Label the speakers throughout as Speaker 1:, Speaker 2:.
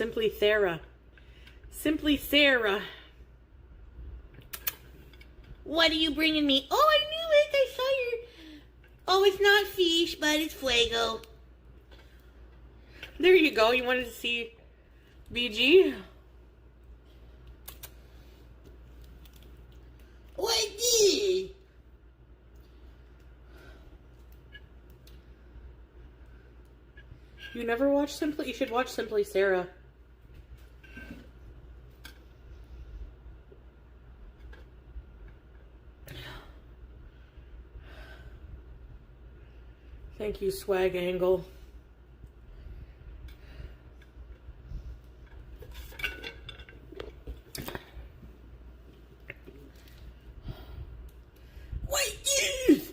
Speaker 1: Simply Sarah. Simply Sarah. What are you bringing me? Oh, I knew it. I saw your... Oh, it's not fish, but it's fuego. There you go. You wanted to see BG? What did? You never watched Simply? You should watch Simply Sarah. Thank you, Swag Angle. What is?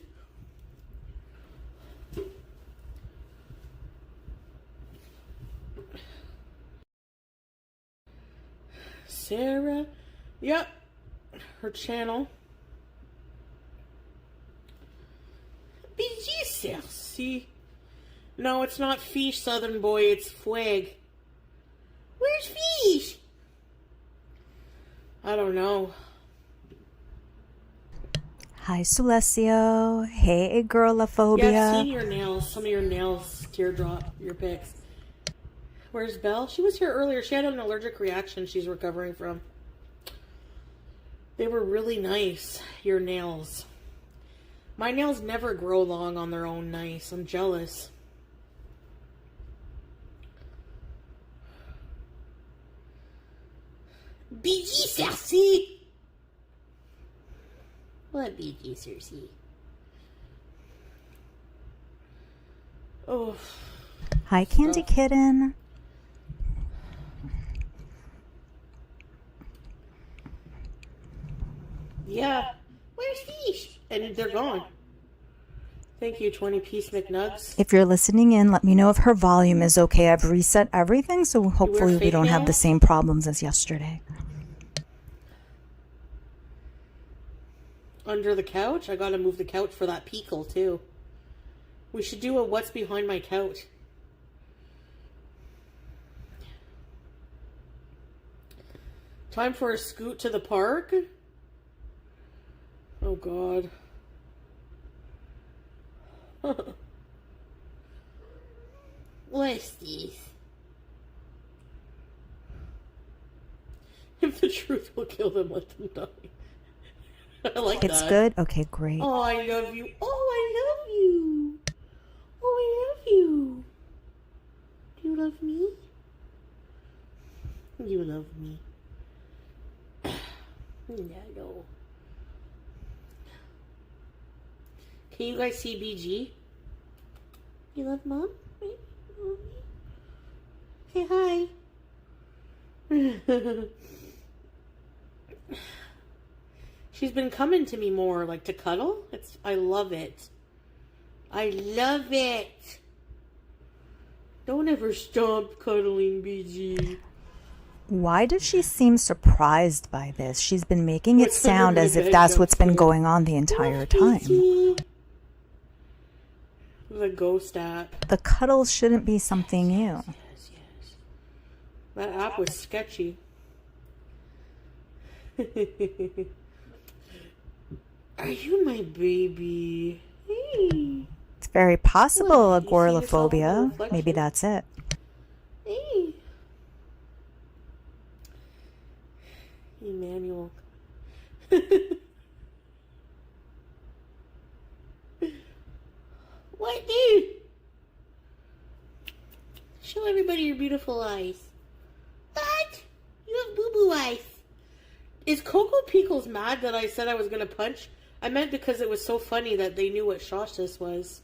Speaker 1: Sarah, yep, her channel. BG Cersei. No, it's not fish, Southern boy, it's fwag. Where's fish? I don't know.
Speaker 2: Hi, Celestio. Hey, girlophobia.
Speaker 1: Yeah, I've seen your nails. Some of your nails teardrop, your pics. Where's Belle? She was here earlier. She had an allergic reaction she's recovering from. They were really nice, your nails. My nails never grow long on their own nice. I'm jealous. BG Cersei! What BG Cersei? Oh.
Speaker 2: Hi, Candy Kitten.
Speaker 1: Yeah. Where's fish? And they're gone. Thank you, 20-piece McNugs.
Speaker 2: If you're listening in, let me know if her volume is okay. I've reset everything, so hopefully we don't have the same problems as yesterday.
Speaker 1: Under the couch? I gotta move the couch for that pickle, too. We should do a what's behind my couch. Time for a scoot to the park? Oh, God. What's this? If the truth will kill them, let them die. I like that.
Speaker 2: It's good? Okay, great.
Speaker 1: Oh, I love you. Oh, I love you. Oh, I love you. Do you love me? You love me. No. Can you guys see BG? You love Mom? Say hi. She's been coming to me more, like to cuddle. I love it. I love it. Don't ever stop cuddling, BG.
Speaker 2: Why does she seem surprised by this? She's been making it sound as if that's what's been going on the entire time.
Speaker 1: The ghost app.
Speaker 2: The cuddles shouldn't be something new.
Speaker 1: Yes. That app was sketchy. Are you my baby? Hey.
Speaker 2: It's very possible agoraphobia. Maybe that's it.
Speaker 1: Hey. Emmanuel. What, dude? Show everybody your beautiful eyes. What? You have boo-boo eyes. Is Coco Pickles mad that I said I was going to punch? I meant because it was so funny that they knew what Shosh this was.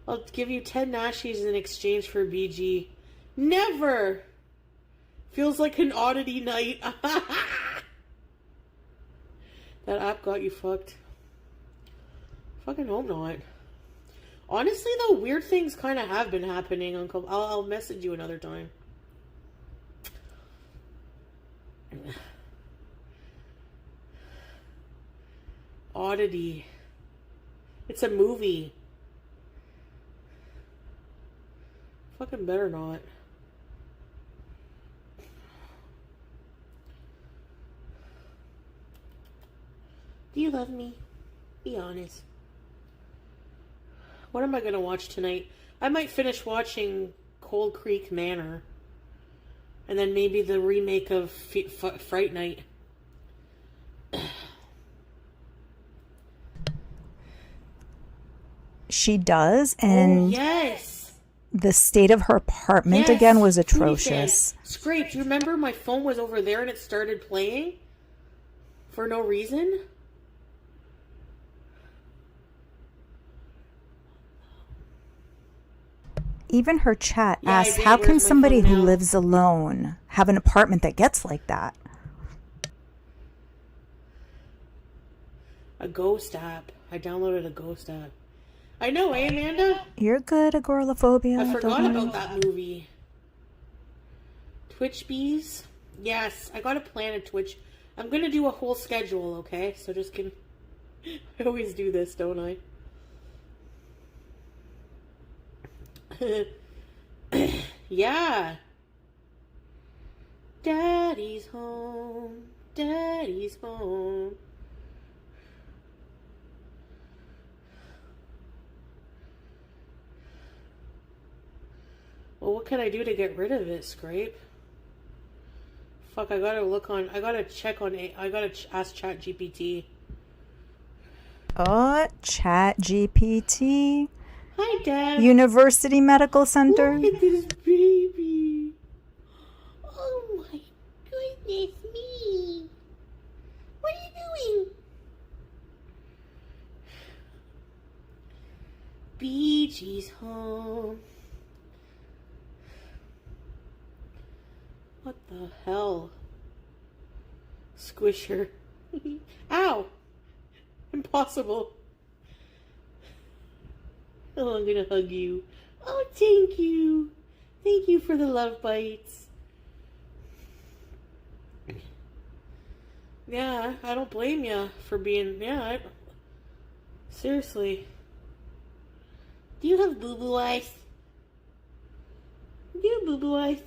Speaker 1: I'll give you 10 Nashies in exchange for BG. Never! Feels like an oddity night. That app got you fucked. Fucking hope not. Honestly, though, weird things kind of have been happening. I'll message you another time. Oddity. It's a movie. Fucking better not. Do you love me? Be honest. What am I going to watch tonight? I might finish watching Cold Creek Manor. And then maybe the remake of Fright Night.
Speaker 2: She does, and
Speaker 1: yes,
Speaker 2: the state of her apartment again was atrocious.
Speaker 1: Scrape, do you remember my phone was over there and it started playing? For no reason?
Speaker 2: Even her chat asks, how can somebody who lives alone have an apartment that gets like that?
Speaker 1: A ghost app. I downloaded a ghost app. I know, eh, Amanda?
Speaker 2: You're good, agoraphobia.
Speaker 1: I forgot about that movie. Twitch bees? Yes, I got a plan at Twitch. I'm going to do a whole schedule, okay? So just can... I always do this, don't I? Yeah. Daddy's home. Daddy's home. Well, what can I do to get rid of it, Scrape? Fuck, I gotta ask ChatGPT.
Speaker 2: Oh, ChatGPT.
Speaker 1: Hi, Dad.
Speaker 2: University Medical Center.
Speaker 1: Look at this baby. Oh my goodness me. What are you doing? BG's home. What the hell? Squisher. Ow! Impossible. Oh, I'm gonna hug you. Oh, thank you. Thank you for the love bites. Yeah, I don't blame you for being... Yeah, seriously. Do you have boo-boo eyes? Do you have boo-boo eyes?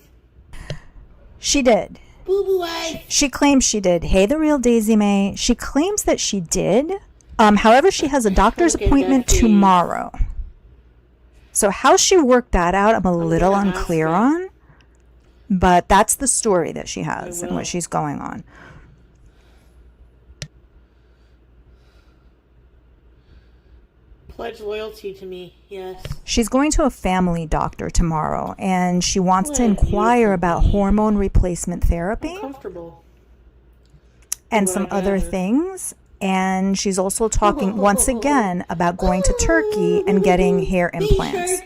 Speaker 2: She did.
Speaker 1: Boo-boo eyes.
Speaker 2: She claims she did. Hey, the real Daisy May. She claims that she did. However, she has a doctor's appointment tomorrow. So how she worked that out, I'm a little unclear on. But that's the story that she has and what she's going on.
Speaker 1: Pledge loyalty to me, yes.
Speaker 2: She's going to a family doctor tomorrow, and she wants to inquire about hormone replacement therapy.
Speaker 1: I'm comfortable.
Speaker 2: And some other things. And she's also talking once again about going to Turkey and getting hair implants.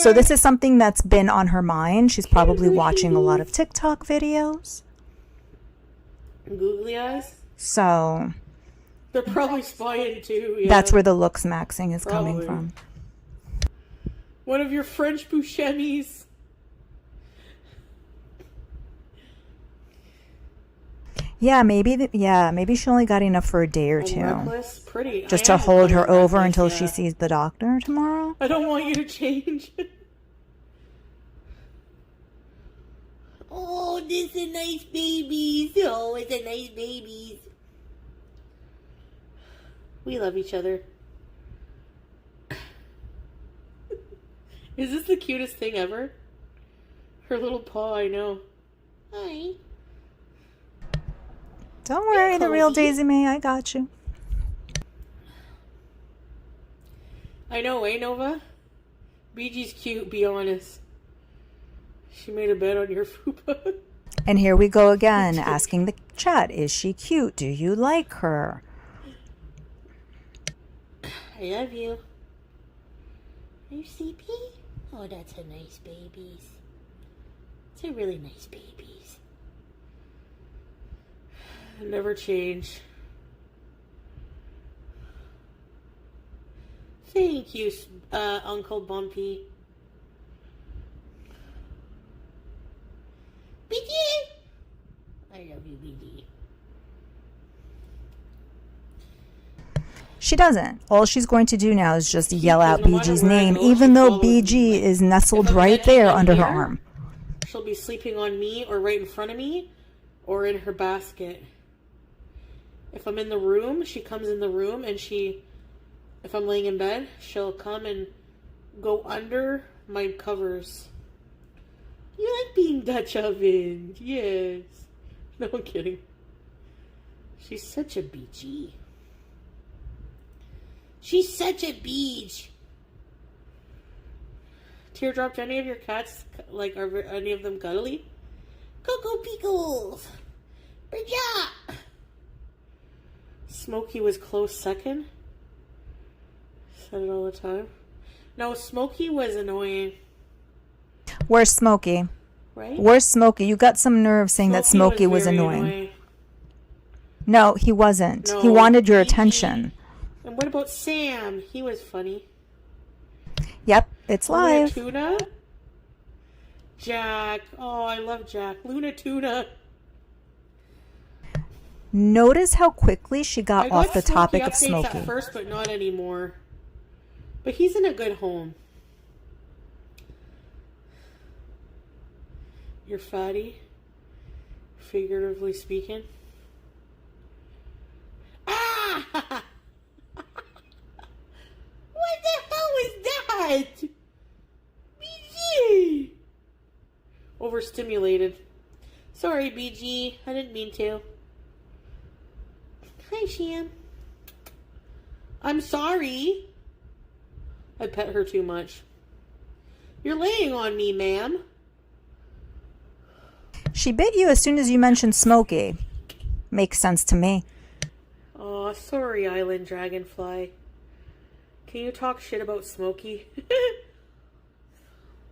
Speaker 2: So this is something that's been on her mind. She's probably watching a lot of TikTok videos.
Speaker 1: Googly eyes?
Speaker 2: So
Speaker 1: they're probably spying too. Yeah.
Speaker 2: That's where the Looksmaxxing is coming from.
Speaker 1: One of your French Buscemi's.
Speaker 2: Yeah, maybe she only got enough for a day or two.
Speaker 1: Reckless, pretty.
Speaker 2: Just to hold her over until she sees the doctor tomorrow.
Speaker 1: I don't want you to change. Oh, this is nice babies. Oh, it's a nice babies. We love each other. Is this the cutest thing ever? Her little paw, I know. Hi.
Speaker 2: Don't worry, the real Daisy May, I got you.
Speaker 1: I know, eh, Nova? BG's cute, be honest. She made a bed on your fupa.
Speaker 2: And here we go again, asking the chat, is she cute? Do you like her?
Speaker 1: I love you. Are you sleepy? Oh, that's a nice babies. It's a really nice babies. Never change. Thank you, Uncle Bumpy. BG! I love you, BG.
Speaker 2: She doesn't. All she's going to do now is just yell out
Speaker 1: no matter
Speaker 2: BG's
Speaker 1: where I
Speaker 2: name,
Speaker 1: go,
Speaker 2: even
Speaker 1: she
Speaker 2: though
Speaker 1: follows me.
Speaker 2: BG
Speaker 1: Like,
Speaker 2: is nestled
Speaker 1: if I'm
Speaker 2: right
Speaker 1: laying
Speaker 2: there
Speaker 1: down
Speaker 2: under her
Speaker 1: here,
Speaker 2: arm.
Speaker 1: She'll be sleeping on me or right in front of me or in her basket. If I'm in the room, she comes in the room, and if I'm laying in bed, she'll come and go under my covers. You like being Dutch oven? Yes. No, I'm kidding. She's such a BG. She's such a beach. Teardrop, do any of your cats, like, are any of them cuddly? Cocoa Pickles! Bridget! Smokey was close second. Said it all the time. No, Smokey was annoying.
Speaker 2: Where's Smokey?
Speaker 1: Right?
Speaker 2: Where's Smokey? You got some nerve saying that Smokey was
Speaker 1: very
Speaker 2: annoying. No, he wasn't.
Speaker 1: No,
Speaker 2: he wanted your
Speaker 1: he-
Speaker 2: attention.
Speaker 1: And what about Sam? He was funny.
Speaker 2: Yep, it's
Speaker 1: Luna
Speaker 2: live.
Speaker 1: Tuna? Jack. Oh, I love Jack. Luna Tuna.
Speaker 2: Notice how quickly she got off the topic of
Speaker 1: Smokey updates
Speaker 2: Smokey.
Speaker 1: at first, but not anymore. But he's in a good home. You're fatty, figuratively speaking. Ah! What the hell is that? BG! Overstimulated. Sorry, BG. I didn't mean to. Hi, Sham. I'm sorry. I pet her too much. You're laying on me, ma'am.
Speaker 2: She bit you as soon as you mentioned Smokey. Makes sense to me.
Speaker 1: Aw, sorry, Island Dragonfly. Can you talk shit about Smokey?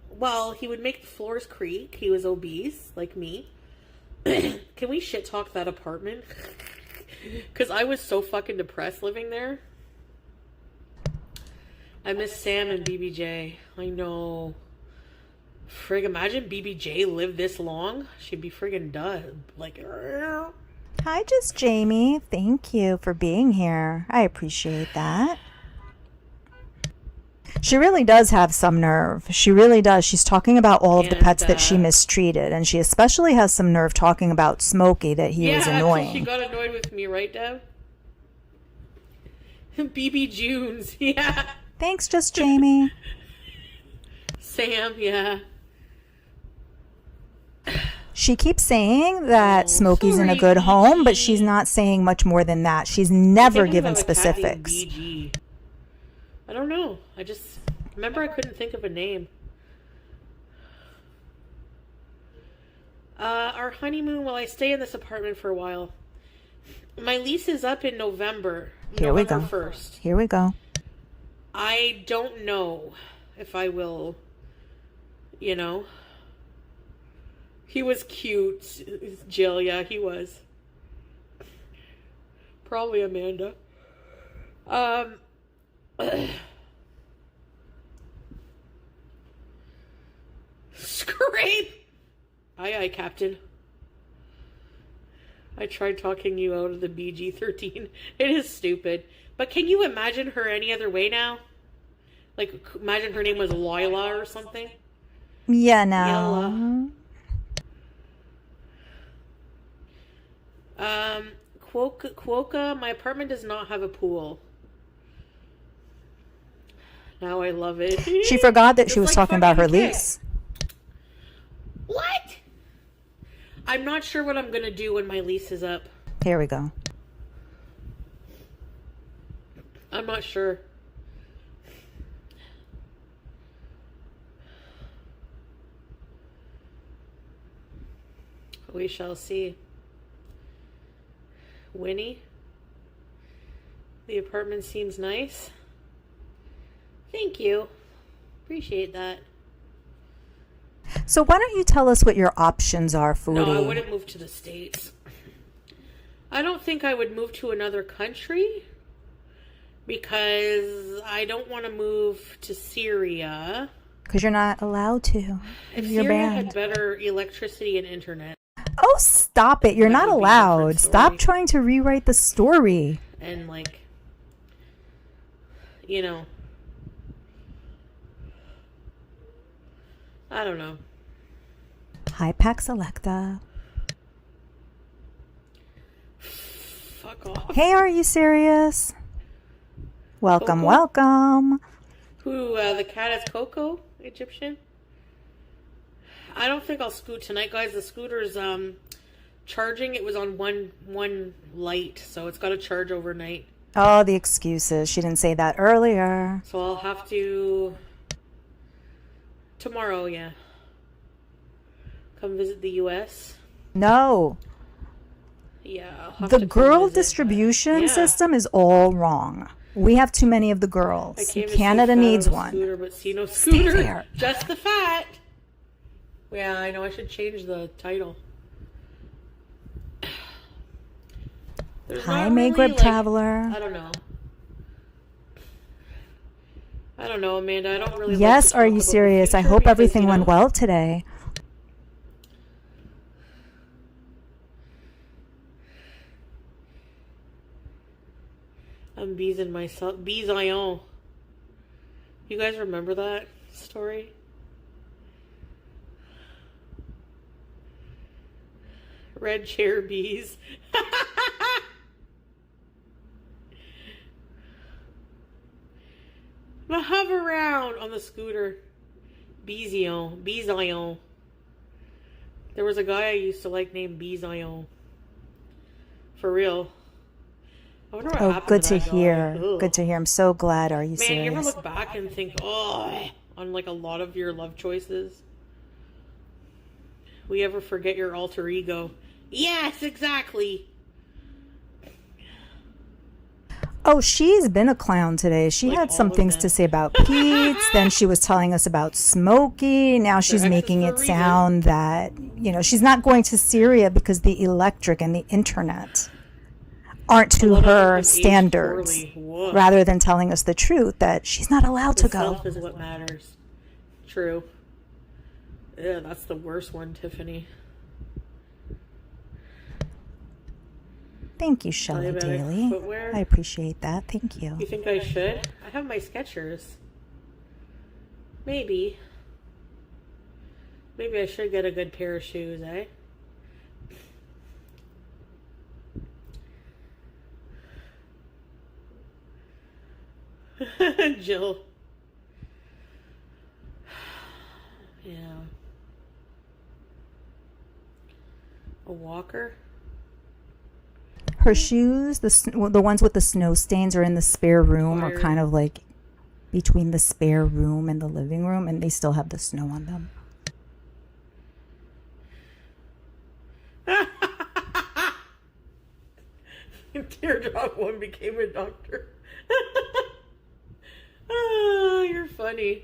Speaker 1: Well, he would make the floors creak. He was obese, like me. Can we shit talk that apartment? Because I was so fucking depressed living there. I miss Sam and BBJ. I know. Frig, imagine BBJ lived this long. She'd be friggin' done. Like,
Speaker 2: Hi, just Jamie. Thank you for being here. I appreciate that. She really does have some nerve. She really does. She's talking about all of the pets that she mistreated, and she especially has some nerve talking about Smokey, that he was annoying.
Speaker 1: She got annoyed with me, right, Deb? BB Junes, yeah.
Speaker 2: Thanks, just Jamie.
Speaker 1: Sam, yeah.
Speaker 2: She keeps saying that Smokey's in a good home, but she's not saying much more than that. She's never given specifics.
Speaker 1: BG. I don't know. I just remember I couldn't think of a name. Our honeymoon, well, I stay in this apartment for a while. My lease is up in November.
Speaker 2: Here we go.
Speaker 1: 1st.
Speaker 2: Here we go.
Speaker 1: I don't know if I will, you know. He was cute, Jill. Yeah, he was. Probably Amanda. Scrape! Aye, Captain. I tried talking you out of the BG-13. It is stupid. But can you imagine her any other way now? Like, imagine her name was Lila or something?
Speaker 2: Yeah, no.
Speaker 1: Quokka, my apartment does not have a pool. Now I love it.
Speaker 2: She forgot that she was
Speaker 1: like
Speaker 2: talking about her
Speaker 1: fucking
Speaker 2: lease.
Speaker 1: What? I'm not sure what I'm going to do when my lease is up.
Speaker 2: Here we go.
Speaker 1: I'm not sure. We shall see. Winnie? The apartment seems nice. Thank you. Appreciate that.
Speaker 2: So why don't you tell us what your options are, Foodie?
Speaker 1: No, I wouldn't move to the States. I don't think I would move to another country because I don't want to move to Syria.
Speaker 2: Because you're not allowed to.
Speaker 1: If
Speaker 2: You're
Speaker 1: Syria
Speaker 2: banned.
Speaker 1: had better electricity and internet.
Speaker 2: Oh, stop it. You're
Speaker 1: That
Speaker 2: not
Speaker 1: would be a different
Speaker 2: allowed.
Speaker 1: story.
Speaker 2: Stop trying to rewrite the story.
Speaker 1: And like, you know, I don't know.
Speaker 2: Hi, Pax Selecta.
Speaker 1: Fuck off.
Speaker 2: Hey, are you serious? Welcome,
Speaker 1: Coco?
Speaker 2: welcome.
Speaker 1: Who, the cat is Coco, Egyptian? I don't think I'll scoot tonight, guys. The scooter's, charging. It was on one light, so it's got to charge overnight.
Speaker 2: Oh, the excuses. She didn't say that earlier.
Speaker 1: So I'll have to, tomorrow, yeah. Come visit the U.S.
Speaker 2: No.
Speaker 1: Yeah, I'll have
Speaker 2: The
Speaker 1: to come
Speaker 2: girl
Speaker 1: visit,
Speaker 2: distribution
Speaker 1: yeah.
Speaker 2: system is all wrong. We have too many of the
Speaker 1: I
Speaker 2: girls.
Speaker 1: came to see
Speaker 2: Canada
Speaker 1: fat
Speaker 2: needs
Speaker 1: on a
Speaker 2: one.
Speaker 1: Scooter, but see no
Speaker 2: Stay
Speaker 1: scooter.
Speaker 2: there.
Speaker 1: Just the fat. Yeah, I know. I should change the title. There's
Speaker 2: Hi,
Speaker 1: not
Speaker 2: May
Speaker 1: really,
Speaker 2: Grip
Speaker 1: like,
Speaker 2: Traveler.
Speaker 1: I don't know. I don't know, Amanda. I don't really.
Speaker 2: Yes,
Speaker 1: like to
Speaker 2: are
Speaker 1: talk
Speaker 2: you
Speaker 1: about the
Speaker 2: serious? I
Speaker 1: future
Speaker 2: hope
Speaker 1: because,
Speaker 2: everything
Speaker 1: you know,
Speaker 2: went well today.
Speaker 1: I'm beesing myself. Bees Ion. You guys remember that story? Red chair bees. But hover around on the scooter. Beezion. Beezion. There was a guy I used to like named Beezion. For real. I wonder what
Speaker 2: Oh,
Speaker 1: happened
Speaker 2: good
Speaker 1: to
Speaker 2: to
Speaker 1: that guy.
Speaker 2: hear.
Speaker 1: Ugh.
Speaker 2: Good to hear. I'm so glad. Are you
Speaker 1: Man, you ever
Speaker 2: serious?
Speaker 1: look back and think, oh, on like a lot of your love choices? We ever forget your alter ego? Yes, exactly.
Speaker 2: Oh, she's been a clown today. She
Speaker 1: Like
Speaker 2: had
Speaker 1: all
Speaker 2: some
Speaker 1: of
Speaker 2: things
Speaker 1: them.
Speaker 2: to say about Pete's. Then she was telling us about Smokey. Now she's
Speaker 1: exes
Speaker 2: making
Speaker 1: for a
Speaker 2: it
Speaker 1: reason.
Speaker 2: sound that, you know, she's not going to Syria because the electric and the internet aren't to
Speaker 1: lot of them
Speaker 2: her
Speaker 1: have aged
Speaker 2: standards.
Speaker 1: poorly. Woof.
Speaker 2: Rather than telling us the truth that she's not allowed
Speaker 1: The
Speaker 2: to go.
Speaker 1: self is what matters. True. Yeah, that's the worst one, Tiffany.
Speaker 2: Thank you, Shelley
Speaker 1: Diabetic
Speaker 2: Daly.
Speaker 1: footwear.
Speaker 2: I appreciate that. Thank you.
Speaker 1: You think I should? I have my Skechers. Maybe. Maybe I should get a good pair of shoes, eh? Jill. Yeah. A walker?
Speaker 2: Her shoes, the ones with the snow stains, are in the spare room, or
Speaker 1: Fire.
Speaker 2: kind of like between the spare room and the living room, and they still have the snow on them.
Speaker 1: Teardrop one became a doctor. Oh, you're funny.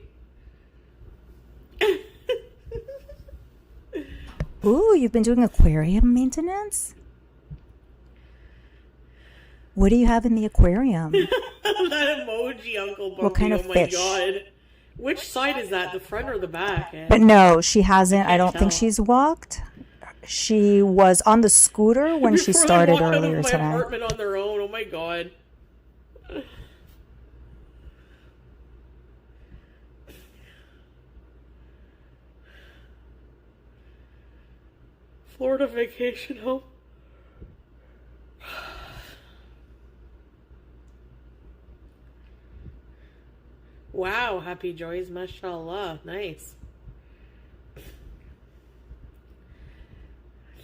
Speaker 2: Ooh, you've been doing aquarium maintenance? What do you have in the aquarium?
Speaker 1: That emoji, Uncle Bumpy.
Speaker 2: What kind of
Speaker 1: oh my
Speaker 2: fish?
Speaker 1: God. Which side is that? The front or the back? Eh?
Speaker 2: But no, she hasn't. I don't think
Speaker 1: tell.
Speaker 2: she's walked. She was on the scooter when she
Speaker 1: Before they
Speaker 2: started
Speaker 1: walk out of
Speaker 2: earlier
Speaker 1: my
Speaker 2: today.
Speaker 1: apartment on their own. Oh my God. Florida vacation home. Wow, happy joys, mashallah. Nice.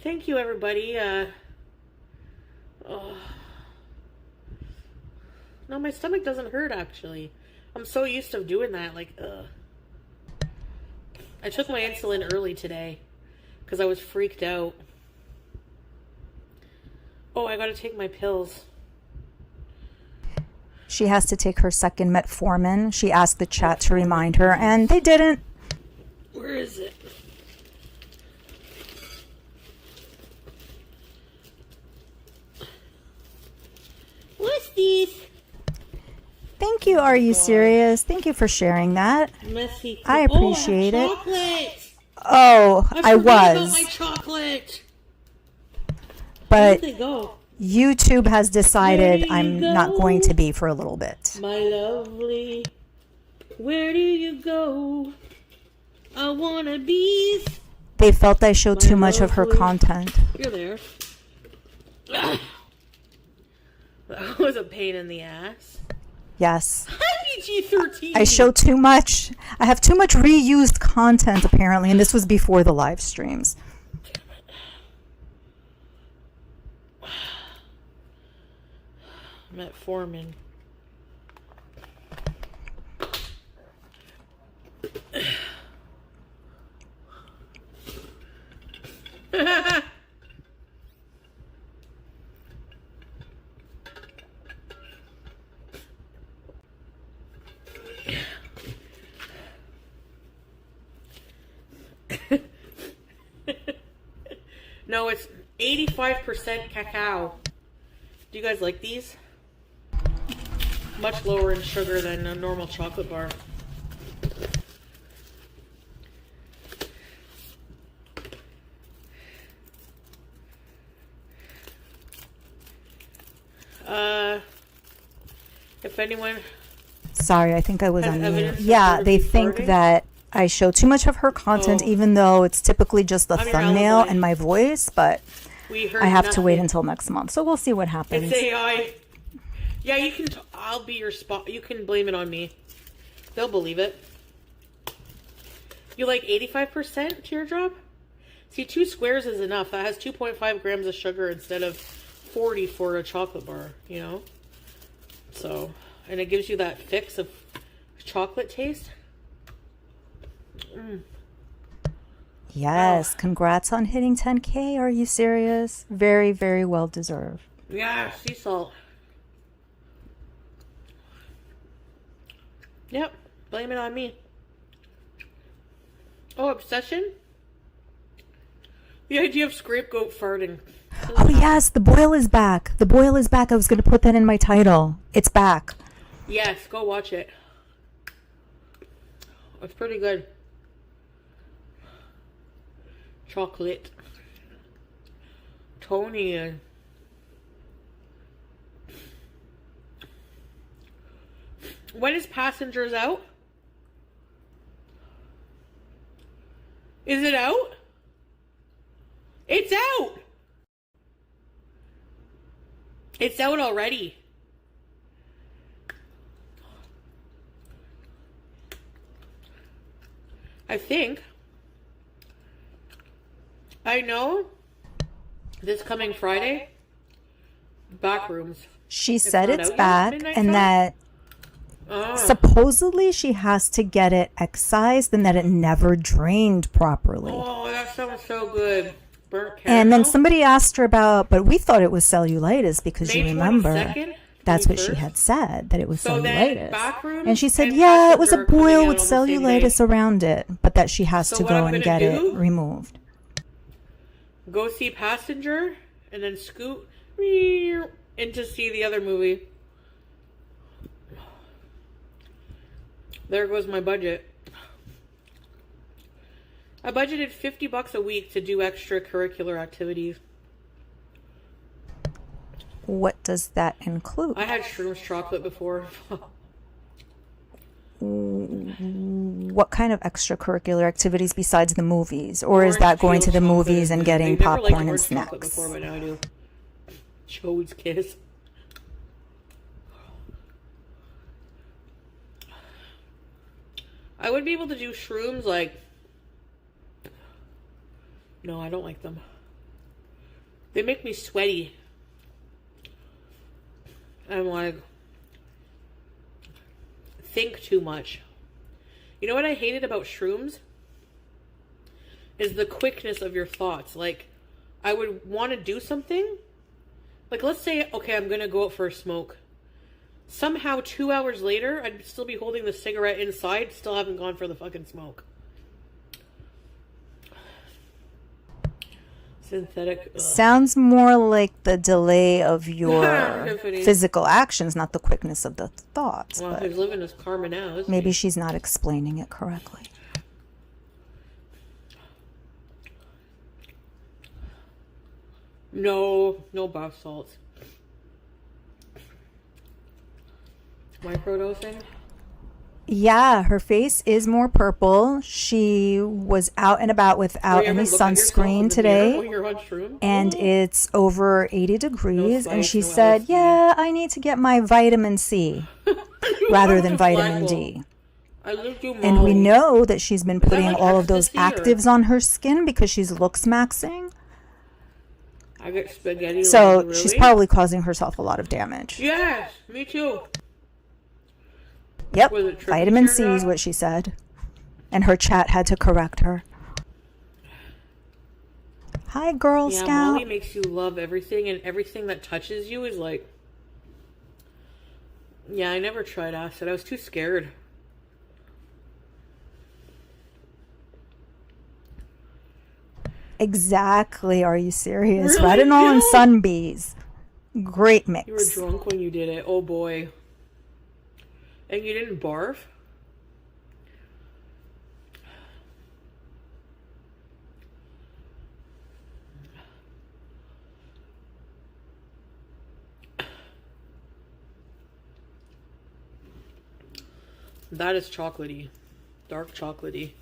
Speaker 1: Thank you, everybody. Oh. No, my stomach doesn't hurt, actually. I'm so used to doing that, like, ugh. I took my insulin early today because I was freaked out. Oh, I gotta take my pills.
Speaker 2: She has to take her second metformin. She asked the chat to remind her, and they didn't.
Speaker 1: Where is it? What's this?
Speaker 2: Thank you. Are you serious? Thank you for sharing that.
Speaker 1: Messy.
Speaker 2: I appreciate it.
Speaker 1: Chocolate.
Speaker 2: Oh, I
Speaker 1: forgot about
Speaker 2: was.
Speaker 1: my chocolate. Where
Speaker 2: But
Speaker 1: did they go?
Speaker 2: YouTube has decided
Speaker 1: Where do you
Speaker 2: I'm not
Speaker 1: go?
Speaker 2: going to be for a little bit.
Speaker 1: My lovely, where do you go? I wanna be.
Speaker 2: They felt I showed
Speaker 1: My
Speaker 2: too much of her
Speaker 1: lovely-
Speaker 2: content.
Speaker 1: You're there. That was a pain in the ass.
Speaker 2: Yes.
Speaker 1: PG-13.
Speaker 2: I show too much. I have too much reused content, apparently, and this was before the live streams.
Speaker 1: Metformin. No, it's 85% cacao. Do you guys like these? Much lower in sugar than a normal chocolate bar. If anyone...
Speaker 2: Sorry, I think I was
Speaker 1: Has
Speaker 2: on mute.
Speaker 1: evidence of
Speaker 2: Yeah,
Speaker 1: her
Speaker 2: they think
Speaker 1: recording?
Speaker 2: that I show too much of her content,
Speaker 1: Oh.
Speaker 2: even though it's typically just the
Speaker 1: I'm your
Speaker 2: thumbnail
Speaker 1: alibi.
Speaker 2: and my voice, but
Speaker 1: We heard
Speaker 2: I have to wait
Speaker 1: nothing.
Speaker 2: until next month. So we'll see what happens.
Speaker 1: It's AI. Yeah, you can... I'll be your spot. You can blame it on me. They'll believe it. You like 85% teardrop? See, 2 squares is enough. That has 2.5 grams of sugar instead of 40 for a chocolate bar, you know? So, and it gives you that fix of chocolate taste.
Speaker 2: Yes, congrats on hitting 10K. Are you serious? Very, very well deserved.
Speaker 1: Yeah, sea salt. Yep, blame it on me. Oh, obsession? The idea of scapegoat farting.
Speaker 2: Oh, yes, the boil is back. The boil is back. I was going to put that in my title. It's back.
Speaker 1: Yes, go watch it. It's pretty good. Chocolate. Tony and... When is Passengers out? Is it out? It's out! It's out already. I think. I know. This coming Friday. Backrooms.
Speaker 2: She said
Speaker 1: not
Speaker 2: it's
Speaker 1: out yet?
Speaker 2: back
Speaker 1: Midnight
Speaker 2: and
Speaker 1: Club?
Speaker 2: that
Speaker 1: Ah.
Speaker 2: supposedly she has to get it excised and that it never drained properly.
Speaker 1: Oh, that sounds so good. Burnt caramel.
Speaker 2: And then somebody asked her about, but we thought it was cellulitis because you
Speaker 1: May
Speaker 2: remember
Speaker 1: 22nd,
Speaker 2: that's what she
Speaker 1: 21st.
Speaker 2: had said, that it was
Speaker 1: So then
Speaker 2: cellulitis.
Speaker 1: Backrooms
Speaker 2: And she said,
Speaker 1: and
Speaker 2: yeah, it was a
Speaker 1: Passenger coming
Speaker 2: boil
Speaker 1: out
Speaker 2: with
Speaker 1: on the same
Speaker 2: cellulitis
Speaker 1: day.
Speaker 2: around it, but that she has
Speaker 1: So
Speaker 2: to
Speaker 1: what
Speaker 2: go
Speaker 1: I'm
Speaker 2: and
Speaker 1: gonna
Speaker 2: get
Speaker 1: do-
Speaker 2: it removed.
Speaker 1: Go see Passenger and then scoot in to see the other movie. There goes my budget. I budgeted $50 a week to do extracurricular activities.
Speaker 2: What does that include?
Speaker 1: I had shrooms chocolate before.
Speaker 2: What kind of extracurricular activities besides the movies? Or is
Speaker 1: Orange
Speaker 2: that going to
Speaker 1: peel
Speaker 2: the
Speaker 1: chocolate.
Speaker 2: movies and getting
Speaker 1: I've never liked
Speaker 2: popcorn and
Speaker 1: orange chocolate
Speaker 2: snacks?
Speaker 1: before, but now I do. Chode's Kiss. I would be able to do shrooms like... No, I don't like them. They make me sweaty. I'm like... Think too much. You know what I hated about shrooms? Is the quickness of your thoughts. Like, I would want to do something. Like, let's say, okay, I'm going to go out for a smoke. Somehow 2 hours later, I'd still be holding the cigarette inside, still haven't gone for the fucking smoke. Synthetic. Ugh.
Speaker 2: Sounds more like the delay of your
Speaker 1: Tiffany.
Speaker 2: physical actions, not the quickness of the thoughts.
Speaker 1: Well,
Speaker 2: But
Speaker 1: who's living his karma now, isn't
Speaker 2: maybe
Speaker 1: he?
Speaker 2: she's not explaining it correctly.
Speaker 1: No bath salts. Microdosing?
Speaker 2: Yeah, her face is more purple. She was out and about without any sunscreen today. And it's over 80 degrees. And she said, yeah, I need to get my vitamin C rather than vitamin D. And we know that she's been putting all of those actives on her skin because she's Looksmaxxing.
Speaker 1: I get spaghetti.
Speaker 2: So she's probably causing herself a lot of damage.
Speaker 1: Yes, me too.
Speaker 2: Yep, vitamin C is what she said. And her chat had to correct her. Hi, Girl Scout.
Speaker 1: Molly makes you love everything, and everything that touches you is like... Yeah, I never tried acid. I was too scared.
Speaker 2: Exactly. Are you serious?
Speaker 1: Really?
Speaker 2: Retinol and Sunbees. Great mix.
Speaker 1: You were drunk when you did it. Oh, boy. And you didn't barf? That is chocolatey. Dark chocolatey.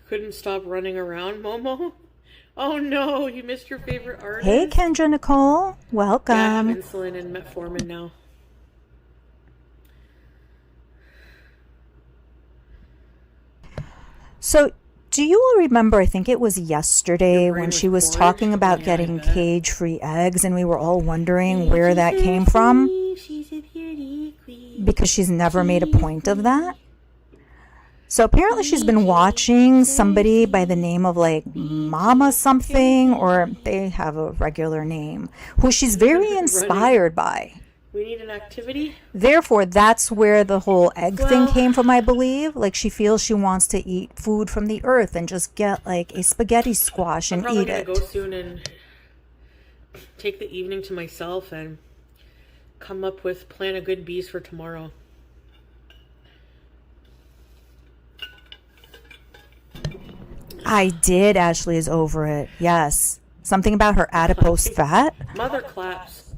Speaker 1: Couldn't stop running around, Momo? Oh no, you missed your favorite artist.
Speaker 2: Hey, Kendra Nicole. Welcome.
Speaker 1: Yeah, I have insulin and metformin now.
Speaker 2: So, do you all remember, I think it was yesterday when she was talking about getting cage-free eggs and we were all wondering where that came from? Because she's never made a point of that. So apparently she's been watching somebody by the name of like Mama something, or they have a regular name, who she's very inspired by.
Speaker 1: We need an activity.
Speaker 2: Therefore, that's where the whole egg thing came from, I believe. Like she feels she wants to eat food from the earth and just get like a spaghetti squash and eat it.
Speaker 1: I'm probably gonna go soon and take the evening to myself and come up with plan a good bees for tomorrow.
Speaker 2: I did. Ashley is over it. Yes. Something about her adipose fat.
Speaker 1: Mother claps.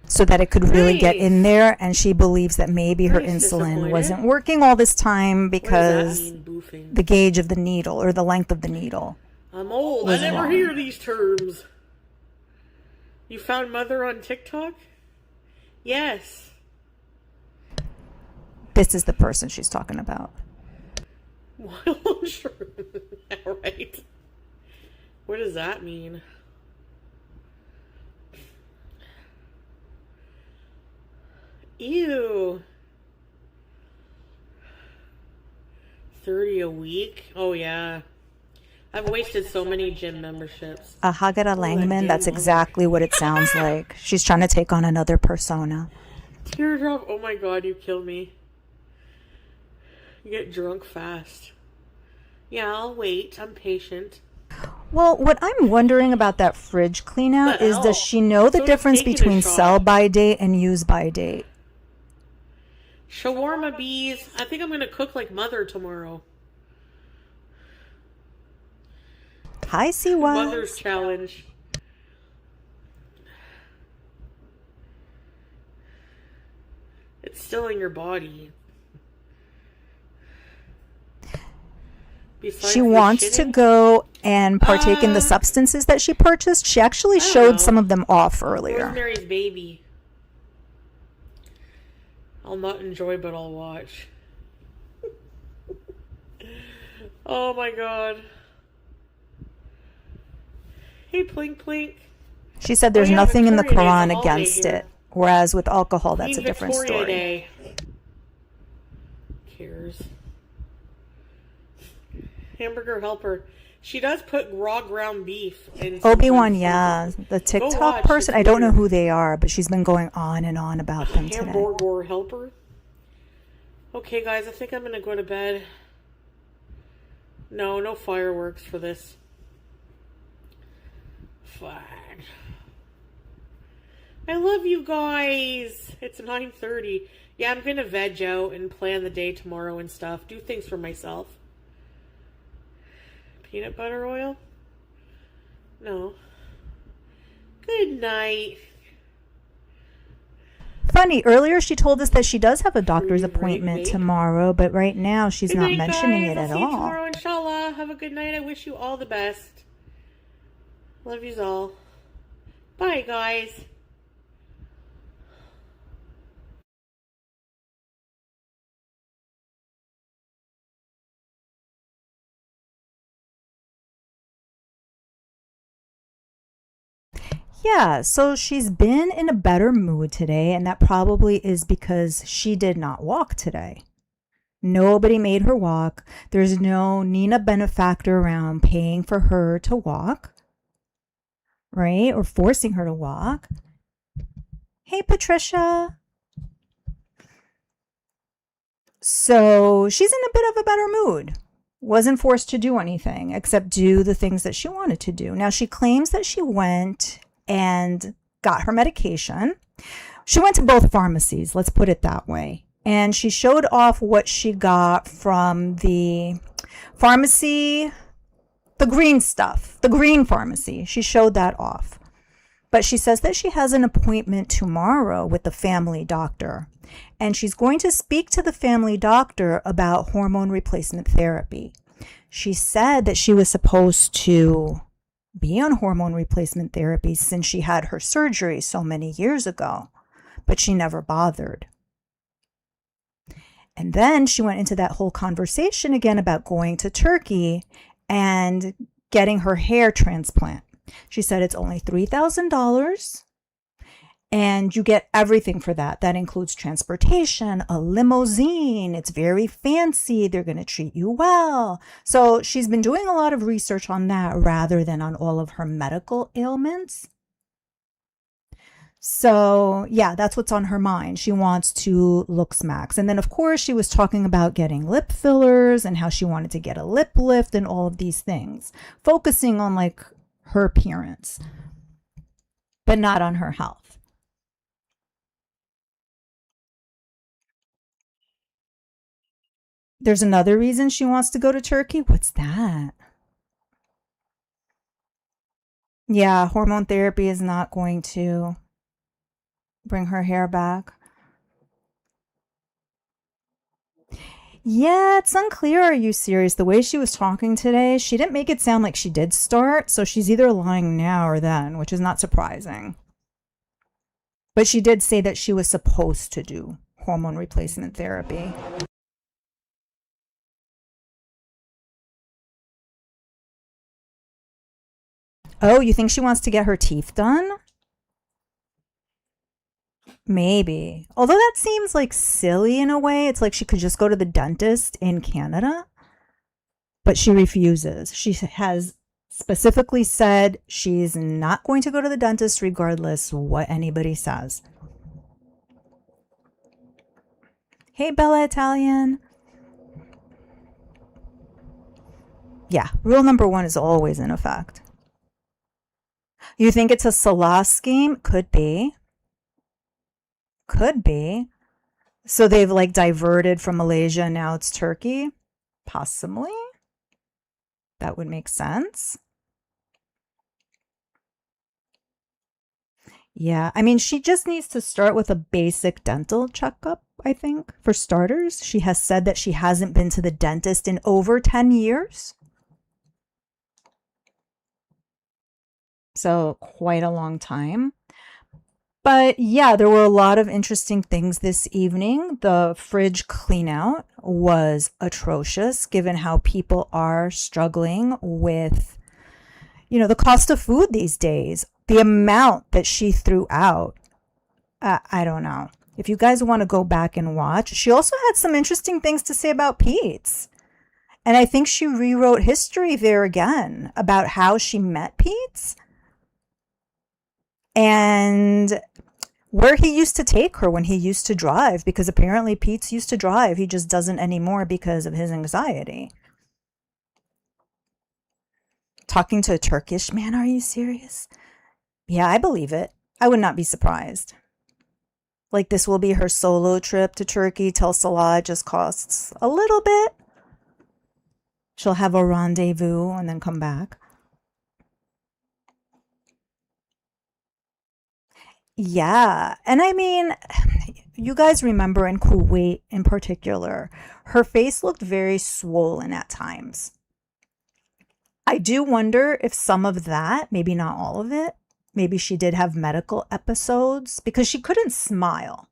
Speaker 2: So that it could really get in there. And she believes that maybe her insulin wasn't working all this time because the gauge of the needle or the length of the needle.
Speaker 1: I'm old. I never hear these terms. You found Mother on TikTok? Yes.
Speaker 2: This is the person she's talking about.
Speaker 1: Wild shroom. Right. What does that mean? Ew. 30 a week? Oh yeah. I've wasted so many gym memberships.
Speaker 2: A Hagara Langman, that's exactly what it sounds like. She's trying to take on another persona.
Speaker 1: Teardrop, oh my god, you killed me. You get drunk fast. Yeah, I'll wait. I'm patient.
Speaker 2: Well, what I'm wondering about that fridge clean out is, does she know the difference between sell by date and use by date?
Speaker 1: Shawarma bees. I think I'm going to cook like Mother tomorrow.
Speaker 2: Hi, CY.
Speaker 1: Mother's challenge. It's still in your body.
Speaker 2: She wants to go and partake in the substances that she purchased. She actually showed some of them off earlier.
Speaker 1: Rosemary's Baby. I'll not enjoy, but I'll watch. Oh my god. Hey, Plink Plink.
Speaker 2: She said there's nothing in the Quran against it. Whereas with alcohol, that's a different story.
Speaker 1: Day. Cares. Hamburger Helper. She does put raw ground beef in.
Speaker 2: Obi-Wan, yeah. The TikTok person, I don't know who they are, but she's been going on and on about them today.
Speaker 1: Hamburger Helper. Okay, guys, I think I'm going to go to bed. No fireworks for this. Fine. I love you guys. It's 9:30. Yeah, I'm going to veg out and plan the day tomorrow and stuff. Do things for myself. Peanut butter oil? No. Good night.
Speaker 2: Funny, earlier she told us that she does have a doctor's appointment tomorrow, but right now she's not mentioning it at all.
Speaker 1: I'll see you tomorrow, inshallah. Have a good night. I wish you all the best. Love yous all. Bye, guys.
Speaker 2: Yeah, so she's been in a better mood today, and that probably is because she did not walk today. Nobody made her walk. There's no Nina benefactor around paying for her to walk, right? Or forcing her to walk. Hey, Patricia. So she's in a bit of a better mood. Wasn't forced to do anything except do the things that she wanted to do. Now, she claims that she went and got her medication. She went to both pharmacies, let's put it that way. And she showed off what she got from the pharmacy, the green stuff, the green pharmacy. She showed that off. But she says that she has an appointment tomorrow with the family doctor. And she's going to speak to the family doctor about hormone replacement therapy. She said that she was supposed to be on hormone replacement therapy since she had her surgery so many years ago, but she never bothered. And then she went into that whole conversation again about going to Turkey and getting her hair transplant. She said it's only $3,000 and you get everything for that. That includes transportation, a limousine. It's very fancy. They're going to treat you well. So she's been doing a lot of research on that rather than on all of her medical ailments. So yeah, that's what's on her mind. She wants to Looksmaxx. And then of course she was talking about getting lip fillers and how she wanted to get a lip lift and all of these things, focusing on like her appearance, but not on her health. There's another reason she wants to go to Turkey. What's that? Yeah, hormone therapy is not going to bring her hair back. Yeah, it's unclear. Are you serious? The way she was talking today, she didn't make it sound like she did start. So she's either lying now or then, which is not surprising. But she did say that she was supposed to do hormone replacement therapy. Oh, you think she wants to get her teeth done? Maybe. Although that seems like silly in a way. It's like she could just go to the dentist in Canada. But she refuses. She has specifically said she's not going to go to the dentist regardless what anybody says. Hey, Bella Italian. Yeah, rule number 1 is always in effect. You think it's a Salah scheme? Could be. Could be. So they've like diverted from Malaysia, now it's Turkey? Possibly. That would make sense. Yeah, I mean, she just needs to start with a basic dental checkup, I think, for starters. She has said that she hasn't been to the dentist in over 10 years. So quite a long time. But yeah, there were a lot of interesting things this evening. The fridge cleanout was atrocious given how people are struggling with, you know, the cost of food these days. The amount that she threw out, I don't know. If you guys want to go back and watch, she also had some interesting things to say about Pete's. And I think she rewrote history there again about how she met Pete's and where he used to take her when he used to drive, because apparently Pete's used to drive. He just doesn't anymore because of his anxiety. Talking to a Turkish man, are you serious? Yeah, I believe it. I would not be surprised. Like this will be her solo trip to Turkey till Salah just costs a little bit. She'll have a rendezvous and then come back. Yeah. And I mean, you guys remember in Kuwait in particular, her face looked very swollen at times. I do wonder if some of that, maybe not all of it, maybe she did have medical episodes because she couldn't smile.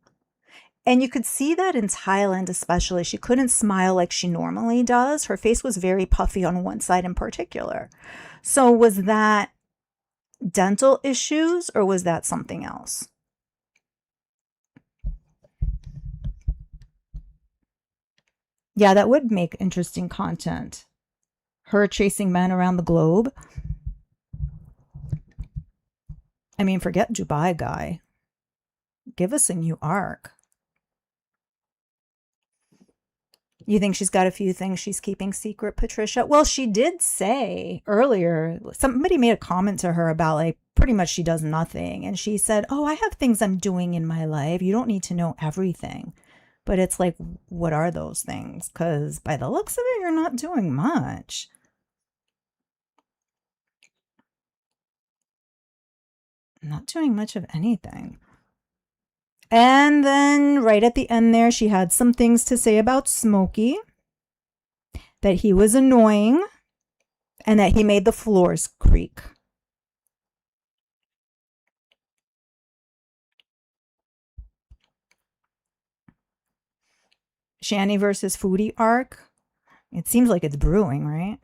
Speaker 2: And you could see that in Thailand, especially. She couldn't smile like she normally does. Her face was very puffy on one side in particular. So was that dental issues or was that something else? Yeah, that would make interesting content. Her chasing men around the globe. I mean, forget Dubai guy. Give us a new arc. You think she's got a few things she's keeping secret, Patricia? Well, she did say earlier, somebody made a comment to her about like pretty much she does nothing. And she said, oh, I have things I'm doing in my life. You don't need to know everything. But it's like, what are those things? Because by the looks of it, you're not doing much. Not doing much of anything. And then right at the end there, she had some things to say about Smokey. That he was annoying. And that he made the floors creak. Shani versus Foodie arc. It seems like it's brewing, right?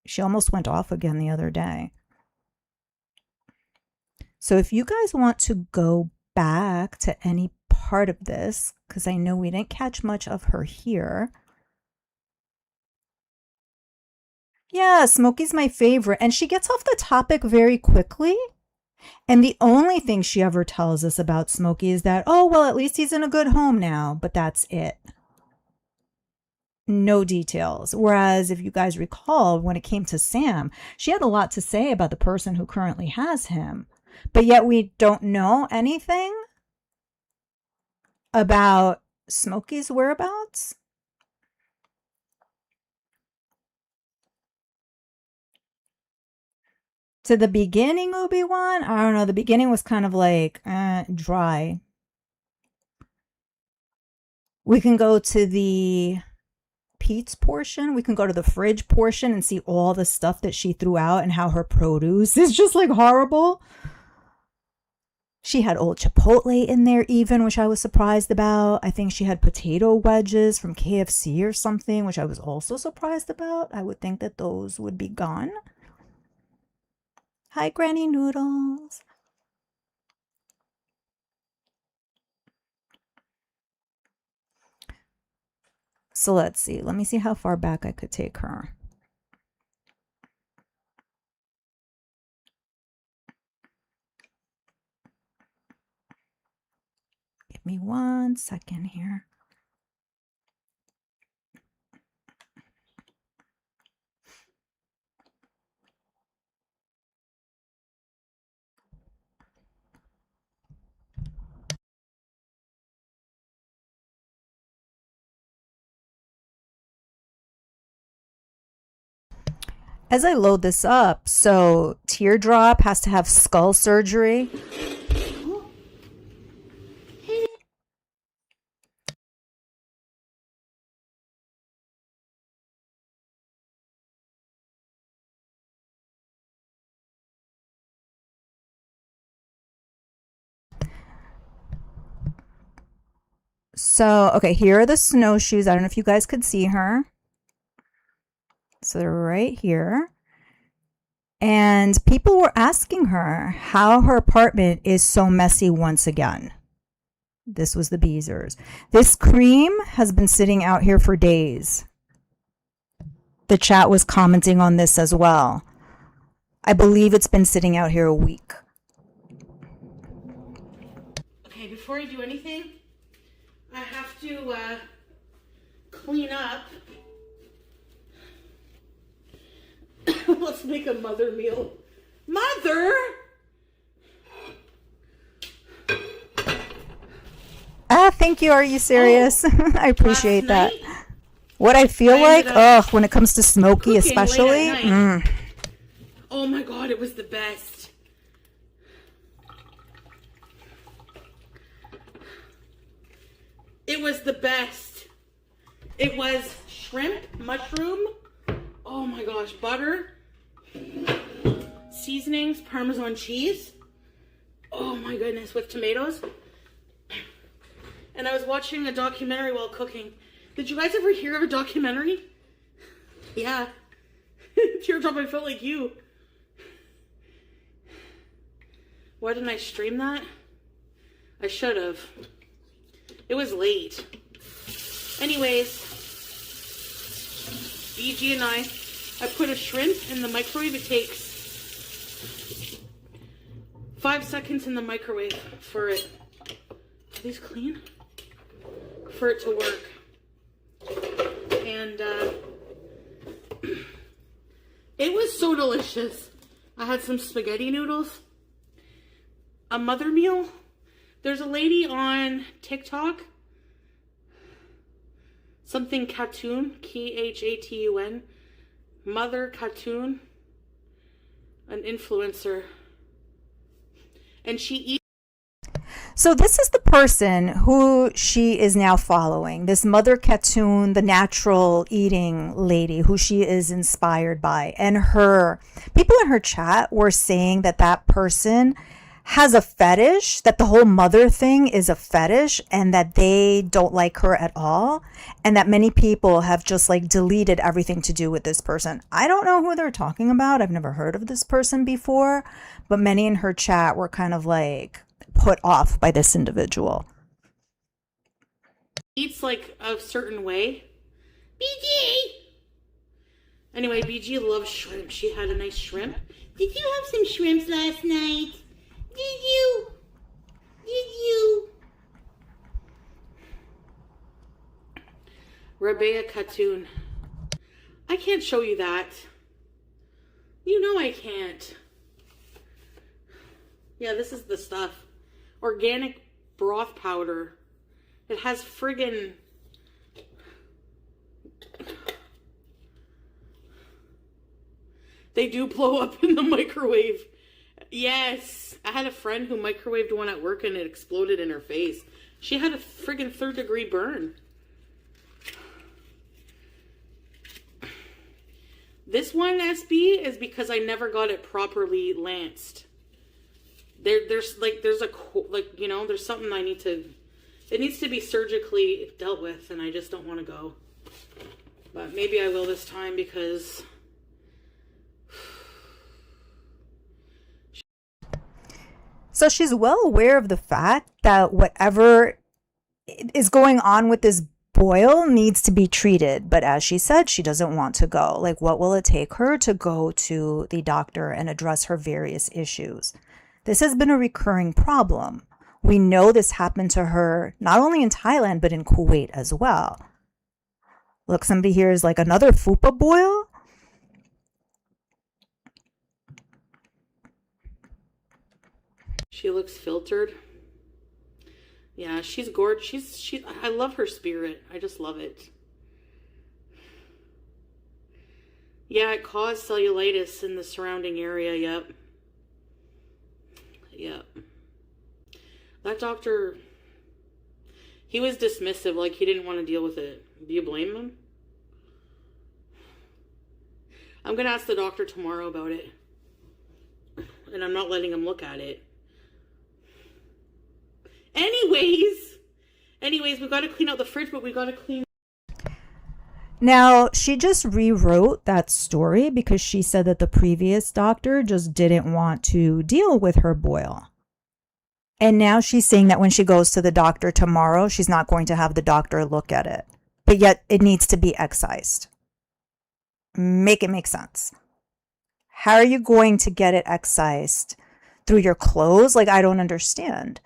Speaker 2: She almost went off again the other day. So if you guys want to go back to any part of this, because I know we didn't catch much of her here. Yeah, Smokey's my favorite. And she gets off the topic very quickly. And the only thing she ever tells us about Smokey is that, oh, well, at least he's in a good home now. But that's it. No details. Whereas if you guys recall, when it came to Sam, she had a lot to say about the person who currently has him. But yet we don't know anything about Smokey's whereabouts. To the beginning, Obi-Wan? I don't know. The beginning was kind of like dry. We can go to the Pete's portion. We can go to the fridge portion and see all the stuff that she threw out and how her produce is just like horrible. She had old Chipotle in there even, which I was surprised about. I think she had potato wedges from KFC or something, which I was also surprised about. I would think that those would be gone. Hi, Granny Noodles. So let's see. Let me see how far back I could take her. Give me 1 second here. As I load this up, so Teardrop has to have skull surgery. So, okay, here are the snowshoes. I don't know if you guys could see her. So they're right here. And people were asking her how her apartment is so messy once again. This was the Beezers. This cream has been sitting out here for days. The chat was commenting on this as well. I believe it's been sitting out here a week.
Speaker 1: Okay, before I do anything, I have to clean up. Let's make a mother meal. Mother!
Speaker 2: thank you. Are you serious? I appreciate that.
Speaker 1: Last night,
Speaker 2: What I feel
Speaker 1: I
Speaker 2: like,
Speaker 1: ended up
Speaker 2: when it comes to smoky
Speaker 1: cooking
Speaker 2: especially,
Speaker 1: late at night. Oh my god, it was the best. It was the best. It was shrimp, mushroom, oh my gosh, butter, seasonings, Parmesan cheese. Oh my goodness, with tomatoes. And I was watching a documentary while cooking. Did you guys ever hear of a documentary? Yeah. Teardrop, I felt like you. Why didn't I stream that? I should have. It was late. Anyways, BG and I put a shrimp in the microwave. It takes 5 seconds in the microwave for it. Are these clean? For it to work. And it was so delicious. I had some spaghetti noodles. A mother meal. There's a lady on TikTok. Something Khatun. Khatun. Mother Khatun. An influencer. And she eats.
Speaker 2: So this is the person who she is now following, this Mother Khatun, the natural eating lady who she is inspired by. And her people in her chat were saying that that person has a fetish, that the whole mother thing is a fetish, and that they don't like her at all, and that many people have just like deleted everything to do with this person. I don't know who they're talking about. I've never heard of this person before, but many in her chat were kind of like put off by this individual.
Speaker 1: Eats like a certain way. BG! Anyway, BG loves shrimp. She had a nice shrimp. Did you have some shrimps last night? Did you? Did you? Rabea Khatun. I can't show you that. You know I can't. Yeah, this is the stuff. Organic broth powder. It has friggin'... They do blow up in the microwave. Yes. I had a friend who microwaved one at work and it exploded in her face. She had a friggin' 3rd-degree burn. This one, SB, is because I never got it properly lanced. There's something I need to... It needs to be surgically dealt with, and I just don't want to go. But maybe I will this time because...
Speaker 2: So she's well aware of the fact that whatever is going on with this boil needs to be treated. But as she said, she doesn't want to go. Like, what will it take her to go to the doctor and address her various issues? This has been a recurring problem. We know this happened to her not only in Thailand, but in Kuwait as well. Look, somebody here is like, another fupa boil?
Speaker 1: She looks filtered. Yeah, she's gorgeous. I love her spirit. I just love it. Yeah, it caused cellulitis in the surrounding area. Yep. Yep. That doctor, he was dismissive. Like, he didn't want to deal with it. Do you blame him? I'm going to ask the doctor tomorrow about it. And I'm not letting him look at it. Anyways, we got to clean out the fridge, but we got to clean.
Speaker 2: Now, she just rewrote that story because she said that the previous doctor just didn't want to deal with her boil. And now she's saying that when she goes to the doctor tomorrow, she's not going to have the doctor look at it. But yet it needs to be excised. Make it make sense. How are you going to get it excised? Through your clothes? Like, I don't understand.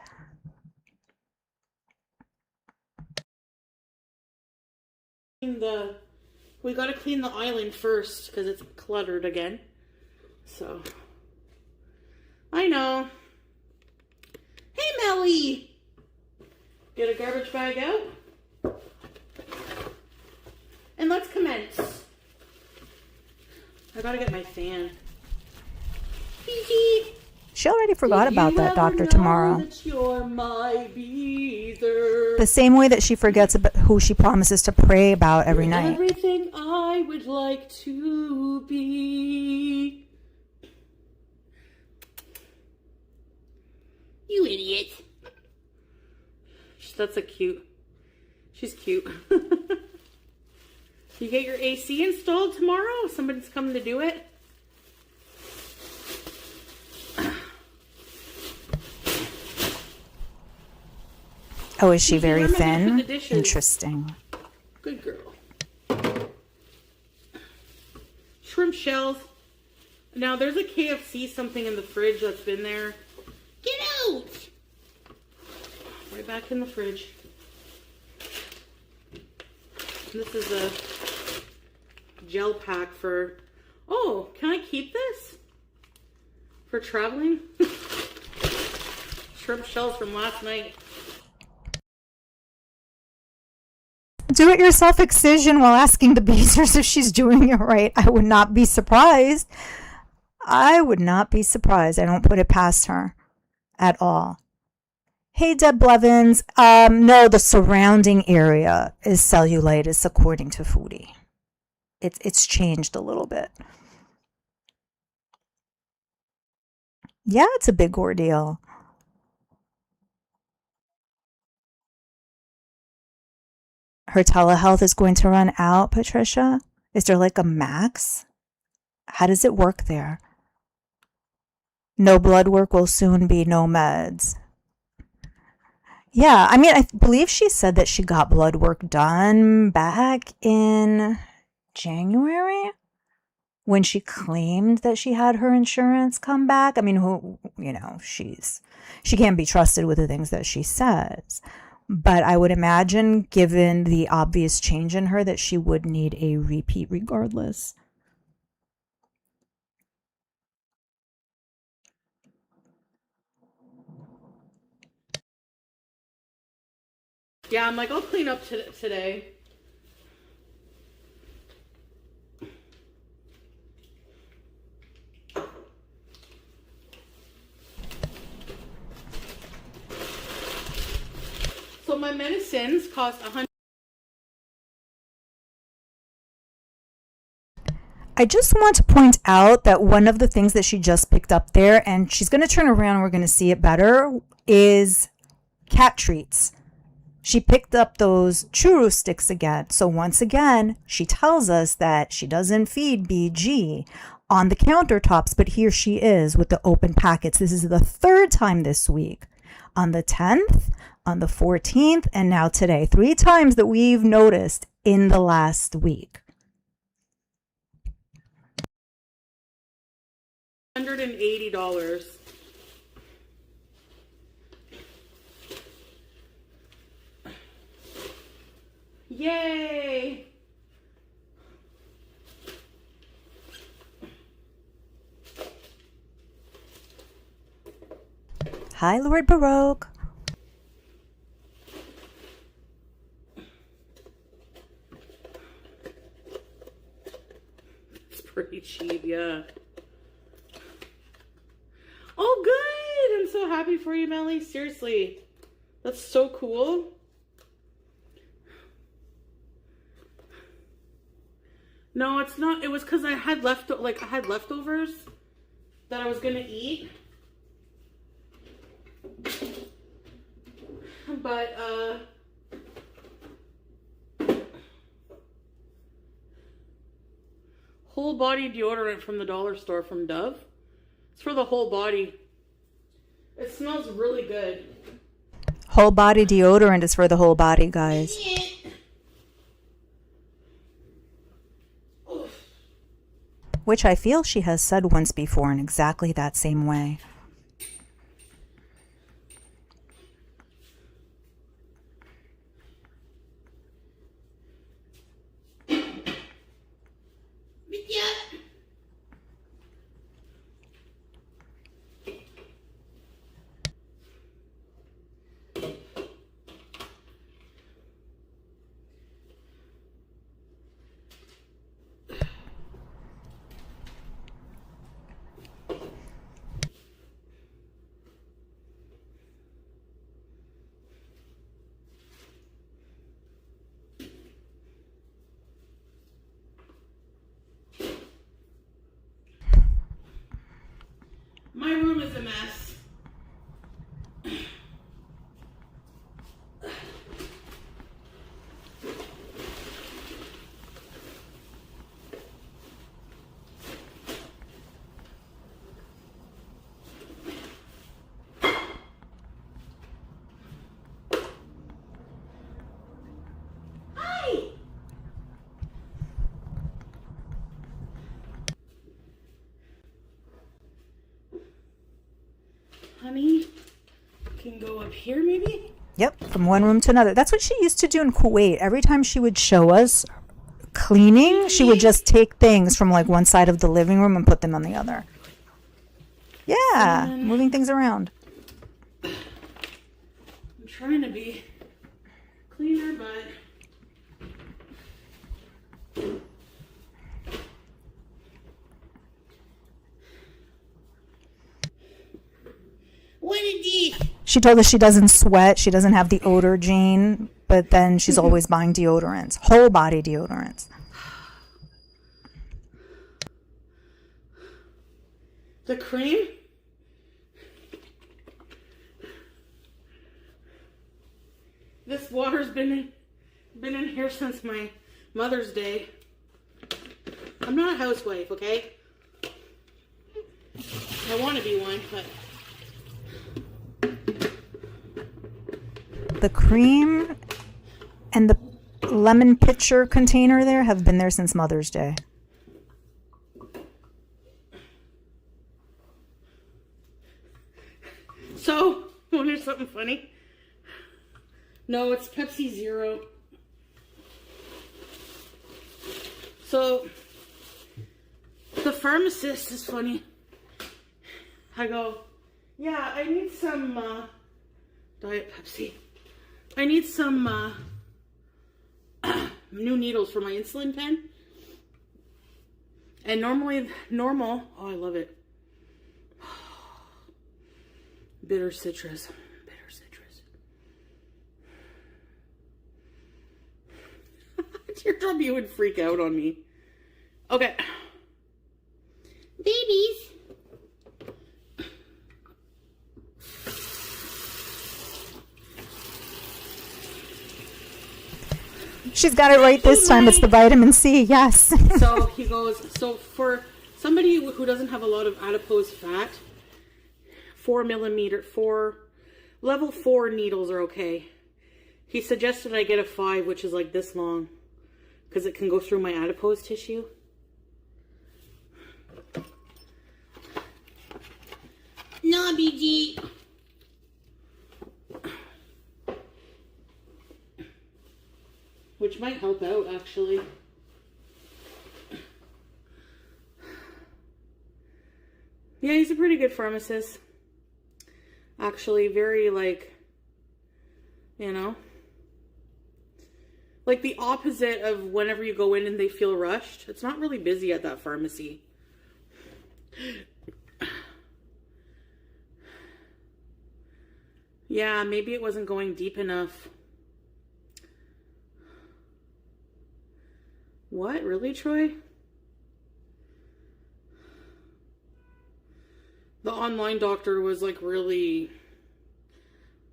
Speaker 1: We got to clean the island first because it's cluttered again. So, I know. Hey, Melly! Gotta garbage bag out. And let's commence. I gotta get my fan.
Speaker 2: She already forgot about that doctor tomorrow.
Speaker 1: That you're my beezer?
Speaker 2: The same way that she forgets about who she promises to pray about every night.
Speaker 1: Everything I would like to be. You idiot. That's a cute. She's cute. You get your AC installed tomorrow? Somebody's coming to do it?
Speaker 2: Oh, is she very
Speaker 1: Remember to
Speaker 2: thin?
Speaker 1: put the dishes.
Speaker 2: Interesting.
Speaker 1: Good girl. Shrimp shells. Now, there's a KFC something in the fridge that's been there. Get out! Right back in the fridge. This is a gel pack for... Oh, can I keep this? For traveling? Shrimp shells from last night.
Speaker 2: Do-it-yourself excision while asking the Beezers if she's doing it right. I would not be surprised. I would not be surprised. I don't put it past her at all. Hey, Deb Blevins. No, the surrounding area is cellulitis, according to Foodie. It's changed a little bit. Yeah, it's a big ordeal. Her telehealth is going to run out, Patricia? Is there like a max? How does it work there? No blood work will soon be no meds. Yeah, I mean, I believe she said that she got blood work done back in January when she claimed that she had her insurance come back. I mean, she can't be trusted with the things that she says. But I would imagine, given the obvious change in her, that she would need a repeat regardless.
Speaker 1: Yeah, I'm like, I'll clean up today. So my medicines cost $100.
Speaker 2: I just want to point out that one of the things that she just picked up there, and she's going to turn around and we're going to see it better, is cat treats. She picked up those churro sticks again. So once again, she tells us that she doesn't feed BG on the countertops, but here she is with the open packets. This is the third time this week. On the 10th, on the 14th, and now today. 3 times that we've noticed in the last week.
Speaker 1: $180. Yay!
Speaker 2: Hi, Lord Baroque.
Speaker 1: It's pretty cheap, yeah. Oh, good! I'm so happy for you, Melly. Seriously. That's so cool. No, it's not. It was because I had leftovers that I was gonna eat. But whole body deodorant from the dollar store from Dove. It's for the whole body. It smells really good.
Speaker 2: Whole body deodorant is for the whole body, guys. Which I feel she has said once before in exactly that same way.
Speaker 1: room is a mess. Honey, can go up here maybe?
Speaker 2: Yep, from one room to another. That's what she used to do in Kuwait. Every time she would show us cleaning, she would just take things from like one side of the living room and put them on the other. Yeah, moving things around.
Speaker 1: I'm trying to be cleaner, but what is this?
Speaker 2: She told us she doesn't sweat, she doesn't have the odor gene, but then she's always buying deodorants, whole body deodorants.
Speaker 1: The cream? This water's been in here since my Mother's Day. I'm not a housewife, okay? I want to be one, but
Speaker 2: The cream and the lemon pitcher container there have been there since Mother's Day.
Speaker 1: so, want to hear something funny? No, it's Pepsi Zero. So, the pharmacist is funny. I go, yeah, I need some Diet Pepsi. I need some new needles for my insulin pen. And normal, oh, I love it. Bitter citrus. Teardrop, you would freak out on me. Okay. Babies.
Speaker 2: She's got it right this time. It's the vitamin C, yes.
Speaker 1: So he goes, so for somebody who doesn't have a lot of adipose fat, 4 level 4 needles are okay. He suggested I get a 5, which is like this long, because it can go through my adipose tissue. No, BG. Which might help out, actually. Yeah, he's a pretty good pharmacist. Actually, very, like, you know, like the opposite of whenever you go in and they feel rushed. It's not really busy at that pharmacy. Yeah, maybe it wasn't going deep enough. What? Really, Troy? The online doctor was like really,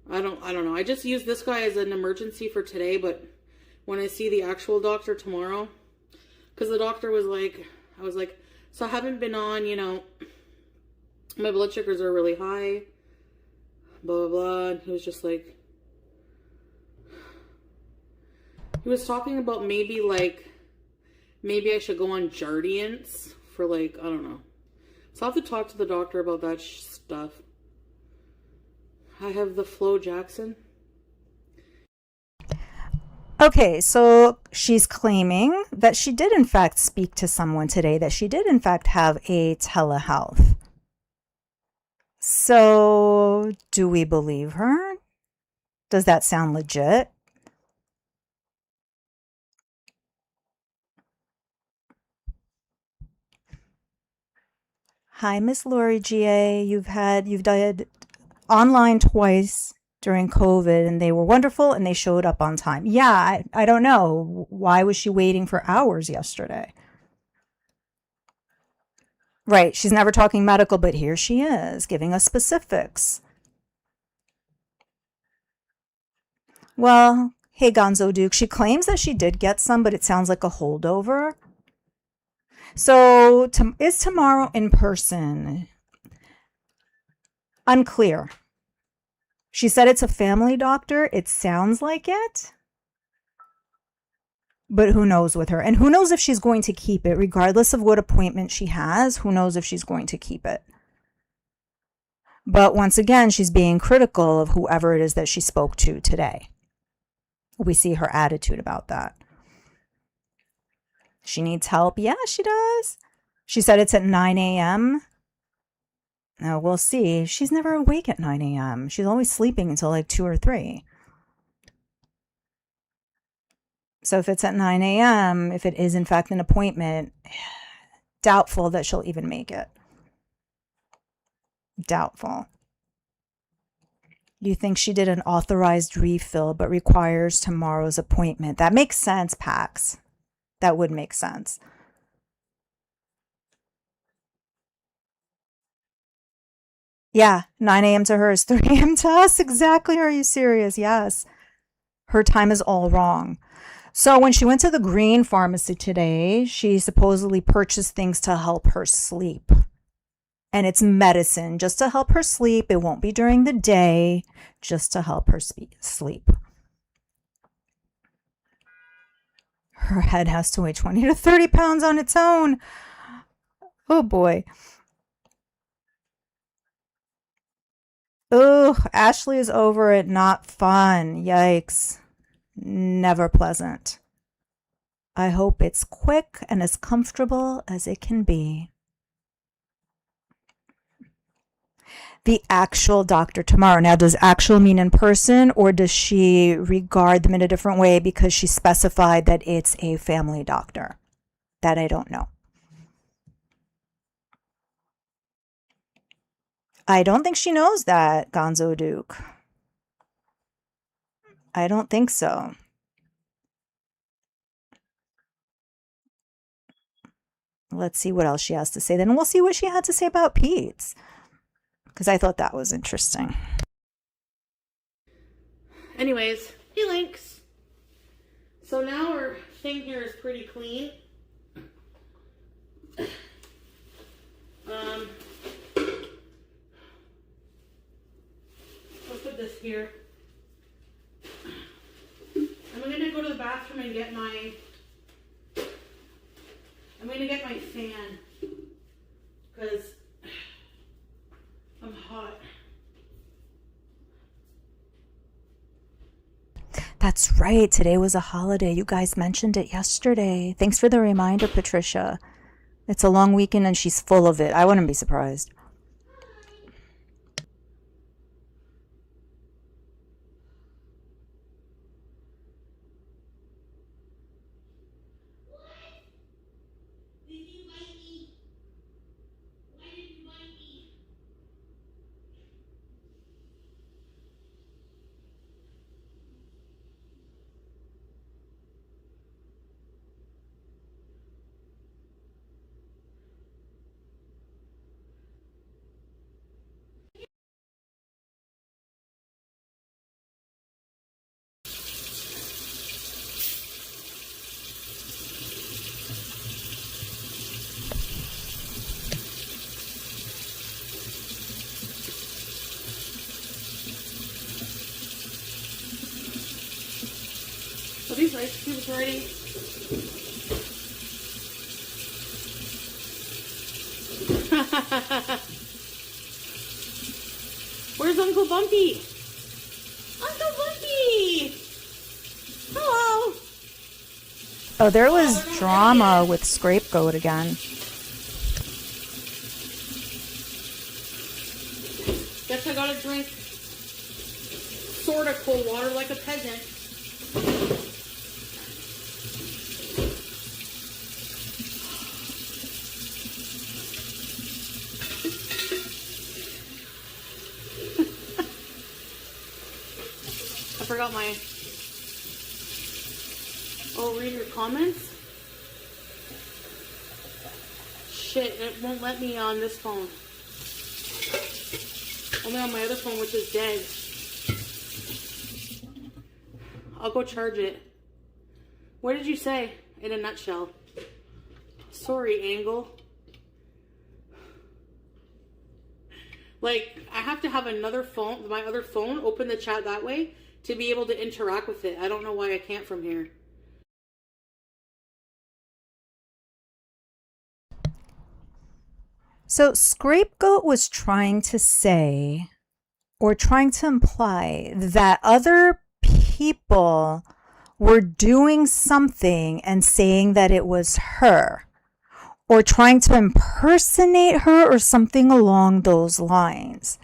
Speaker 1: I don't know. I just used this guy as an emergency for today, but when I see the actual doctor tomorrow, because the doctor was like, I was like, so I haven't been on, you know, my blood sugars are really high, blah, blah, blah. And he was just like, he was talking about maybe I should go on Jardiance for like, I don't know. So I'll have to talk to the doctor about that stuff. I have the Flo Jackson.
Speaker 2: Okay, so she's claiming that she did in fact speak to someone today, that she did in fact have a telehealth. So do we believe her? Does that sound legit? Hi, Miss Lori GA. You've done online twice during COVID and they were wonderful and they showed up on time. Yeah, I don't know. Why was she waiting for hours yesterday? Right. She's never talking medical, but here she is giving us specifics. Well, hey, Gonzo Duke. She claims that she did get some, but it sounds like a holdover. So, is tomorrow in person? Unclear. She said it's a family doctor. It sounds like it. But who knows with her? And who knows if she's going to keep it, regardless of what appointment she has. Who knows if she's going to keep it? But once again, she's being critical of whoever it is that she spoke to today. We see her attitude about that. She needs help. Yeah, she does. She said it's at 9 a.m. Now, we'll see. She's never awake at 9 a.m. She's always sleeping until like 2 or 3. So if it's at 9 a.m., if it is in fact an appointment, doubtful that she'll even make it. Doubtful. You think she did an authorized refill but requires tomorrow's appointment? That makes sense, Pax. That would make sense. Yeah, 9 a.m. to her is 3 a.m. to us. Exactly. Are you serious? Yes. Her time is all wrong. So when she went to the green pharmacy today, she supposedly purchased things to help her sleep. And it's medicine just to help her sleep. It won't be during the day, just to help her sleep. Her head has to weigh 20 to 30 pounds on its own. Oh boy. Oh, Ashley is over it. Not fun. Yikes. Never pleasant. I hope it's quick and as comfortable as it can be. The actual doctor tomorrow. Now, does actual mean in person, or does she regard them in a different way because she specified that it's a family doctor? That I don't know. I don't think she knows that, Gonzo Duke. I don't think so. Let's see what else she has to say. Then we'll see what she had to say about Pete's, because I thought that was interesting.
Speaker 1: Anyways, hey Lynx. So now our thing here is pretty clean. Let's put this here. I'm gonna go to the bathroom and get my fan because I'm hot.
Speaker 2: That's right. Today was a holiday. You guys mentioned it yesterday. Thanks for the reminder, Patricia. It's a long weekend and she's full of it. I wouldn't be surprised.
Speaker 1: Are these ice cubes ready? Where's Uncle Bumpy? Uncle Bumpy! Hello!
Speaker 2: Oh, there was drama with Scapegoat again.
Speaker 1: Guess I gotta drink sorta cold water like a peasant. I forgot my... Oh, read your comments? Shit. shit, it won't let me on this phone. Only on my other phone, which is dead. I'll go charge it. What did you say in a nutshell? Sorry, Angle. Like, I have to have another phone, my other phone, open the chat that way to be able to interact with it. I don't know why I can't from here.
Speaker 2: So Scapegoat was trying to say, or trying to imply, that other people were doing something and saying that it was her, or trying to impersonate her or something along those lines.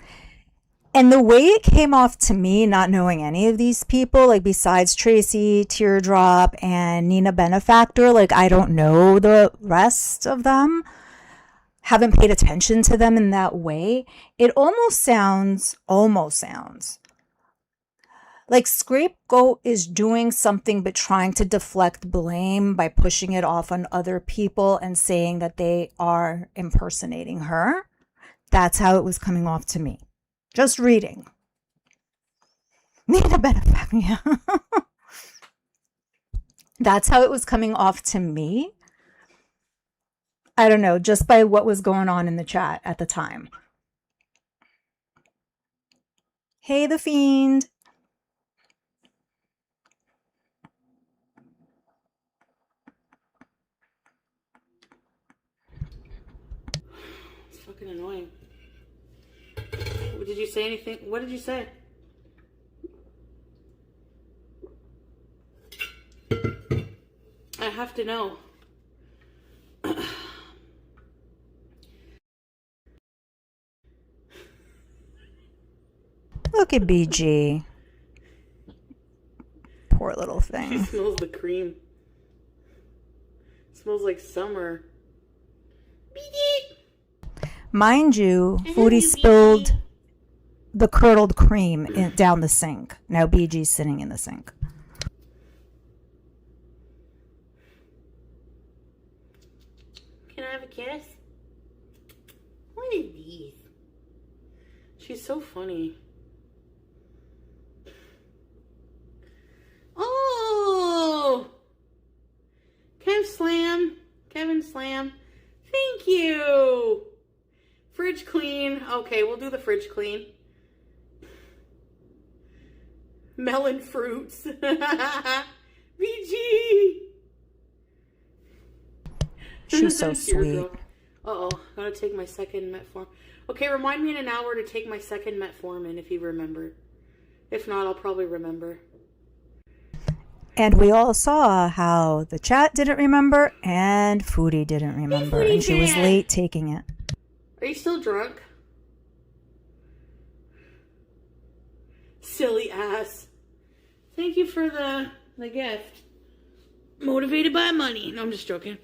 Speaker 2: And the way it came off to me, not knowing any of these people, like besides Tracy, Teardrop, and Nina Benefactor, like I don't know the rest of them, haven't paid attention to them in that way. It almost sounds like Scapegoat is doing something but trying to deflect blame by pushing it off on other people and saying that they are impersonating her. That's how it was coming off to me. Just reading. Nina Benefactor. Yeah. That's how it was coming off to me. I don't know, just by what was going on in the chat at the time. Hey, the Fiend.
Speaker 1: It's fucking annoying. Did you say anything? What did you say? I have to know.
Speaker 2: Look at BG. Poor little thing.
Speaker 1: She smells the cream. It smells like summer. BG!
Speaker 2: Mind you, Foodie spilled the curdled cream down the sink. Now BG's sitting in the sink.
Speaker 1: Can I have a kiss? What is these? She's so funny. Oh! Kevin Slam. Thank you! Fridge clean. Okay, we'll do the fridge clean. Melon fruits. BG!
Speaker 2: She's so sweet.
Speaker 1: Uh-oh, gotta take my second metformin. Okay, remind me in an hour to take my second metformin if you remember. If not, I'll probably remember.
Speaker 2: And we all saw how the chat didn't remember and Foodie didn't remember.
Speaker 1: Hey, Foodie
Speaker 2: and she was
Speaker 1: did.
Speaker 2: late taking it.
Speaker 1: Are you still drunk? Silly ass. Thank you for the gift. Motivated by money. No, I'm just joking.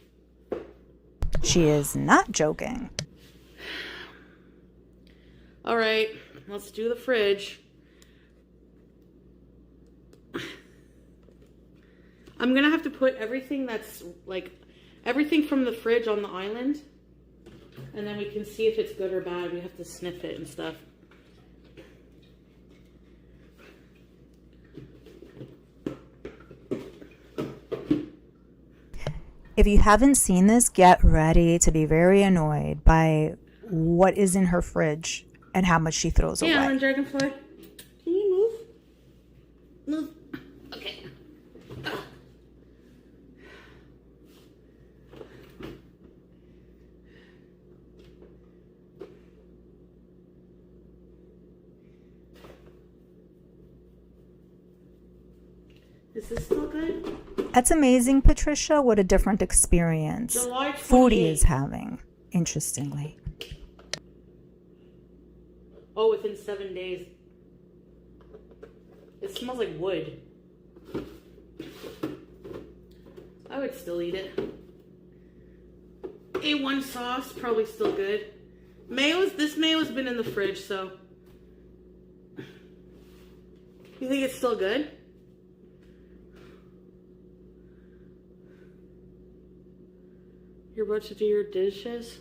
Speaker 2: She is not joking.
Speaker 1: All right, let's do the fridge. I'm gonna have to put everything that's like everything from the fridge on the island, and then we can see if it's good or bad. We have to sniff it and stuff.
Speaker 2: If you haven't seen this, get ready to be very annoyed by what is in her fridge and how much she throws away.
Speaker 1: Yeah, Dragonfly. Can you move? Move. Okay. Is this still good?
Speaker 2: That's amazing, Patricia. What a different experience
Speaker 1: July 28th.
Speaker 2: Foodie is having, interestingly.
Speaker 1: Oh, within 7 days. It smells like wood. I would still eat it. A1 sauce, probably still good. This mayo's been in the fridge, so. You think it's still good? You're about to do your dishes?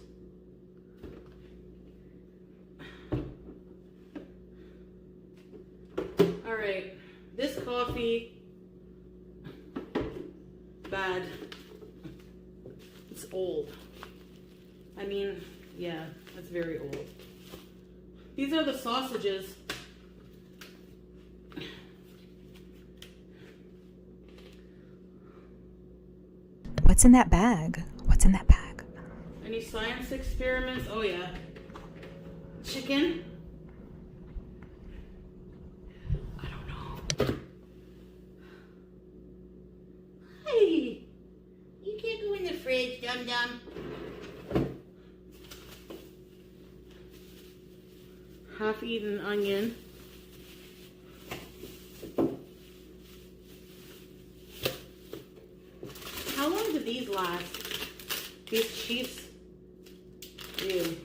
Speaker 1: right. This coffee, bad. It's old. I mean, yeah, it's very old. These are the sausages.
Speaker 2: What's in that bag? What's in that bag?
Speaker 1: Any science experiments? Oh yeah. Chicken? I don't know. Hey! You can't go in the fridge, dum-dum. Half-eaten onion. How long do these last? These cheese? Ew.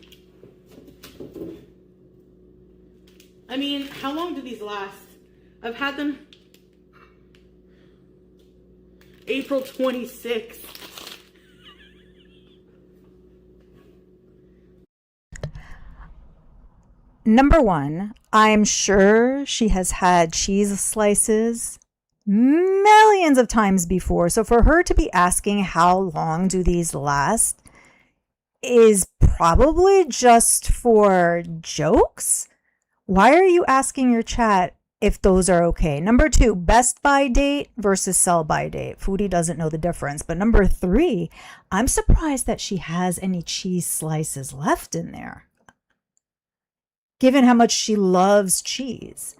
Speaker 1: I mean, how long do these last? I've had them April 26th.
Speaker 2: Number one, I'm sure she has had cheese slices millions of times before. So for her to be asking how long do these last is probably just for jokes. Why are you asking your chat if those are okay? Number two, best by date versus sell by date. Foodie doesn't know the difference. But number three, I'm surprised that she has any cheese slices left in there, given how much she loves cheese.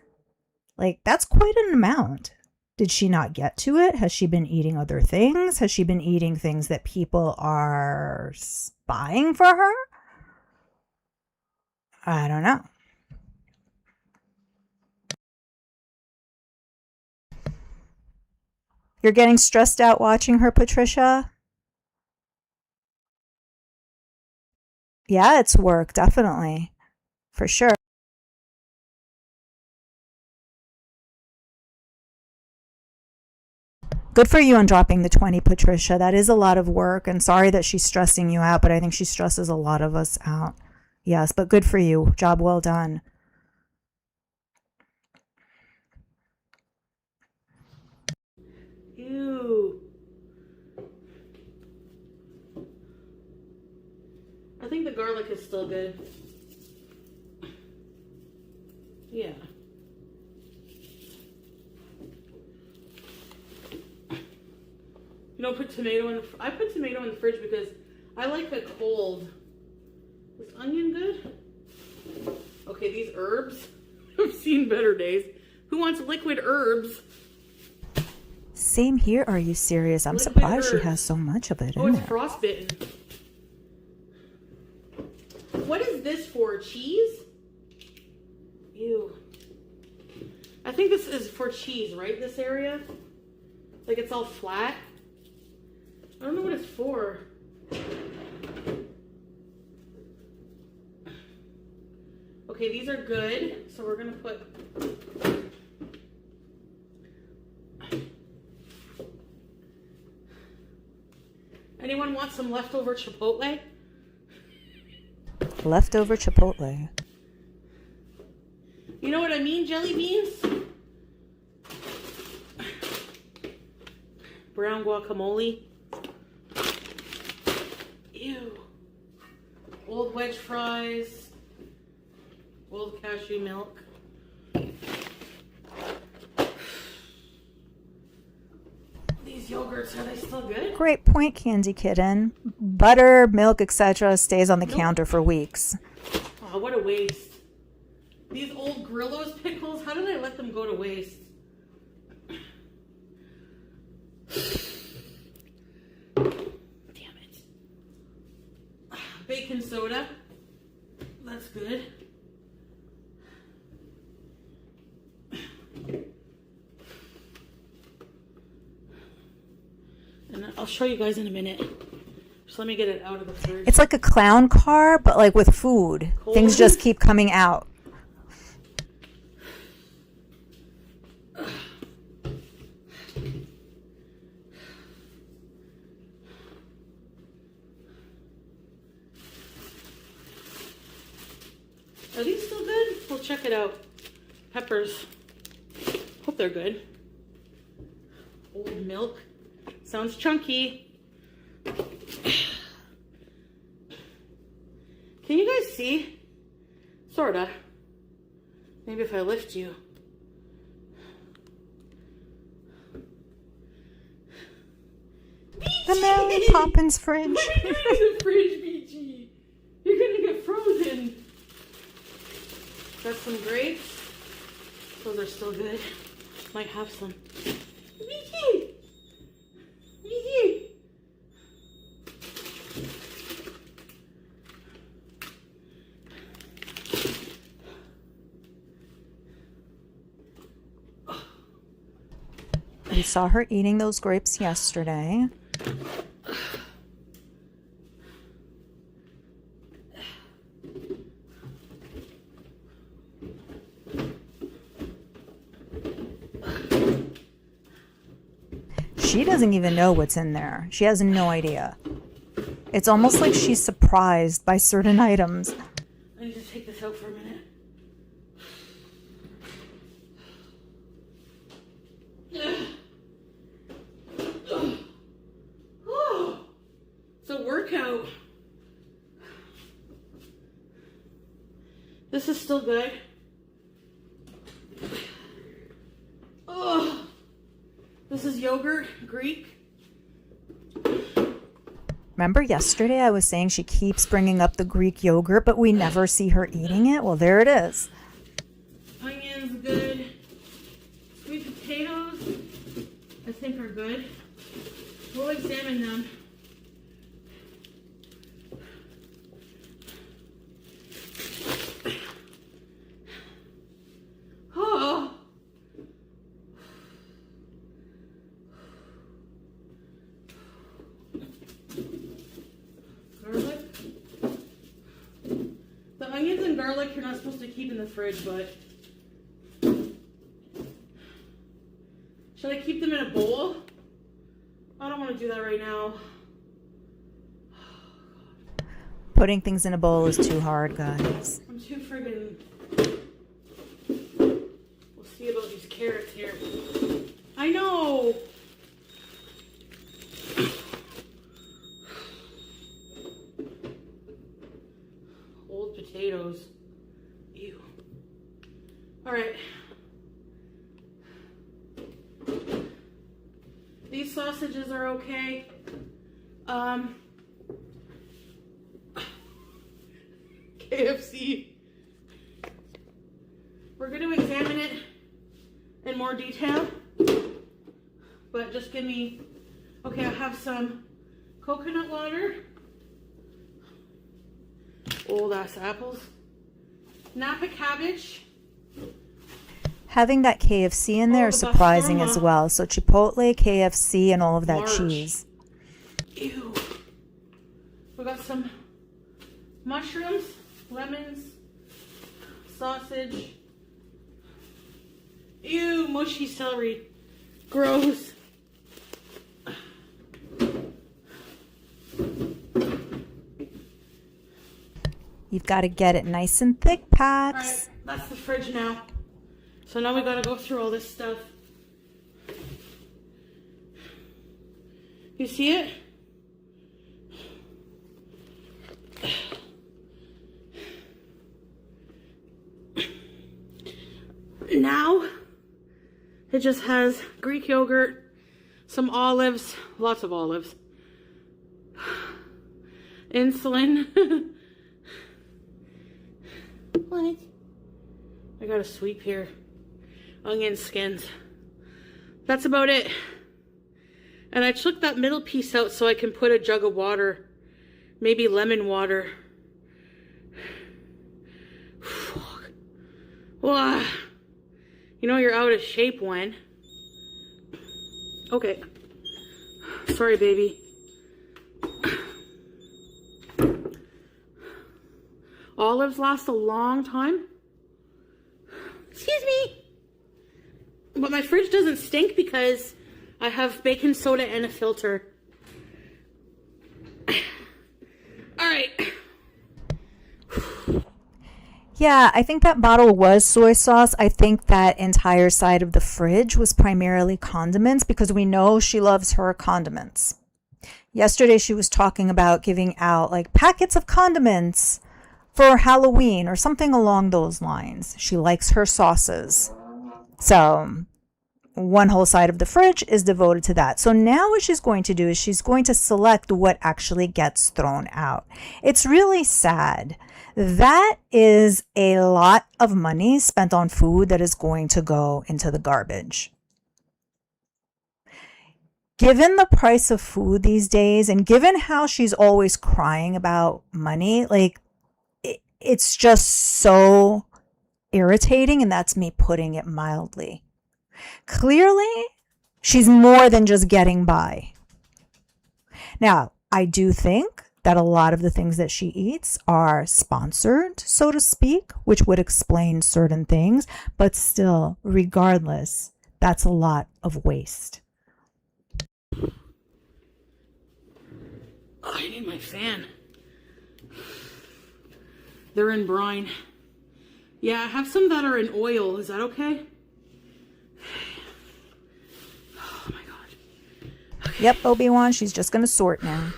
Speaker 2: Like, that's quite an amount. Did she not get to it? Has she been eating other things? Has she been eating things that people are buying for her? I don't know. You're getting stressed out watching her, Patricia? Yeah, it's work, definitely. For sure. Good for you on dropping the 20, Patricia. That is a lot of work, and sorry that she's stressing you out, but I think she stresses a lot of us out. Yes, but good for you. Job well done.
Speaker 1: Ew. I think the garlic is still good. Yeah. You don't put tomato in the I put tomato in the fridge because I like it cold. Is onion good? Okay, these herbs. I've seen better days. Who wants liquid herbs?
Speaker 2: Same here. Are you serious? I'm
Speaker 1: Liquid
Speaker 2: surprised
Speaker 1: herbs.
Speaker 2: she has so much of it
Speaker 1: Oh,
Speaker 2: in
Speaker 1: it's
Speaker 2: there.
Speaker 1: frostbitten. What is this for? Cheese? Ew. I think this is for cheese, right? This area? Like it's all flat. I don't know what it's for. Okay, these are good. So we're gonna put... Anyone want some leftover chipotle?
Speaker 2: Leftover chipotle.
Speaker 1: You know what I mean, jelly beans? Brown guacamole. Ew. Old wedge fries. Old cashew milk. These yogurts, are they still good?
Speaker 2: Great point, Candy Kitten. Butter, milk, etc. stays on the counter for weeks.
Speaker 1: Oh, what a waste. These old Grillo's pickles, how did I let them go to waste? Damn it. Baking soda. That's good. And I'll show you guys in a minute. Just let me get it out of the fridge.
Speaker 2: It's like a clown car, but like with food.
Speaker 1: Cold.
Speaker 2: Things just keep coming out.
Speaker 1: Are these still good? We'll check it out. Peppers. Hope they're good. Old milk. Sounds chunky. Can you guys see? Sorta. Maybe if I lift you.
Speaker 2: The Mary Poppins fridge.
Speaker 1: What are you doing in the fridge, BG? You're gonna get frozen. Got some grapes. Those are still good. Might have some. BG! BG!
Speaker 2: We saw her eating those grapes yesterday. She doesn't even know what's in there. She has no idea. It's almost like she's surprised by certain items.
Speaker 1: I need to take this out for a minute. It's a workout. This is still good. Oh, this is yogurt, Greek.
Speaker 2: Remember yesterday I was saying she keeps bringing up the Greek yogurt, but we never see her eating it? Well, there it is.
Speaker 1: Onions, good. Sweet potatoes, I think are good. We'll examine them. Oh. Garlic. The onions and garlic you're not supposed to keep in the fridge, but should I keep them in a bowl? I don't want to do that right now.
Speaker 2: Putting things in a bowl is too hard, guys.
Speaker 1: I'm too friggin'... We'll see about these carrots here. I know! Old potatoes. Ew. Alright. These sausages are okay. KFC. We're going to examine it in more detail, but just give me, okay, I have some coconut water, old ass apples, Napa cabbage.
Speaker 2: Having that KFC in there is surprising as well. So Chipotle, KFC, and all of that cheese.
Speaker 1: Ew. We got some mushrooms, lemons, sausage. Ew, mushy celery. Gross.
Speaker 2: You've got to get it nice and thick, Pax.
Speaker 1: Alright, that's the fridge now. So now we gotta go through all this stuff. You see it? Now, it just has Greek yogurt, some olives, lots of olives, insulin. What? I got a sweep here. Onion skins. That's about it. And I took that middle piece out so I can put a jug of water. Maybe lemon water. Fuck. Wow. You know you're out of shape when. Okay. Sorry, baby. Olives last a long time. Excuse me. But my fridge doesn't stink because I have baking soda and a filter. All right.
Speaker 2: Yeah, I think that bottle was soy sauce. I think that entire side of the fridge was primarily condiments because we know she loves her condiments. Yesterday, she was talking about giving out like packets of condiments for Halloween or something along those lines. She likes her sauces. So, one whole side of the fridge is devoted to that. So now what she's going to do is she's going to select what actually gets thrown out. It's really sad. That is a lot of money spent on food that is going to go into the garbage. Given the price of food these days and given how she's always crying about money, like it's just so irritating, and that's me putting it mildly. Clearly, she's more than just getting by. Now, I do think that a lot of the things that she eats are sponsored, so to speak, which would explain certain things, but still, regardless, that's a lot of waste.
Speaker 1: Oh, I need my fan. They're in brine. Yeah, I have some that are in oil. Is that okay? Oh my god. Okay.
Speaker 2: Yep, Obi-Wan, she's just going to sort now.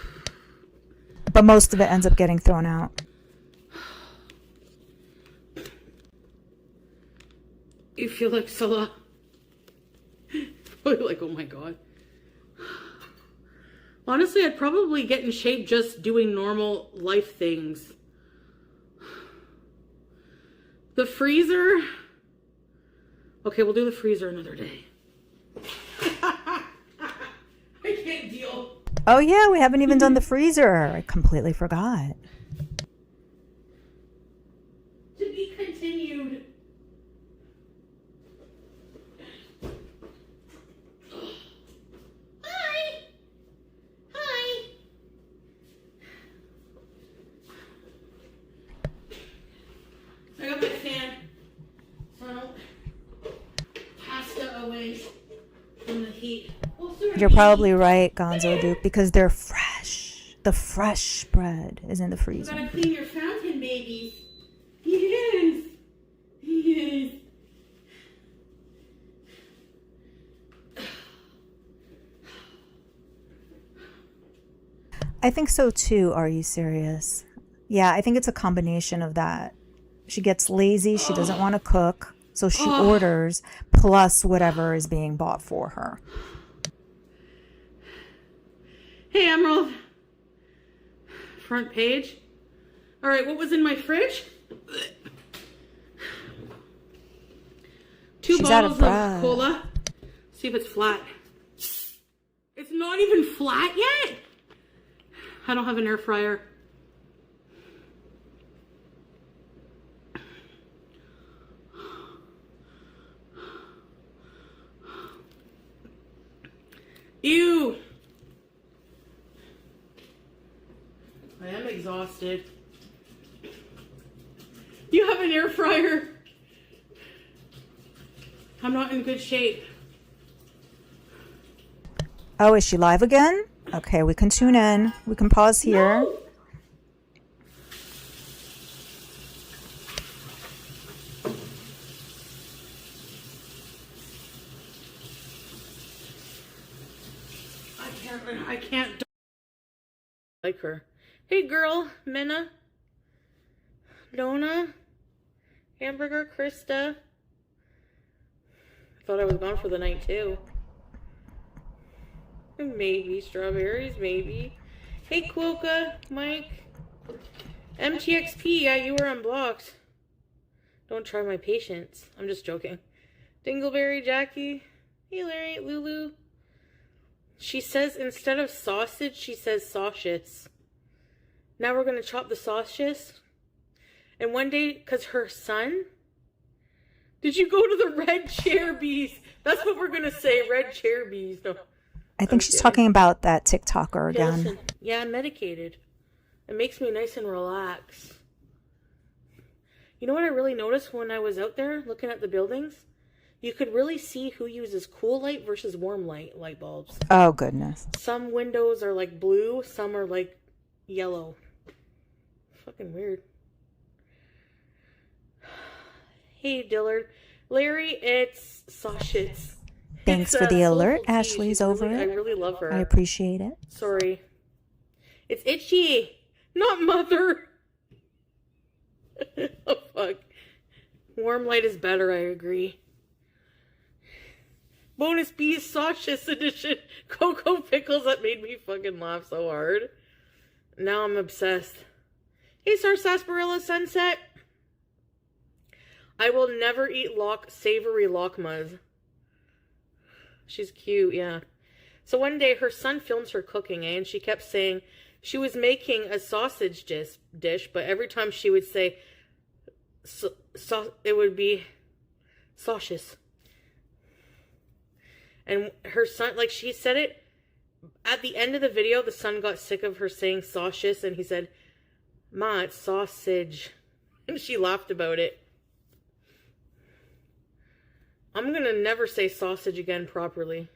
Speaker 2: But most of it ends up getting thrown out.
Speaker 1: You feel like Salah? Probably like, oh my god. Honestly, I'd probably get in shape just doing normal life things. The freezer. Okay, we'll do the freezer another day. I can't deal.
Speaker 2: Oh yeah, we haven't even done the freezer. I completely forgot.
Speaker 1: To be continued. Hi. Hi. I got my fan. So I don't pasta away from the heat. Oh, sorry.
Speaker 2: You're probably right, Gonzo Duke, because they're fresh. The fresh bread is in the
Speaker 1: You
Speaker 2: freezer.
Speaker 1: gotta clean your fountain, babies. Yes. Yes.
Speaker 2: I think so too. Are you serious? Yeah, I think it's a combination of that. She gets lazy. She doesn't want to cook. So she orders plus whatever is being bought for her.
Speaker 1: Hey, Emerald. Front page. All right, what was in my fridge? Two
Speaker 2: She's out of
Speaker 1: bottles
Speaker 2: breath.
Speaker 1: of cola. See if it's flat. It's not even flat yet. I don't have an air fryer. Ew. I am exhausted. You have an air fryer. I'm not in good shape.
Speaker 2: Oh, is she live again? Okay, we can tune in. We can pause here.
Speaker 1: No. I can't like her. Hey girl, Minna, Nona, Hamburger, Krista. Thought I was gone for the night too. Maybe strawberries, maybe. Hey Quilka, Mike, MTXP. Yeah, you were unblocked. Don't try my patience. I'm just joking. Dingleberry, Jackie. Hey Larry, Lulu. She says instead of sausage, she says sausages. Now we're going to chop the sausages. And one day, because her son... Did you go to the red chair bees? That's what we're going to say, red chair bees. No,
Speaker 2: I think she's talking about that TikToker
Speaker 1: okay,
Speaker 2: again.
Speaker 1: listen. Yeah, I'm medicated. It makes me nice and relaxed. You know what I really noticed when I was out there looking at the buildings? You could really see who uses cool light versus warm light bulbs.
Speaker 2: Oh, goodness.
Speaker 1: Some windows are like blue, some are like yellow. Fucking weird. Hey, Dillard. Larry, it's Sashits.
Speaker 2: Thanks
Speaker 1: It's,
Speaker 2: for the alert.
Speaker 1: Soulful Tea.
Speaker 2: Ashley's
Speaker 1: She's
Speaker 2: over
Speaker 1: really,
Speaker 2: it.
Speaker 1: I really love her.
Speaker 2: I appreciate it.
Speaker 1: Sorry. It's Itchy, not Mother. Oh, fuck. Warm light is better, I agree. Bonus Bees Saucious Edition. Cocoa Pickles that made me fucking laugh so hard. Now I'm obsessed. Hey, Sarsaparilla Sunset. I will never eat savory lakmas. She's cute, yeah. So one day her son films her cooking, and she kept saying she was making a sausage dish, but every time she would say, it would be saucious. And her son, like she said it, at the end of the video, the son got sick of her saying saucious, and he said, Ma, it's sausage. And she laughed about it. I'm gonna never say sausage again properly.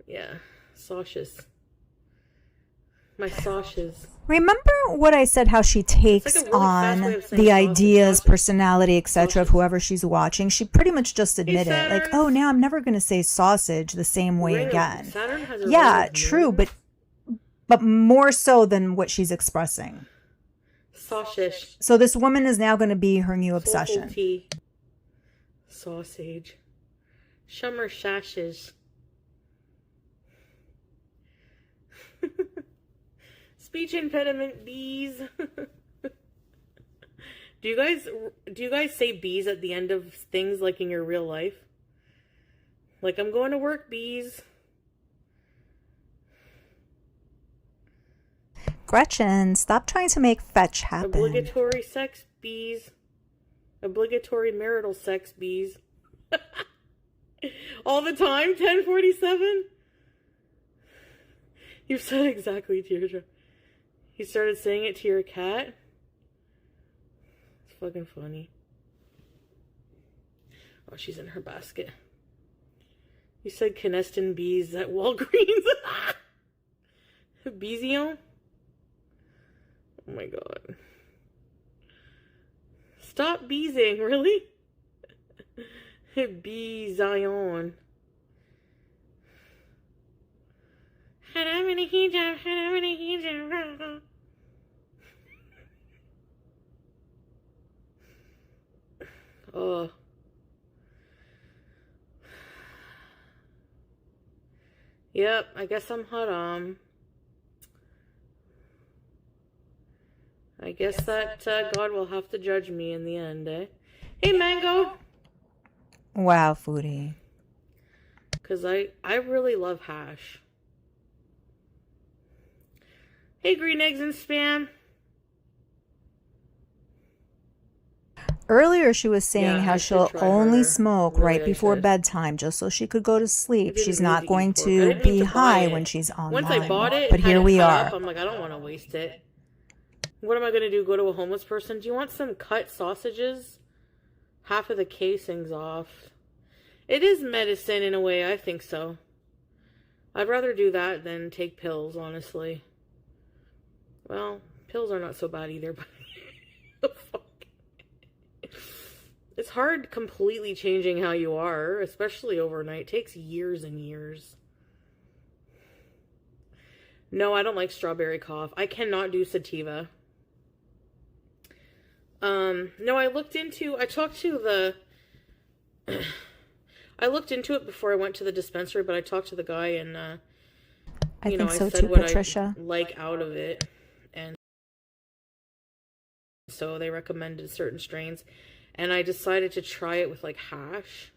Speaker 1: Yeah, saucious. My saucious.
Speaker 2: Remember what I said, how she takes
Speaker 1: like a really fast way
Speaker 2: on
Speaker 1: of saying
Speaker 2: the
Speaker 1: sausage,
Speaker 2: ideas,
Speaker 1: sausage.
Speaker 2: personality, etc. of whoever she's watching? She pretty much just admitted, like,
Speaker 1: Saturn.
Speaker 2: oh, now I'm never going to say sausage the same way
Speaker 1: Ring of-
Speaker 2: again.
Speaker 1: Saturn has a
Speaker 2: Yeah,
Speaker 1: ring of
Speaker 2: true,
Speaker 1: moons.
Speaker 2: but more so than what she's expressing.
Speaker 1: Sausage.
Speaker 2: So this woman is now going to be her new
Speaker 1: Soulful
Speaker 2: obsession.
Speaker 1: tea. Sausage. Shummer shashes. Speech impediment bees. Do you guys say bees at the end of things like in your real life? Like, I'm going to work, bees.
Speaker 2: Gretchen, stop trying to make fetch happen.
Speaker 1: Obligatory sex bees. Obligatory marital sex bees. All the time, 1047? You've said exactly, Teardrop. You started saying it to your cat? It's fucking funny. Oh, she's in her basket. You said Caneston bees at Walgreens. Beezion? Oh my god. Stop beezing, really? Beezion. Oh. Yep, I guess I'm haram. I guess that God will have to judge me in the end, eh? Hey, Mango!
Speaker 2: Wow, Foodie.
Speaker 1: Because I really love hash. Hey, green eggs and spam.
Speaker 2: Earlier, she was saying
Speaker 1: Yeah,
Speaker 2: how
Speaker 1: I should
Speaker 2: she'll
Speaker 1: try
Speaker 2: only
Speaker 1: harder.
Speaker 2: smoke
Speaker 1: Really,
Speaker 2: right
Speaker 1: I
Speaker 2: before
Speaker 1: should.
Speaker 2: bedtime just so she could go to sleep.
Speaker 1: didn't
Speaker 2: She's
Speaker 1: need
Speaker 2: not
Speaker 1: to
Speaker 2: going
Speaker 1: eat pork. I
Speaker 2: to
Speaker 1: didn't need
Speaker 2: be
Speaker 1: to buy
Speaker 2: high
Speaker 1: it.
Speaker 2: when she's online.
Speaker 1: Once I bought it,
Speaker 2: but
Speaker 1: had
Speaker 2: here
Speaker 1: it
Speaker 2: we
Speaker 1: cut
Speaker 2: are.
Speaker 1: up, I'm like, I don't want to waste it. What am I going to do? Go to a homeless person? Do you want some cut sausages? Half of the casing's off. It is medicine in a way, I think so. I'd rather do that than take pills, honestly. Well, pills are not so bad either, but fuck. It's hard completely changing how you are, especially overnight. It takes years and years. No, I don't like strawberry cough. I cannot do sativa. No, I looked into it before I went to the dispensary, but I talked to the guy and,
Speaker 2: I think
Speaker 1: I
Speaker 2: so
Speaker 1: said
Speaker 2: too,
Speaker 1: what
Speaker 2: Patricia.
Speaker 1: I like out of it. And so they recommended certain strains. And I decided to try it with, like, hash.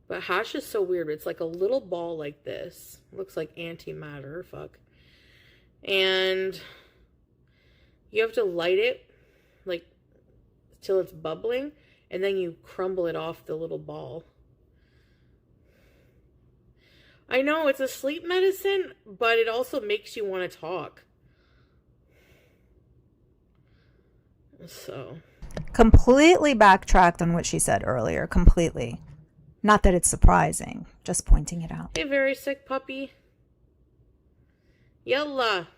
Speaker 1: But hash is so weird. It's like a little ball like this. Looks like antimatter. Fuck. And you have to light it, like, till it's bubbling. And then you crumble it off the little ball. I know, it's a sleep medicine, but it also makes you want to talk. So.
Speaker 2: Completely backtracked on what she said earlier. Completely. Not that it's surprising. Just pointing it out.
Speaker 1: Hey, very sick puppy. Yalla.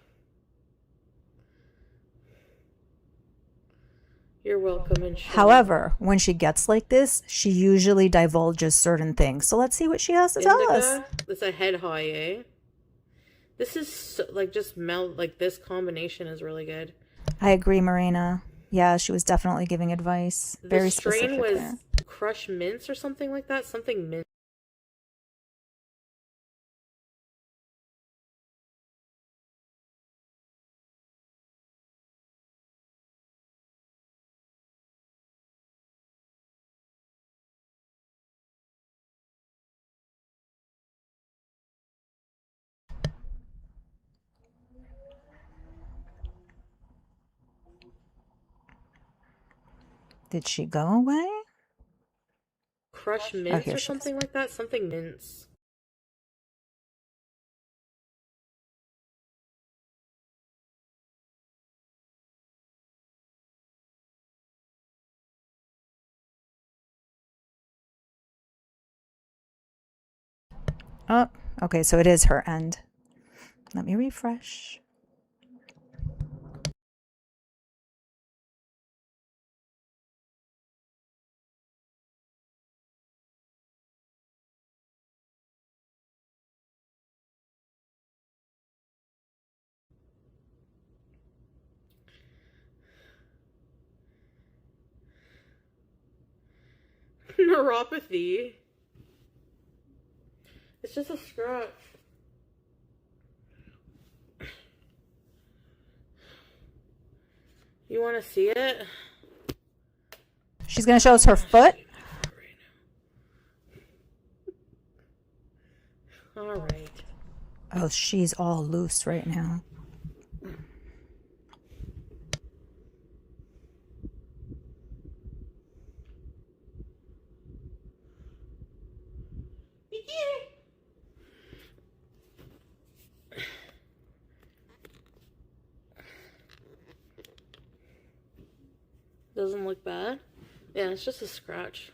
Speaker 1: You're welcome. And
Speaker 2: However, when she gets like this, she usually divulges certain things. So let's see what she has to tell us.
Speaker 1: It's a head high, eh? This is so, like just melt. Like this combination is really good.
Speaker 2: I agree, Marina. Yeah, she was definitely giving advice. Very specific.
Speaker 1: The strain was
Speaker 2: there.
Speaker 1: crushed mints or something like that. Something mint.
Speaker 2: Did she go away?
Speaker 1: Crushed mints or something like that. Something mints.
Speaker 2: Oh, okay, so it is her end. Let me refresh.
Speaker 1: Neuropathy. It's just a scratch. You want to see it?
Speaker 2: She's going to show us her foot.
Speaker 1: All right.
Speaker 2: Oh, she's all loose right now.
Speaker 1: Doesn't look bad. Yeah, it's just a scratch.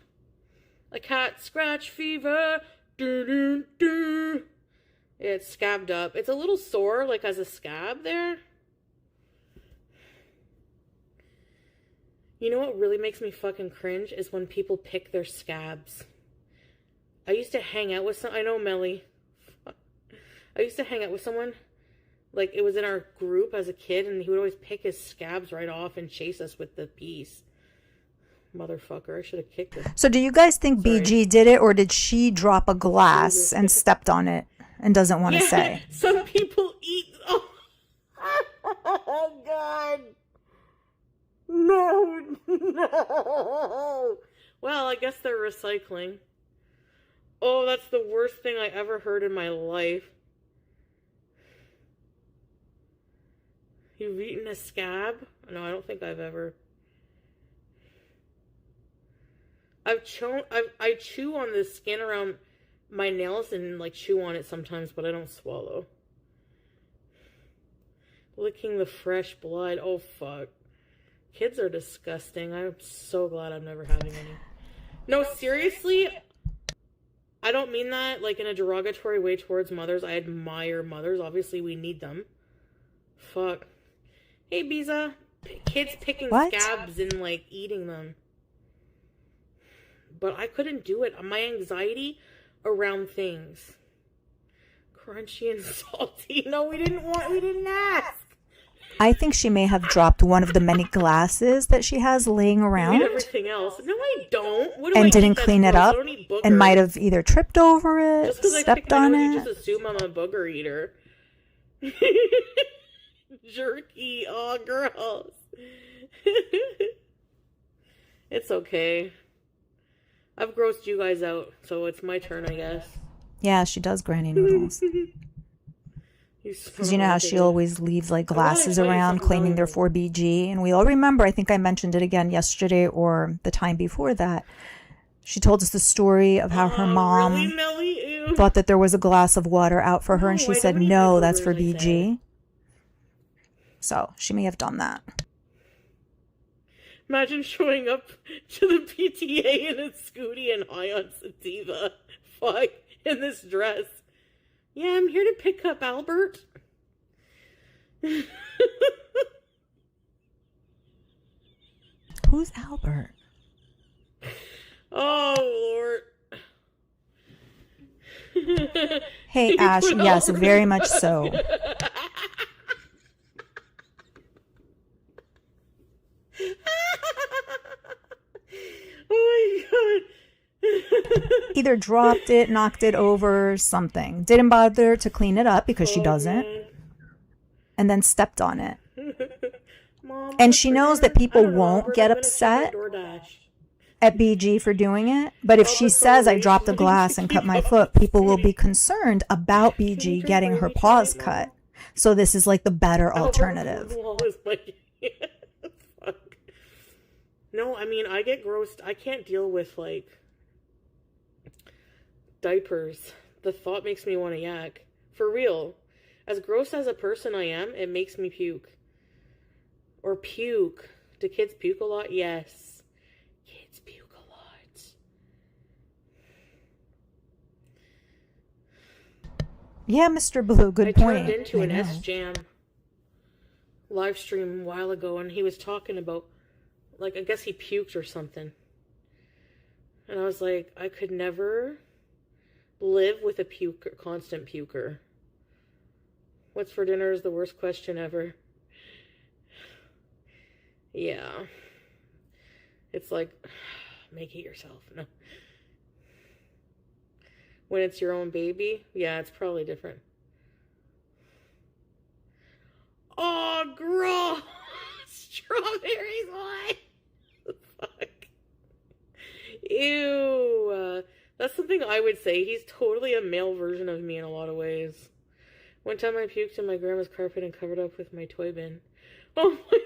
Speaker 1: A cat scratch fever. Doo -doo -doo. It's scabbed up. It's a little sore, like as a scab there. You know what really makes me fucking cringe is when people pick their scabs. I used to hang out with I know, Melly. I used to hang out with someone, like it was in our group as a kid, and he would always pick his scabs right off and chase us with the piece. Motherfucker, I should have kicked him.
Speaker 2: So do you guys think BG did it, or did she drop a glass and stepped on it and doesn't want to say?
Speaker 1: Some people eat... Oh, God. No, no. Well, I guess they're recycling. Oh, that's the worst thing I ever heard in my life. You've eaten a scab? No, I don't think I've ever. I chew on the skin around my nails and like chew on it sometimes, but I don't swallow. Licking the fresh blood. Oh, fuck. Kids are disgusting. I'm so glad I'm never having any. No, seriously, I don't mean that like in a derogatory way towards mothers. I admire mothers. Obviously, we need them. Fuck. Hey, Biza. Kids picking scabs and like eating them. But I couldn't do it. My anxiety around things. Crunchy and salty. No, we didn't ask.
Speaker 2: I think she may have dropped one of the many glasses that she has laying around.
Speaker 1: You eat everything else. No, I don't. What do
Speaker 2: and
Speaker 1: I
Speaker 2: didn't clean it up and might have either tripped over it, stepped on it.
Speaker 1: You just assume I'm a booger eater. Jerky. Oh, gross. It's okay. I've grossed you guys out, so it's my turn, I guess.
Speaker 2: Yeah, she does granny noodles. Because you know how she always leaves like glasses around claiming they're for BG. And we all remember, I think I mentioned it again yesterday or the time before that. She told us the story of how her mom thought that there was a glass of water out for her. And she said, no, that's for BG. So she may have done that.
Speaker 1: Imagine showing up to the PTA in a scooty and high on sativa. Fuck, in this dress. Yeah, I'm here to pick up Albert.
Speaker 2: Who's Albert?
Speaker 1: Oh, Lord.
Speaker 2: Hey, Ash. Yes, very much so.
Speaker 1: Oh my god.
Speaker 2: Either dropped it, knocked it over, something. Didn't bother to clean it up because she doesn't.
Speaker 1: Man.
Speaker 2: And then stepped on it.
Speaker 1: Mom,
Speaker 2: And she knows that people
Speaker 1: I don't know,
Speaker 2: won't
Speaker 1: Albert,
Speaker 2: get
Speaker 1: I'm gonna check
Speaker 2: upset
Speaker 1: my DoorDash.
Speaker 2: at BG for doing it. But if she
Speaker 1: Albert's
Speaker 2: says I
Speaker 1: always
Speaker 2: dropped the
Speaker 1: wanting
Speaker 2: glass
Speaker 1: to
Speaker 2: and
Speaker 1: keep
Speaker 2: cut my
Speaker 1: up
Speaker 2: foot,
Speaker 1: with
Speaker 2: people will be
Speaker 1: Foodie.
Speaker 2: concerned about
Speaker 1: Can you
Speaker 2: BG
Speaker 1: drink
Speaker 2: getting her
Speaker 1: gravy
Speaker 2: paws
Speaker 1: tonight,
Speaker 2: cut.
Speaker 1: Mom?
Speaker 2: So this is like the better
Speaker 1: Albert
Speaker 2: alternative.
Speaker 1: Wall is like, fuck. No, I mean, I get grossed. I can't deal with, like, diapers. The thought makes me want to yak. For real. As gross as a person I am, it makes me puke. Or puke. Do kids puke a lot? Yes. Kids puke a lot.
Speaker 2: Yeah, Mr. Blue, good
Speaker 1: I
Speaker 2: point.
Speaker 1: turned into
Speaker 2: I
Speaker 1: an
Speaker 2: know.
Speaker 1: S-Jam live stream a while ago, and he was talking about, like, I guess he puked or something. And I was like, I could never live with a constant puker. What's for dinner is the worst question ever. Yeah. It's like, make it yourself. No. When it's your own baby, yeah, it's probably different. Oh, gross! Strawberries, what? Fuck. Ew. That's something I would say. He's totally a male version of me in a lot of ways. One time I puked in my grandma's carpet and covered up with my toy bin. Oh my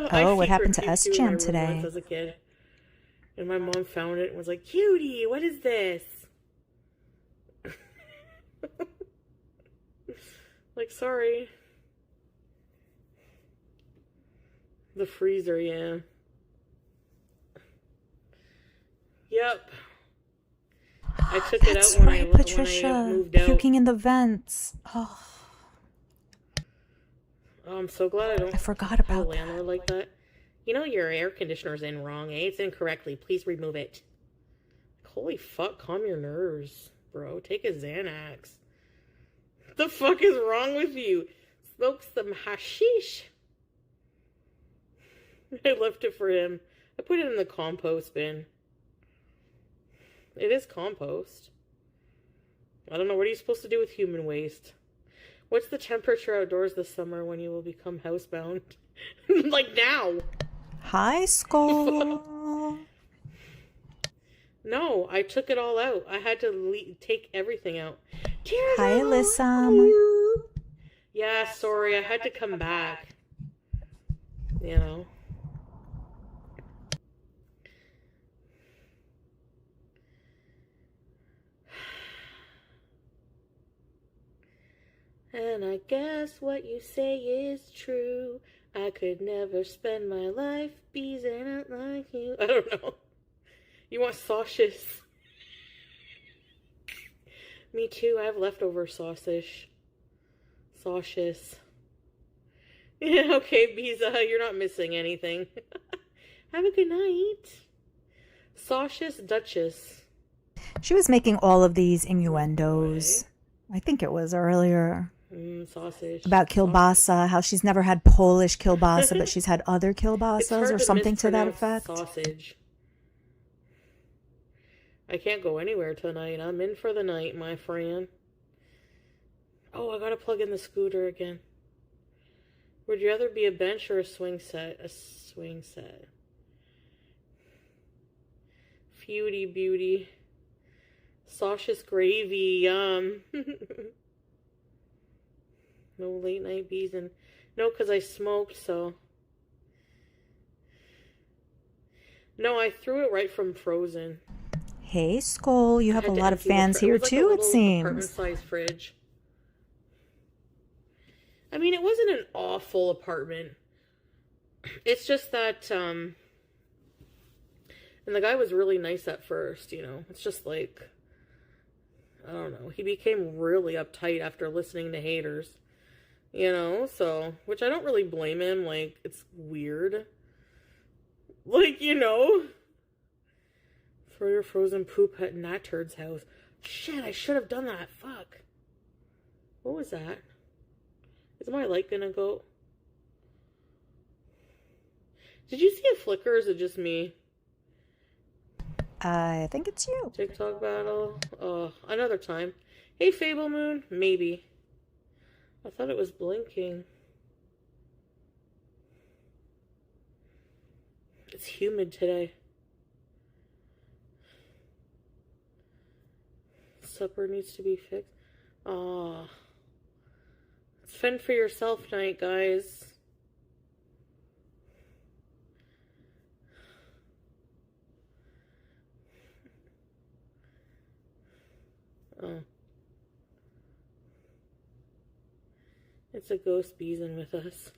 Speaker 1: god.
Speaker 2: Oh, what happened to S-Jam today?
Speaker 1: As a kid. And my mom found it and was like, "Cutie, what is this?" Like, sorry. The freezer, yeah. Yep. I took it
Speaker 2: That's
Speaker 1: out when
Speaker 2: right,
Speaker 1: I
Speaker 2: Patricia.
Speaker 1: moved out.
Speaker 2: Puking in the vents. Oh,
Speaker 1: Oh, I'm so glad I don't
Speaker 2: I forgot
Speaker 1: have a
Speaker 2: about that.
Speaker 1: landlord like that. You know your air conditioner's in wrong, eh? It's incorrectly. Please remove it. Holy fuck, calm your nerves, bro. Take a Xanax. What the fuck is wrong with you? Smoke some hashish. I left it for him. I put it in the compost bin. It is compost. I don't know, what are you supposed to do with human waste? What's the temperature outdoors this summer when you will become housebound? Like now.
Speaker 2: Hi, Skull.
Speaker 1: No, I took it all out. I had to take everything out.
Speaker 2: Hi, Alyssa.
Speaker 1: Yeah, sorry, I had to come back. You know. And I guess what you say is true. I could never spend my life beezing out like you. I don't know. You want sausages? Me too. I have leftover sausage. Sausages. Yeah, okay, Biza. You're not missing anything. Have a good night. Sausages Duchess.
Speaker 2: She was making all of these innuendos. I think it was earlier.
Speaker 1: Sausage.
Speaker 2: About kielbasa, how she's never had Polish kielbasa, but she's had other kielbasas or something to that effect.
Speaker 1: Sausage. I can't go anywhere tonight. I'm in for the night, my friend. Oh, I gotta plug in the scooter again. Would you rather be a bench or a swing set? A swing set. Foodie Beauty. Sausages gravy, yum. No late night bees and no, because I smoked, so. No, I threw it right from frozen.
Speaker 2: Hey, Skull, you have a lot of fans here too, it seems.
Speaker 1: Apartment-sized fridge. I mean, it wasn't an awful apartment. It's just that, and the guy was really nice at first, you know. It's just like, I don't know. He became really uptight after listening to haters. You know, so, which I don't really blame him. Like, it's weird. Like, you know, throw your frozen poop at Nat Turd's house. Shit, I should have done that. Fuck. What was that? Is my light gonna go? Did you see a flicker, or is it just me?
Speaker 2: I think it's you.
Speaker 1: TikTok battle. Oh, another time. Hey, Fable Moon. Maybe. I thought it was blinking. It's humid today. Supper needs to be fixed. Oh. It's fend for yourself night, guys. Oh. It's a ghost beezing with us.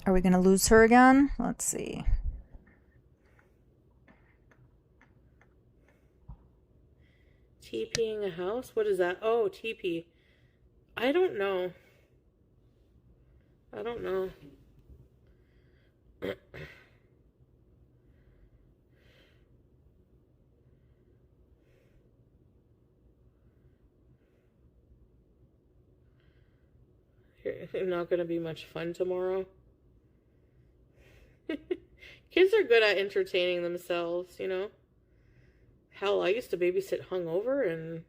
Speaker 2: Are we going to lose her again? Let's see.
Speaker 1: TPing a house? What is that? Oh, TP. I don't know. I don't know. Not going to be much fun tomorrow. Kids are good at entertaining themselves, you know? Hell, I used to babysit hungover and...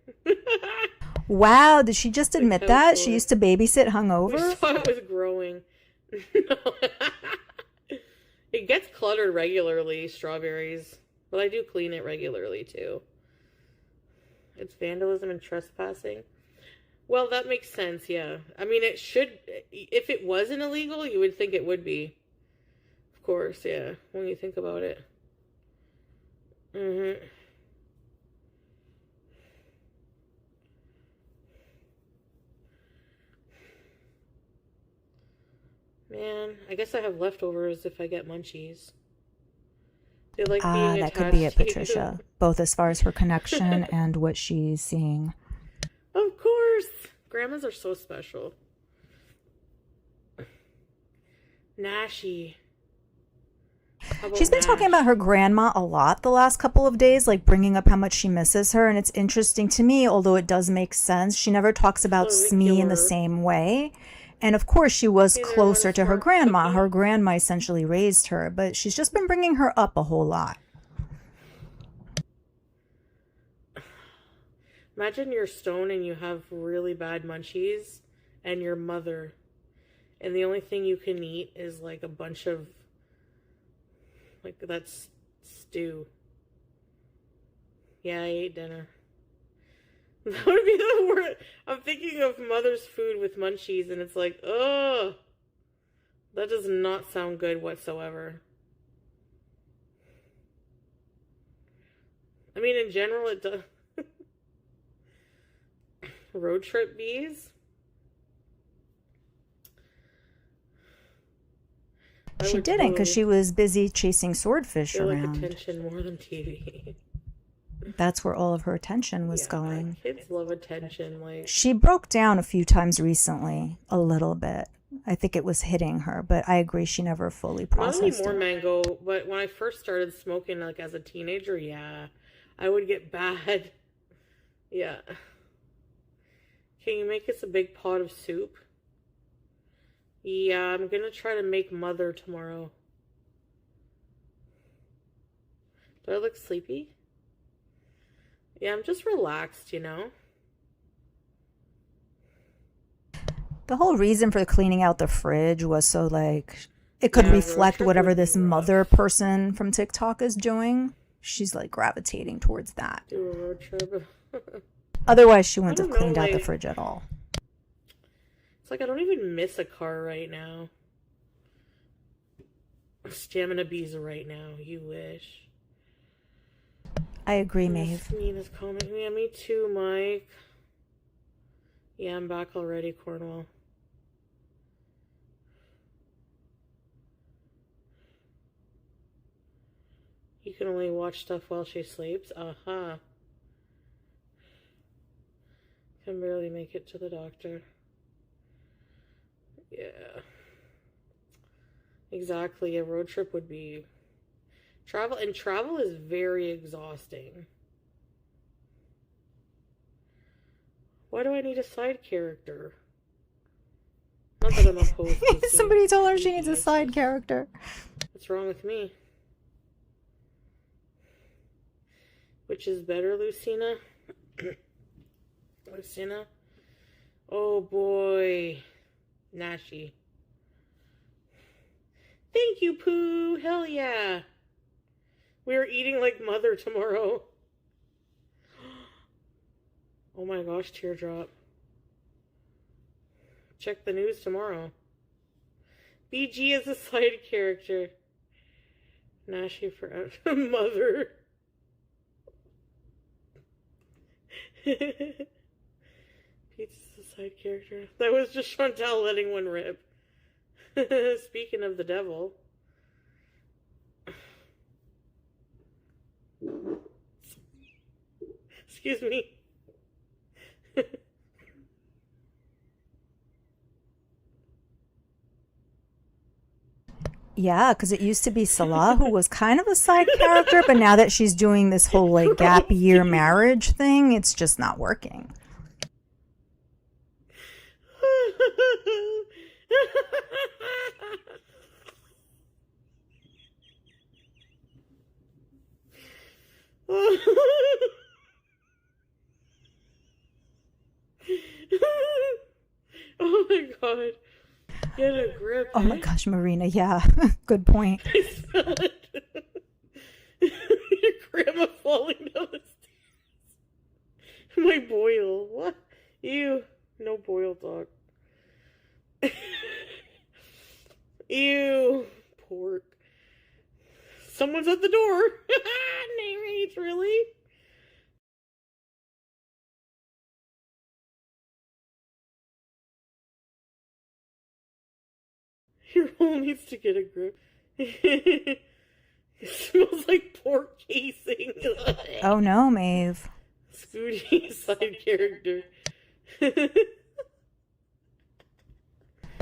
Speaker 2: Wow, did she just admit that? She used to babysit hungover?
Speaker 1: We saw it was growing. No. It gets cluttered regularly, strawberries. But I do clean it regularly, too. It's vandalism and trespassing. Well, that makes sense, yeah. I mean, it should... If it wasn't illegal, you would think it would be. Of course, yeah. When you think about it. Mm-hmm. Man, I guess I have leftovers if I get munchies. They like being
Speaker 2: that could be it, Patricia. Both as far as her connection and what she's seeing.
Speaker 1: Of course. Grandmas are so special. Nashi.
Speaker 2: She's been talking about her grandma a lot the last couple of days, like bringing up how much she misses her. And it's interesting to me, although it does make sense. She never talks about Smee in the same way. And of course, she was closer to her grandma. Her grandma essentially raised her, but she's just been bringing her up a whole lot.
Speaker 1: Imagine you're stoned and you have really bad munchies and your mother. And the only thing you can eat is like a bunch of, like, that's stew. Yeah, I ate dinner. That would be the word. I'm thinking of mother's food with munchies, and it's like, ugh. That does not sound good whatsoever. I mean, in general, it does. Road trip bees?
Speaker 2: She didn't, because she was busy chasing swordfish around.
Speaker 1: Like attention more than TV.
Speaker 2: That's where all of her attention was going.
Speaker 1: Kids love attention. Like,
Speaker 2: she broke down a few times recently, a little bit. I think it was hitting her, but I agree she never fully processed
Speaker 1: not anymore, Mango, but when I first started smoking, like as a teenager, yeah, I would get bad. Yeah. Can you make us a big pot of soup? Yeah, I'm gonna try to make mother tomorrow. Do I look sleepy? Yeah, I'm just relaxed, you know?
Speaker 2: The whole reason for cleaning out the fridge was so, like, it could reflect whatever this mother person from TikTok is doing. She's, like, gravitating towards that.
Speaker 1: Do a road trip.
Speaker 2: Otherwise, she wouldn't have cleaned out the fridge at all.
Speaker 1: It's like I don't even miss a car right now. Stamina bees right now. You wish.
Speaker 2: I agree, Maeve.
Speaker 1: Nina's commenting. Yeah, me too, Mike. Yeah, I'm back already, Cornwall. can only watch stuff while she sleeps. Uh-huh. Can barely make it to the doctor. Yeah. Exactly. A road trip would be... Travel is very exhausting. Why do I need a side character? Not that I'm opposed to
Speaker 2: Somebody told her she needs a side character.
Speaker 1: What's wrong with me? Which is better, Lucina? Lucina? Oh boy. Nashi. Thank you, Pooh. Hell yeah. We're eating like mother tomorrow. Oh my gosh, teardrop. Check the news tomorrow. BG is a side character. Nashi for mother. Pizza's a side character. That was just Chantal letting one rip. Speaking of the devil. Excuse me.
Speaker 2: Yeah, because it used to be Salah, who was kind of a side character, but now that she's doing this whole like gap year marriage thing, it's just not working.
Speaker 1: Oh my god. Get a grip.
Speaker 2: Oh my gosh, Marina, yeah. Good point.
Speaker 1: I smell it. Your grandma falling down the stairs. My boil. What? Ew. No boil, dog. Ew. Pork. Someone's at the door. Narrates, really? Your hole needs to get a grip. It smells like pork casing.
Speaker 2: Oh no, Maeve.
Speaker 1: Foodie side character.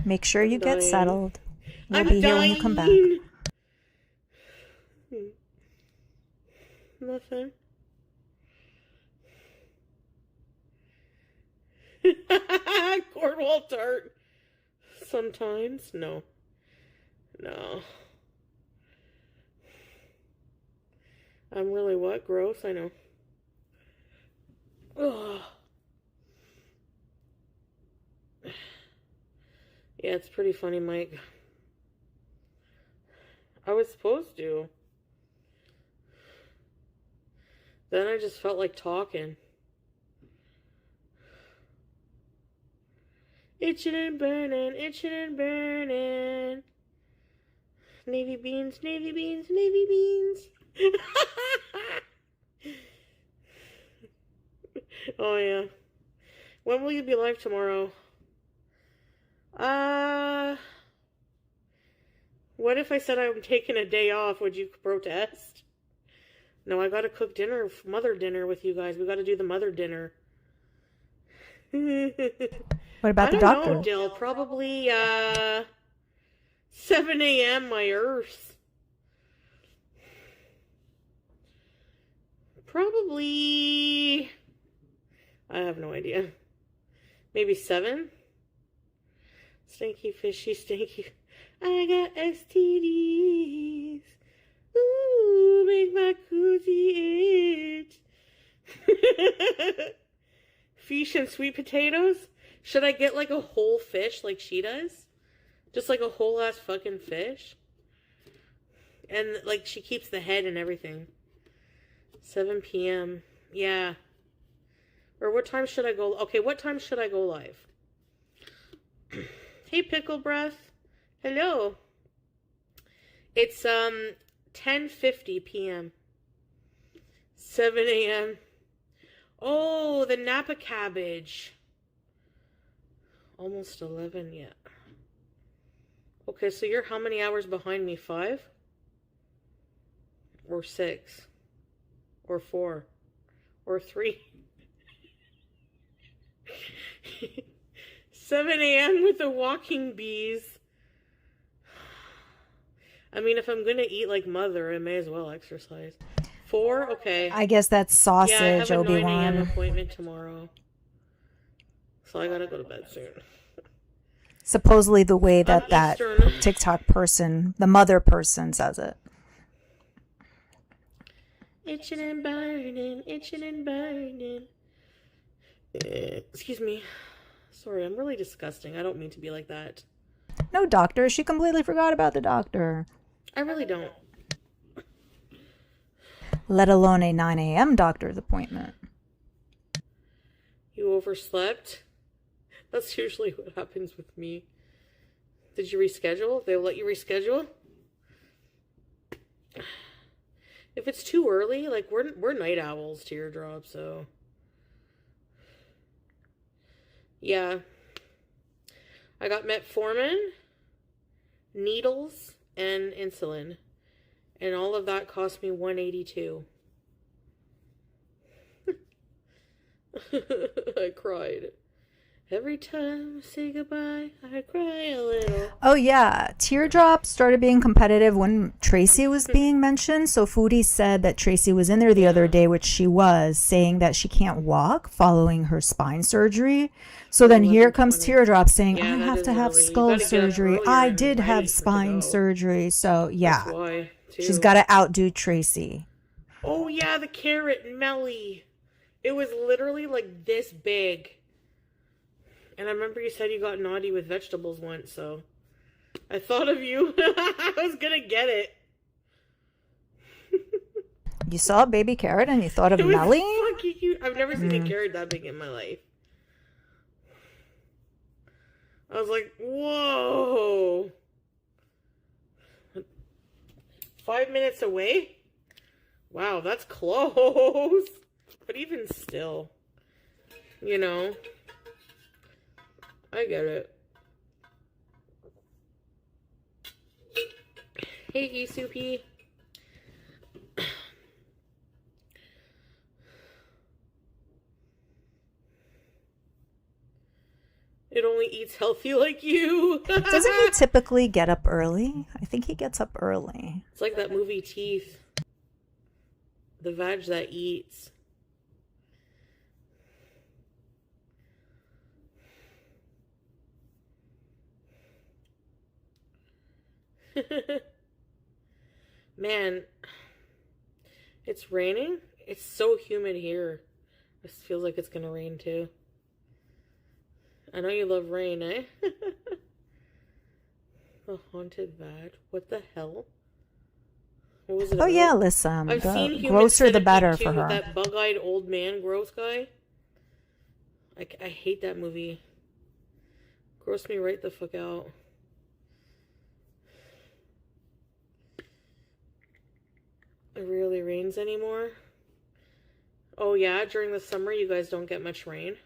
Speaker 2: Make sure you get settled. You'll
Speaker 1: I'm
Speaker 2: be here
Speaker 1: dying.
Speaker 2: when you come back.
Speaker 1: Nothing. Cornwall tart. Sometimes. No. No. I'm really what? Gross? I know. Ugh. Yeah, it's pretty funny, Mike. I was supposed to. Then I just felt like talking. Itching and burning, itching and burning. Navy beans, navy beans, navy beans. Oh yeah. When will you be live tomorrow? What if I said I'm taking a day off? Would you protest? No, I gotta cook dinner, mother dinner with you guys. We gotta do the mother dinner.
Speaker 2: What about the doctor?
Speaker 1: I don't know, Dill. Probably 7 a.m. my Earth. Probably... I have no idea. Maybe 7? Stinky fishy, stinky... I got STDs. Ooh, make my coochie itch. Fish and sweet potatoes? Should I get like a whole fish like she does? Just like a whole ass fucking fish? And like she keeps the head and everything. 7 p.m. Yeah. Or what time should I go? Okay, what time should I go live? Hey, Pickle Breath. Hello. It's 10:50 p.m. 7 a.m. Oh, the Napa cabbage. Almost 11 yet. Okay, so you're how many hours behind me? 5? or 6 or 4 or 3. 7 a.m. with the walking bees. I mean, if I'm gonna eat like mother, I may as well exercise. 4, okay.
Speaker 2: I guess that's sausage,
Speaker 1: Yeah, I have a 9 a.m.
Speaker 2: Obi-Wan.
Speaker 1: appointment tomorrow. So I gotta go to bed soon.
Speaker 2: Supposedly the way that that
Speaker 1: Eastern.
Speaker 2: TikTok person, the mother person, says it.
Speaker 1: Itching and burning, itching and burning. Excuse me. Sorry, I'm really disgusting. I don't mean to be like that.
Speaker 2: No doctor. She completely forgot about the doctor.
Speaker 1: I really don't.
Speaker 2: Let alone a 9 a.m. doctor's appointment.
Speaker 1: You overslept? That's usually what happens with me. Did you reschedule? They'll let you reschedule? If it's too early, like we're night owls, Teardrop, so yeah. I got metformin, needles, and insulin. And all of that cost me $182. I cried. Every time I say goodbye, I cry a little.
Speaker 2: Oh, yeah. Teardrop started being competitive when Tracy was being mentioned. So Foodie said that Tracy was in there the other day, which she was, saying that she can't walk following her spine surgery. So then here comes Teardrop saying, I have to have skull surgery. I did have spine surgery. So, yeah.
Speaker 1: That's why, too.
Speaker 2: She's got to outdo Tracy.
Speaker 1: Oh, yeah, the carrot Melly. It was literally like this big. And I remember you said you got naughty with vegetables once, so I thought of you. I was gonna get it.
Speaker 2: You saw a baby carrot and you thought of Melly?
Speaker 1: Fucking cute. I've never seen a carrot that big in my life. I was like, whoa. 5 minutes away? Wow, that's close. But even still, you know, I get it. Hey, E-Soupy. It only eats healthy like you.
Speaker 2: Doesn't he typically get up early? I think he gets up early.
Speaker 1: It's like that movie Teeth. The veg that eats. Man, it's raining. It's so humid here. It feels like it's gonna rain too. I know you love rain, eh? The haunted vag. What the hell? What was it
Speaker 2: Oh
Speaker 1: about?
Speaker 2: yeah, listen.
Speaker 1: I've seen
Speaker 2: The grosser the better for her.
Speaker 1: That bug-eyed old man gross guy. I hate that movie. Gross me right the fuck out. It rarely rains anymore. Oh yeah, during the summer you guys don't get much rain.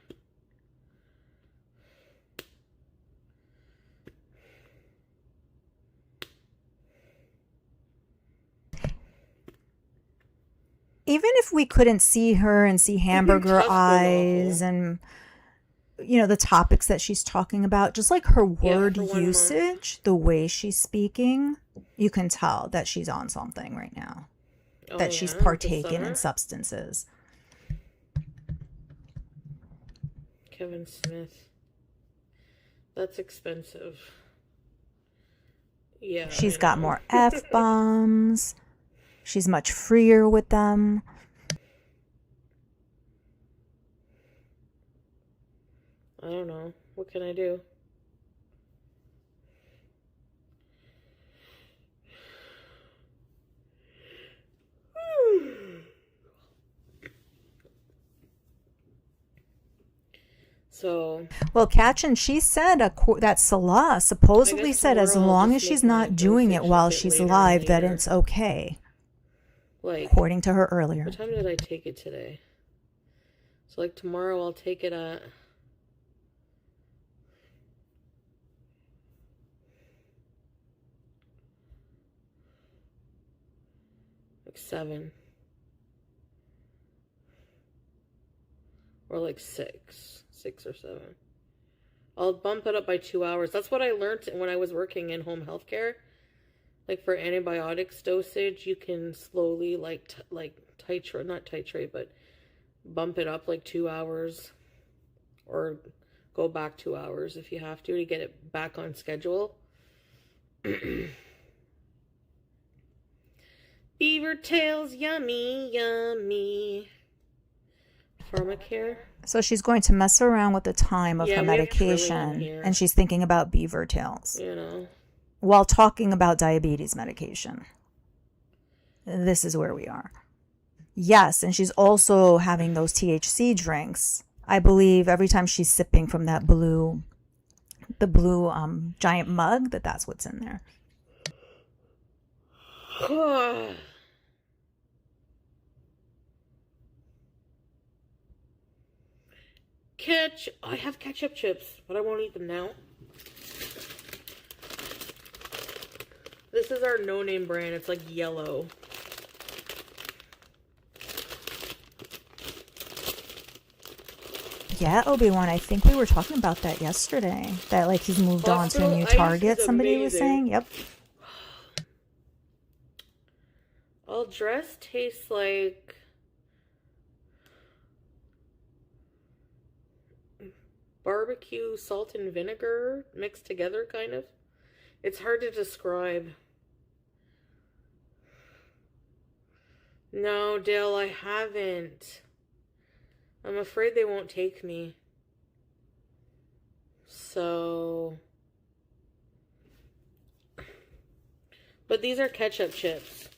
Speaker 2: Even if we couldn't see her and see hamburger eyes and, you know, the topics that she's talking about, just like her word usage, the way she's speaking, you can tell that she's on something right now.
Speaker 1: Oh,
Speaker 2: that she's partaking in substances.
Speaker 1: Kevin Smith. That's expensive. Yeah.
Speaker 2: She's got more F-bombs. She's much freer with them.
Speaker 1: I don't know. What can I do? So,
Speaker 2: well, Katchen, she said that Salah supposedly said as long as she's not doing it while she's live, that it's okay.
Speaker 1: Like,
Speaker 2: according to her earlier.
Speaker 1: What time did I take it today? So, like, tomorrow I'll take it at... like 7. Or like 6 or 7. I'll bump it up by 2 hours. That's what I learned when I was working in home health care. Like for antibiotics dosage, you can slowly like titrate, not titrate, but bump it up like 2 hours, or go back 2 hours if you have to get it back on schedule. Beaver tails, yummy, yummy. Pharmacare.
Speaker 2: So she's going to mess around with the time of her medication, and she's thinking about beaver tails.
Speaker 1: You know.
Speaker 2: While talking about diabetes medication. This is where we are. Yes, and she's also having those THC drinks. I believe every time she's sipping from that blue giant mug, that's what's in there.
Speaker 1: I have ketchup chips, but I won't eat them now. This is our no-name brand. It's like yellow.
Speaker 2: Yeah, Obi-Wan, I think we were talking about that yesterday. That like he's moved on to a new Target, somebody was saying. Yep.
Speaker 1: All dress tastes like barbecue, salt and vinegar mixed together, kind of. It's hard to describe. No, Dale, I haven't. I'm afraid they won't take me. So... But these are ketchup chips.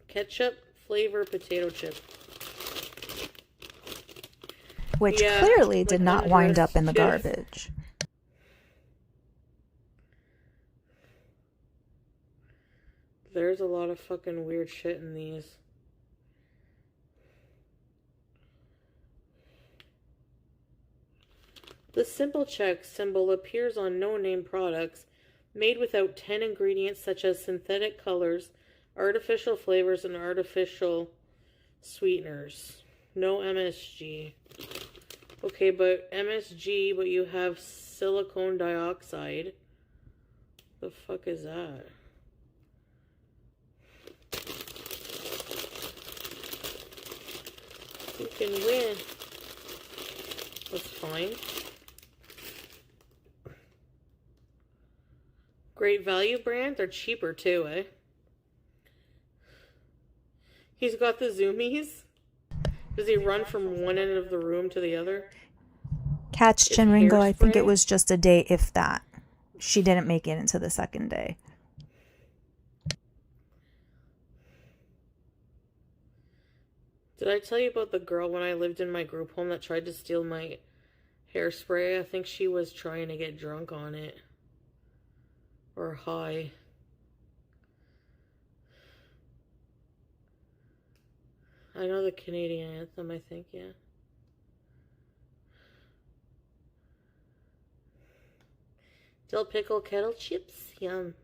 Speaker 1: Ketchup flavor potato chip.
Speaker 2: Which clearly did not wind up in the garbage.
Speaker 1: There's a lot of fucking weird shit in these. The Simple Check symbol appears on no-name products made without 10 ingredients such as synthetic colors, artificial flavors, and artificial sweeteners. No MSG. Okay, but MSG, but you have silicone dioxide. The fuck is that? You can win. That's fine. Great value brand. They're cheaper too, eh? He's got the zoomies. Does he run from one end of the room to the other?
Speaker 2: Catch Jinringo, I think it was just a day, if that. She didn't make it into the second day.
Speaker 1: Did I tell you about the girl when I lived in my group home that tried to steal my hairspray? I think she was trying to get drunk on it. Or high. I know the Canadian anthem, I think, yeah. Dill pickle kettle chips, yum.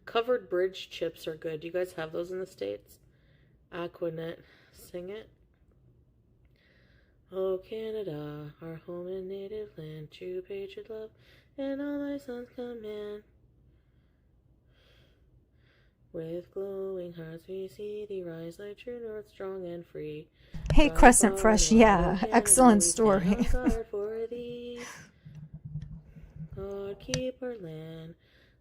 Speaker 1: Covered bridge chips are good. Do you guys have those in the States? Aquanet, sing it. Oh, Canada, our home and native land, true patriot love, and all thy sons command. With glowing hearts we see thee rise like true north, strong and free.
Speaker 2: Hey, Crescent Fresh, yeah, excellent story.
Speaker 1: God, keep our land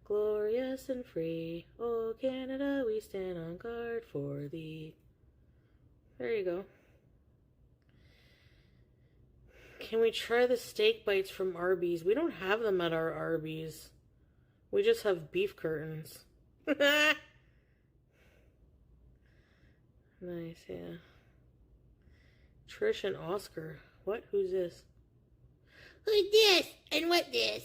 Speaker 1: glorious and free. Oh, Canada, we stand on guard for thee. There you go. Can we try the steak bites from Arby's? We don't have them at our Arby's. We just have beef curtains. Nice, yeah. Trish and Oscar. What? Who's this? Who's this? And what this?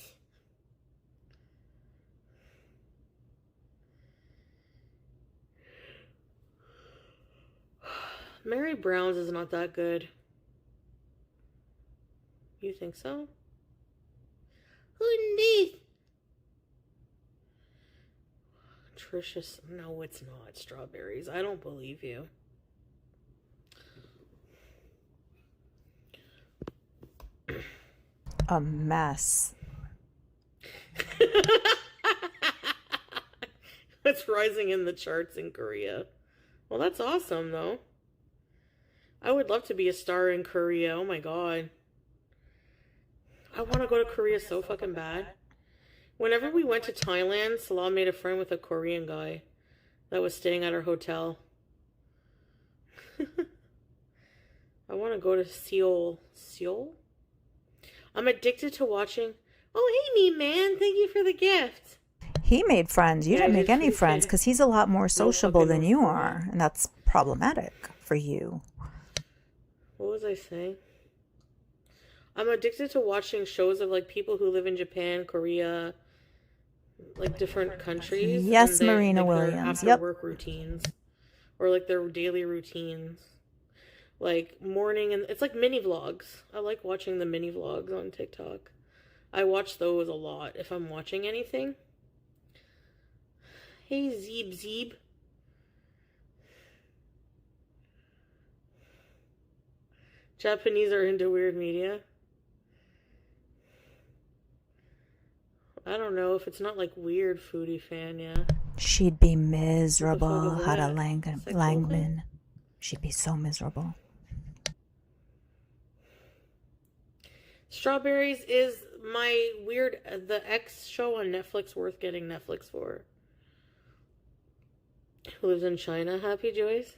Speaker 1: Mary Brown's is not that good. You think so? Who's this? nutritious. No, it's not strawberries. I don't believe you.
Speaker 2: A mess.
Speaker 1: It's rising in the charts in Korea. Well, that's awesome, though. I would love to be a star in Korea. Oh my god. I want to go to Korea so fucking bad. Whenever we went to Thailand, Salah made a friend with a Korean guy that was staying at our hotel. I want to go to Seoul. Seoul? I'm addicted to watching. Oh, hey, me man. Thank you for the gift.
Speaker 2: He made friends. You didn't make any friends because he's a lot more sociable than you
Speaker 1: no.
Speaker 2: are. And that's problematic for you.
Speaker 1: What was I saying? I'm addicted to watching shows of like people who live in Japan, Korea, like different countries.
Speaker 2: Yes,
Speaker 1: and
Speaker 2: Marina
Speaker 1: like their
Speaker 2: Williams.
Speaker 1: after
Speaker 2: Yep.
Speaker 1: work routines. Or like their daily routines. Like morning, and it's like mini vlogs. I like watching the mini vlogs on TikTok. I watch those a lot if I'm watching anything. Hey, Zeeb. Japanese are into weird media. I don't know if it's not like weird foodie fan, yeah.
Speaker 2: She'd be miserable.
Speaker 1: What the fuck is
Speaker 2: Hada
Speaker 1: that?
Speaker 2: Langman. She'd be so miserable.
Speaker 1: Strawberries is my weird, the X show on Netflix worth getting Netflix for. Who lives in China? Happy Joyce?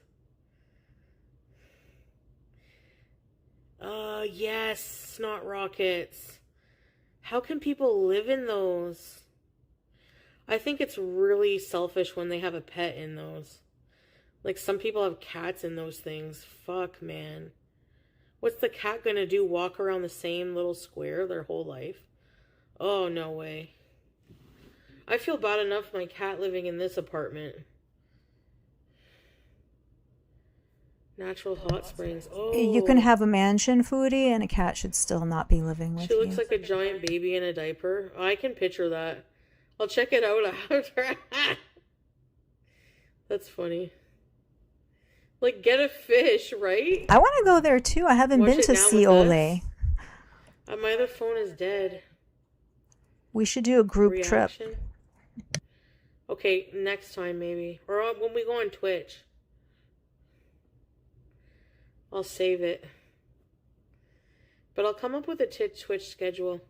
Speaker 1: Yes, snot rockets. How can people live in those? I think it's really selfish when they have a pet in those. Like some people have cats in those things. Fuck, man. What's the cat gonna do? Walk around the same little square their whole life? Oh, no way. I feel bad enough my cat living in this apartment. Natural hot springs. Oh.
Speaker 2: You can have a mansion, Foodie, and a cat should still not be living with you.
Speaker 1: She looks like a giant baby in a diaper. I can picture that. I'll check it out after. That's funny. Like, get a fish, right?
Speaker 2: I want to go there too. I haven't
Speaker 1: Watch
Speaker 2: been
Speaker 1: it
Speaker 2: to
Speaker 1: now with
Speaker 2: Seoul.
Speaker 1: us. My other phone is dead.
Speaker 2: We should do a group trip.
Speaker 1: Reaction. Okay, next time maybe. Or when we go on Twitch. I'll save it. But I'll come up with a Twitch schedule.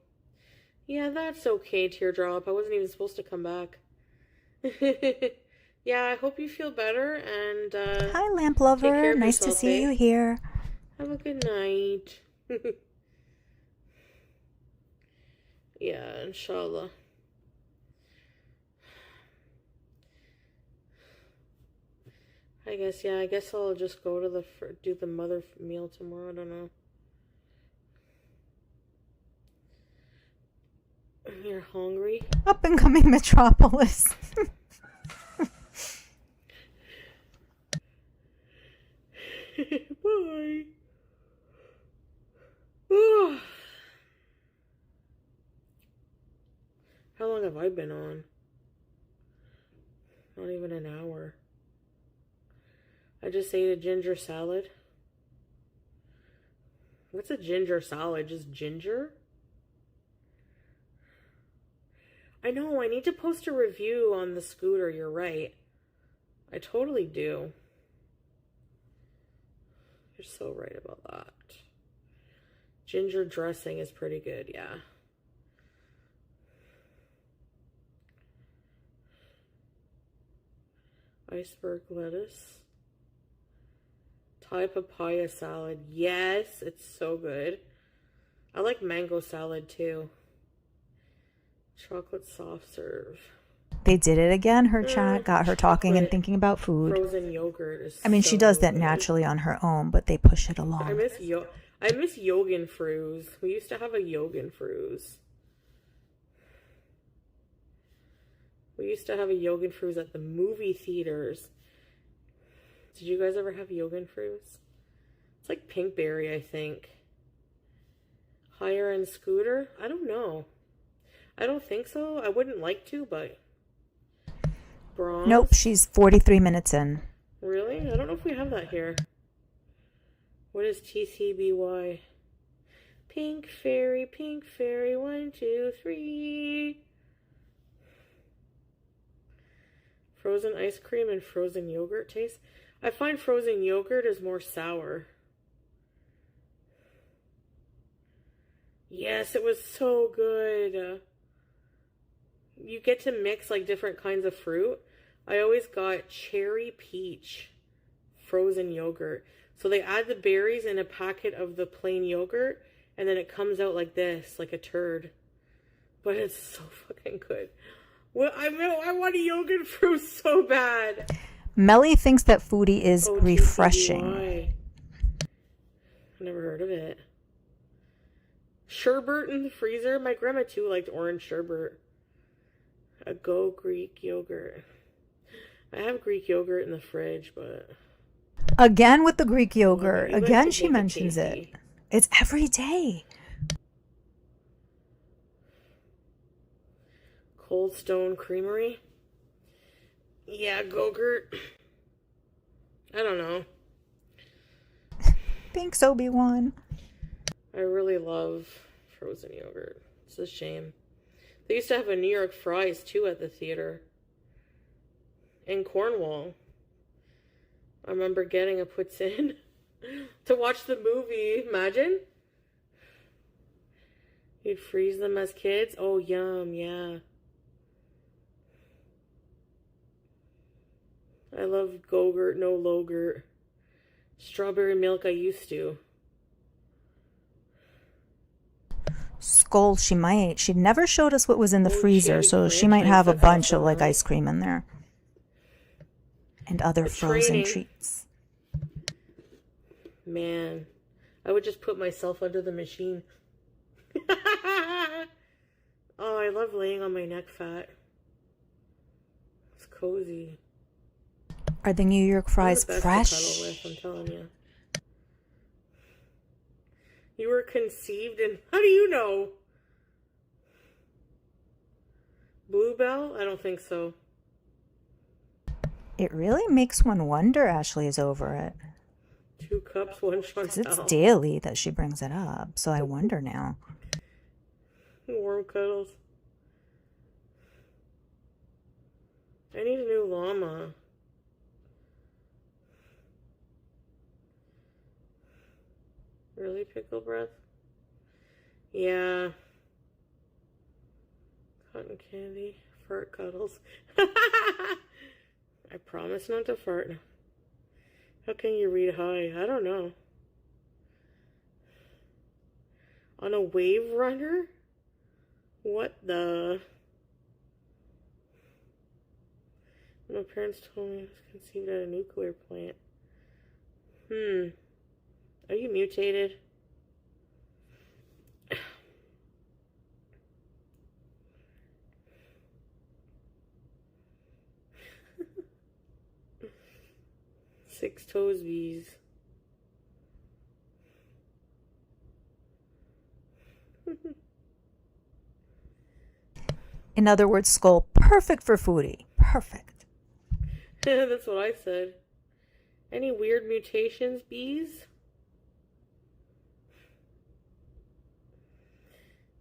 Speaker 1: Yeah, that's okay, Teardrop. I wasn't even supposed to come back. Yeah, I hope you feel better, and
Speaker 2: Hi, Lamp Lover.
Speaker 1: take care of
Speaker 2: Nice to
Speaker 1: yourself,
Speaker 2: see you here.
Speaker 1: Have a good night. Yeah, inshallah. I guess I'll just go to do the mother meal tomorrow. I don't know. You're hungry?
Speaker 2: Up and coming metropolis.
Speaker 1: Bye. How long have I been on? Not even an hour. I just ate a ginger salad. What's a ginger salad? Just ginger? I know, I need to post a review on the scooter, you're right. I totally do. You're so right about that. Ginger dressing is pretty good, yeah. Iceberg lettuce. Thai papaya salad. Yes, it's so good. I like mango salad too. Chocolate soft serve.
Speaker 2: They did it again. Her chat got her talking and thinking about food.
Speaker 1: Frozen yogurt is
Speaker 2: I mean, she does that
Speaker 1: good.
Speaker 2: naturally on her own, but they push it
Speaker 1: I
Speaker 2: along.
Speaker 1: miss Yogan Fruz. We used to have a Yogan Fruz. We used to have a Yogan Fruz at the movie theaters. Did you guys ever have Yogan Fruz? It's like Pinkberry, I think. Higher end scooter? I don't know. I don't think so. I wouldn't like to, but Bronze?
Speaker 2: Nope, she's 43 minutes in.
Speaker 1: Really? I don't know if we have that here. What is TCBY? Pink fairy, 1, 2, 3. Frozen ice cream and frozen yogurt taste. I find frozen yogurt is more sour. Yes, it was so good. You get to mix like different kinds of fruit. I always got cherry peach frozen yogurt. So they add the berries in a packet of the plain yogurt, and then it comes out like this, like a turd. But it's so fucking good. Well, I want a yogurt fruit so bad.
Speaker 2: Melly thinks that Foodie is refreshing.
Speaker 1: TCBY. Never heard of it. Sherbet in the freezer. My grandma too liked orange sherbet. A go Greek yogurt. I have Greek yogurt in the fridge, but...
Speaker 2: Again with the Greek yogurt.
Speaker 1: You
Speaker 2: Again,
Speaker 1: like
Speaker 2: she mentions it. It's every day.
Speaker 1: Cold Stone Creamery. Yeah, Go-Gurt. I don't know.
Speaker 2: Thanks, Obi-Wan.
Speaker 1: I really love frozen yogurt. It's a shame. They used to have a New York Fries, too, at the theater. In Cornwall. I remember getting a puts in to watch the movie. Imagine. You'd freeze them as kids. Oh, yum, yeah. I love Go-Gurt, no Logurt. Strawberry milk I used to.
Speaker 2: Skull, she might. She never showed us what was in the freezer, so she might have a bunch of like ice cream in there. And other frozen treats.
Speaker 1: Man, I would just put myself under the machine. Oh, I love laying on my neck fat. It's cozy.
Speaker 2: Are the New York fries fresh?
Speaker 1: To cuddle with, I'm telling you. You were conceived in... How do you know? Bluebell? I don't think so.
Speaker 2: It really makes one wonder Ashley is over it.
Speaker 1: 2 cups, 1 Chantal.
Speaker 2: Because it's daily that she brings it up, so I wonder now.
Speaker 1: Warm cuddles. I need a new llama. Really, pickle breath? Yeah. Cotton candy. Fart cuddles. I promise not to fart. How can you read high? I don't know. On a wave runner? What the? My parents told me I was conceived at a nuclear plant. Are you mutated? Six toes bees.
Speaker 2: In other words, Skull, perfect for Foodie. Perfect.
Speaker 1: That's what I said. Any weird mutations, bees?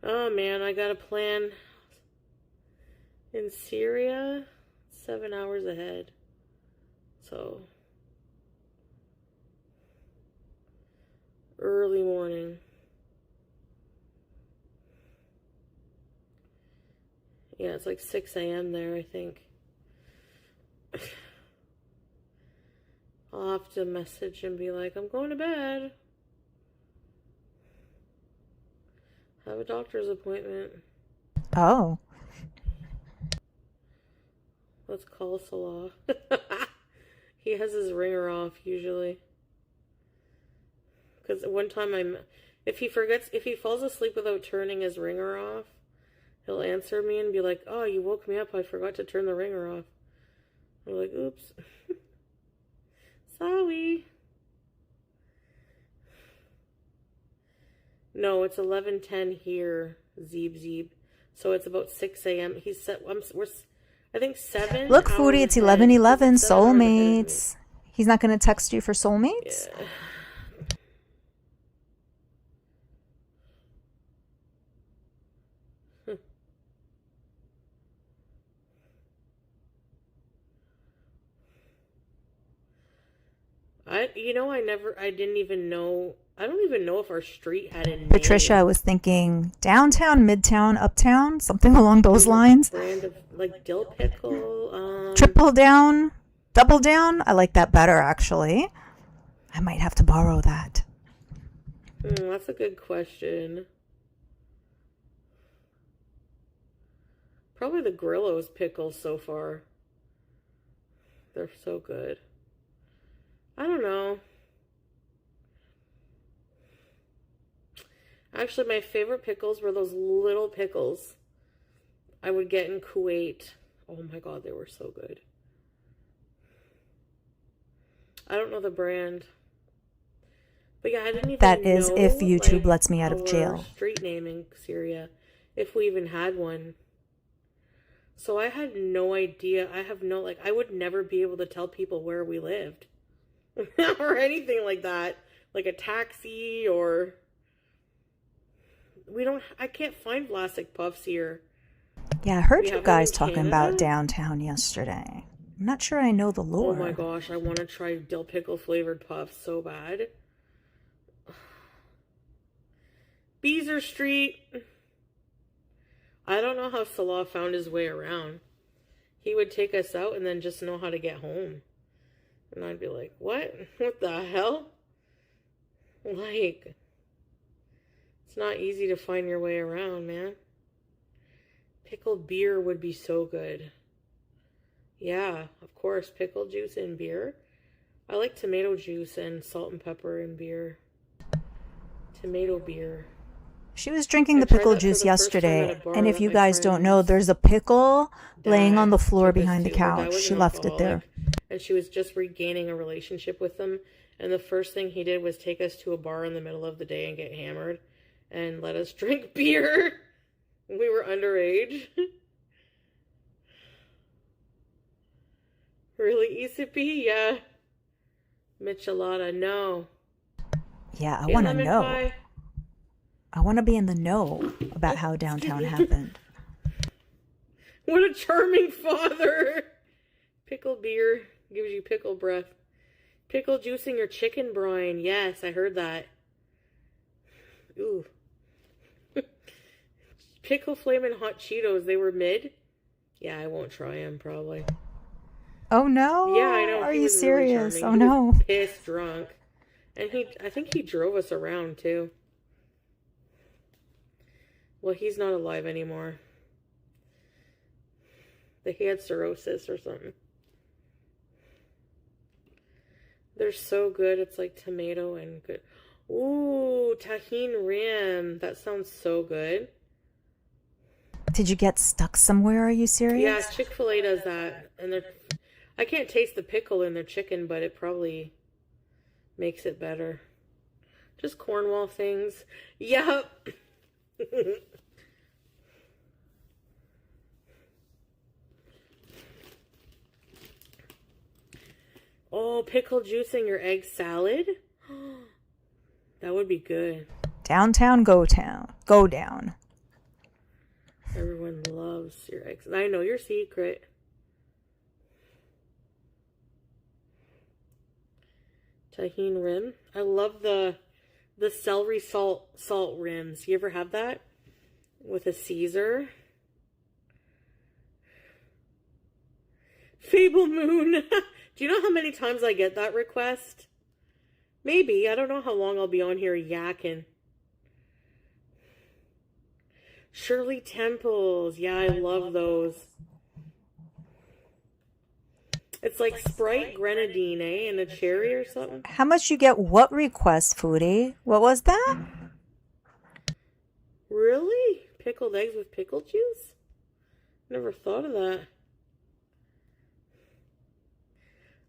Speaker 1: Oh man, I got a plan in Syria, 7 hours ahead. So, early morning. Yeah, it's like 6 a.m. there, I think. I'll have to message and be like, I'm going to bed. I have a doctor's appointment.
Speaker 2: Oh.
Speaker 1: Let's call Salah. He has his ringer off usually. Because one time if he falls asleep without turning his ringer off, he'll answer me and be like, oh, you woke me up. I forgot to turn the ringer off. I'm like, oops. Sorry. No, it's 11:10 here, Zeeb. So it's about 6 a.m. He said, I think 7
Speaker 2: Look,
Speaker 1: hours
Speaker 2: Foodie, it's
Speaker 1: ahead.
Speaker 2: 11:11.
Speaker 1: 7 hours ahead of me.
Speaker 2: Soulmates. He's not going to text you for soulmates?
Speaker 1: Yeah. I didn't even know. I don't even know if our street had a name.
Speaker 2: Patricia, I was thinking downtown, midtown, uptown, something along those lines.
Speaker 1: Brand of, like, dill pickle.
Speaker 2: Triple down, double down. I like that better, actually. I might have to borrow that.
Speaker 1: That's a good question. Probably the Grillo's pickles so far. They're so good. I don't know. Actually, my favorite pickles were those little pickles I would get in Kuwait. Oh my god, they were so good. I don't know the brand. But yeah, I didn't even
Speaker 2: That is
Speaker 1: know,
Speaker 2: if YouTube
Speaker 1: like,
Speaker 2: lets me out of
Speaker 1: our
Speaker 2: jail.
Speaker 1: street name in Syria, if we even had one. So I had no idea. I would never be able to tell people where we lived. Or anything like that. Like a taxi or... I can't find Vlasic Puffs here.
Speaker 2: Yeah, I heard
Speaker 1: We
Speaker 2: you
Speaker 1: have
Speaker 2: guys
Speaker 1: one in
Speaker 2: talking about
Speaker 1: Canada?
Speaker 2: downtown yesterday. I'm not sure I know the lore.
Speaker 1: Oh my gosh, I want to try dill pickle flavored puffs so bad. Beezer Street. I don't know how Salah found his way around. He would take us out and then just know how to get home. And I'd be like, what? What the hell? Like, it's not easy to find your way around, man. Pickled beer would be so good. Yeah, of course, pickled juice in beer. I like tomato juice and salt and pepper in beer. Tomato beer.
Speaker 2: She was drinking
Speaker 1: I
Speaker 2: the
Speaker 1: tried
Speaker 2: pickle
Speaker 1: that for
Speaker 2: juice
Speaker 1: the first time at
Speaker 2: yesterday,
Speaker 1: a bar
Speaker 2: and if
Speaker 1: that
Speaker 2: you
Speaker 1: my
Speaker 2: guys don't know,
Speaker 1: friend's
Speaker 2: there's a pickle laying on the
Speaker 1: dad
Speaker 2: floor
Speaker 1: took us
Speaker 2: behind the
Speaker 1: to. Her dad
Speaker 2: couch.
Speaker 1: was
Speaker 2: She
Speaker 1: an
Speaker 2: left it there.
Speaker 1: alcoholic, and she was just regaining a relationship with him. And the first thing he did was take us to a bar in the middle of the day and get hammered and let us drink beer. We were underage. Really, Isapi? Yeah. Michelada, no.
Speaker 2: Yeah, I
Speaker 1: Hey,
Speaker 2: want to
Speaker 1: lemon
Speaker 2: know.
Speaker 1: pie.
Speaker 2: I want to be in the know about how downtown happened.
Speaker 1: What a charming father. Pickled beer gives you pickle breath. Pickle juicing your chicken brine. Yes, I heard that. Ooh. Pickle flamin' hot Cheetos. They were mid. Yeah, I won't try them probably.
Speaker 2: Oh no!
Speaker 1: Yeah, I know.
Speaker 2: Are
Speaker 1: He
Speaker 2: you
Speaker 1: was really
Speaker 2: serious?
Speaker 1: charming.
Speaker 2: Oh
Speaker 1: He
Speaker 2: no!
Speaker 1: was pissed drunk. And I think he drove us around too. Well, he's not alive anymore. But he had cirrhosis or something. They're so good. It's like tomato and good. Ooh, tahine rim. That sounds so good.
Speaker 2: Did you get stuck somewhere? Are you
Speaker 1: Yeah,
Speaker 2: serious?
Speaker 1: Chick-fil-A does that. And I can't taste the pickle in their chicken, but it probably makes it better. Just Cornwall things. Yep. Oh, pickle juice in your egg salad? That would be good.
Speaker 2: Downtown, go down.
Speaker 1: Everyone loves your eggs. I know your secret. Tahine rim. I love the celery salt rims. You ever have that? With a Caesar? Fable Moon. Do you know how many times I get that request? Maybe. I don't know how long I'll be on here yakking. Shirley Temples. Yeah, I love those. It's like Sprite grenadine, eh? And a cherry or something.
Speaker 2: How much you get? What request, Foodie? What was that?
Speaker 1: Really? Pickled eggs with pickle juice? Never thought of that.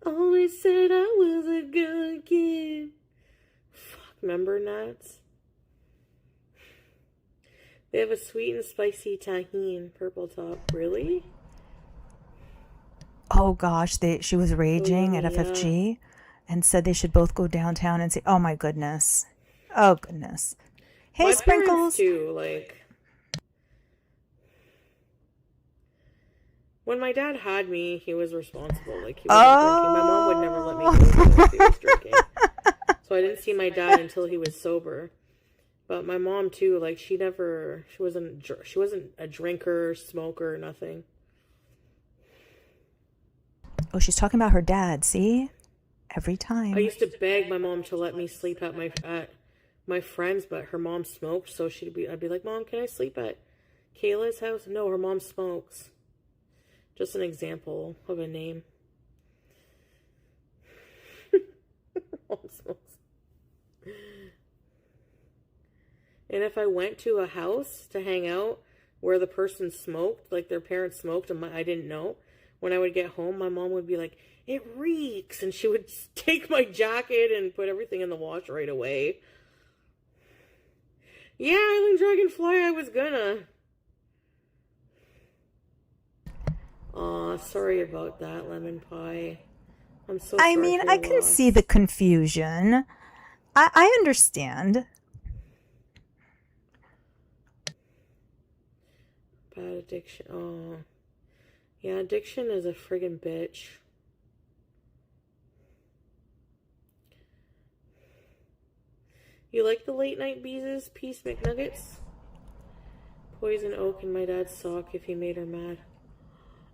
Speaker 1: Always said I was a good kid. Fuck, remember nuts? They have a sweet and spicy tahine purple top. Really?
Speaker 2: Oh gosh, she was raging at
Speaker 1: Yeah.
Speaker 2: FFG and said they should both go downtown and say, oh my goodness. Oh goodness. Hey,
Speaker 1: My
Speaker 2: Sprinkles.
Speaker 1: parents too, like, when my dad had me, he was responsible. Like, he wasn't drinking. My mom would never let me go if he was drinking. So I didn't see my dad until he was sober. But my mom too, like, she wasn't a drinker, smoker, nothing.
Speaker 2: Oh, she's talking about her dad, see? Every time.
Speaker 1: I used to beg my mom to let me sleep at my friends, but her mom smoked, so I'd be like, Mom, can I sleep at Kayla's house? No, her mom smokes. Just an example of a name. Mom smokes. And if I went to a house to hang out where the person smoked, like their parents smoked and I didn't know, when I would get home, my mom would be like, it reeks. And she would take my jacket and put everything in the wash right away. Yeah, Island Dragonfly, I was gonna. Aw, sorry about that, Lemon Pie. I'm so sorry.
Speaker 2: I mean, I can see the confusion. I understand.
Speaker 1: Bad addiction. Oh. Yeah, addiction is a friggin' bitch. You like the late night beezes? Peace McNuggets? Poison oak in my dad's sock if he made her mad.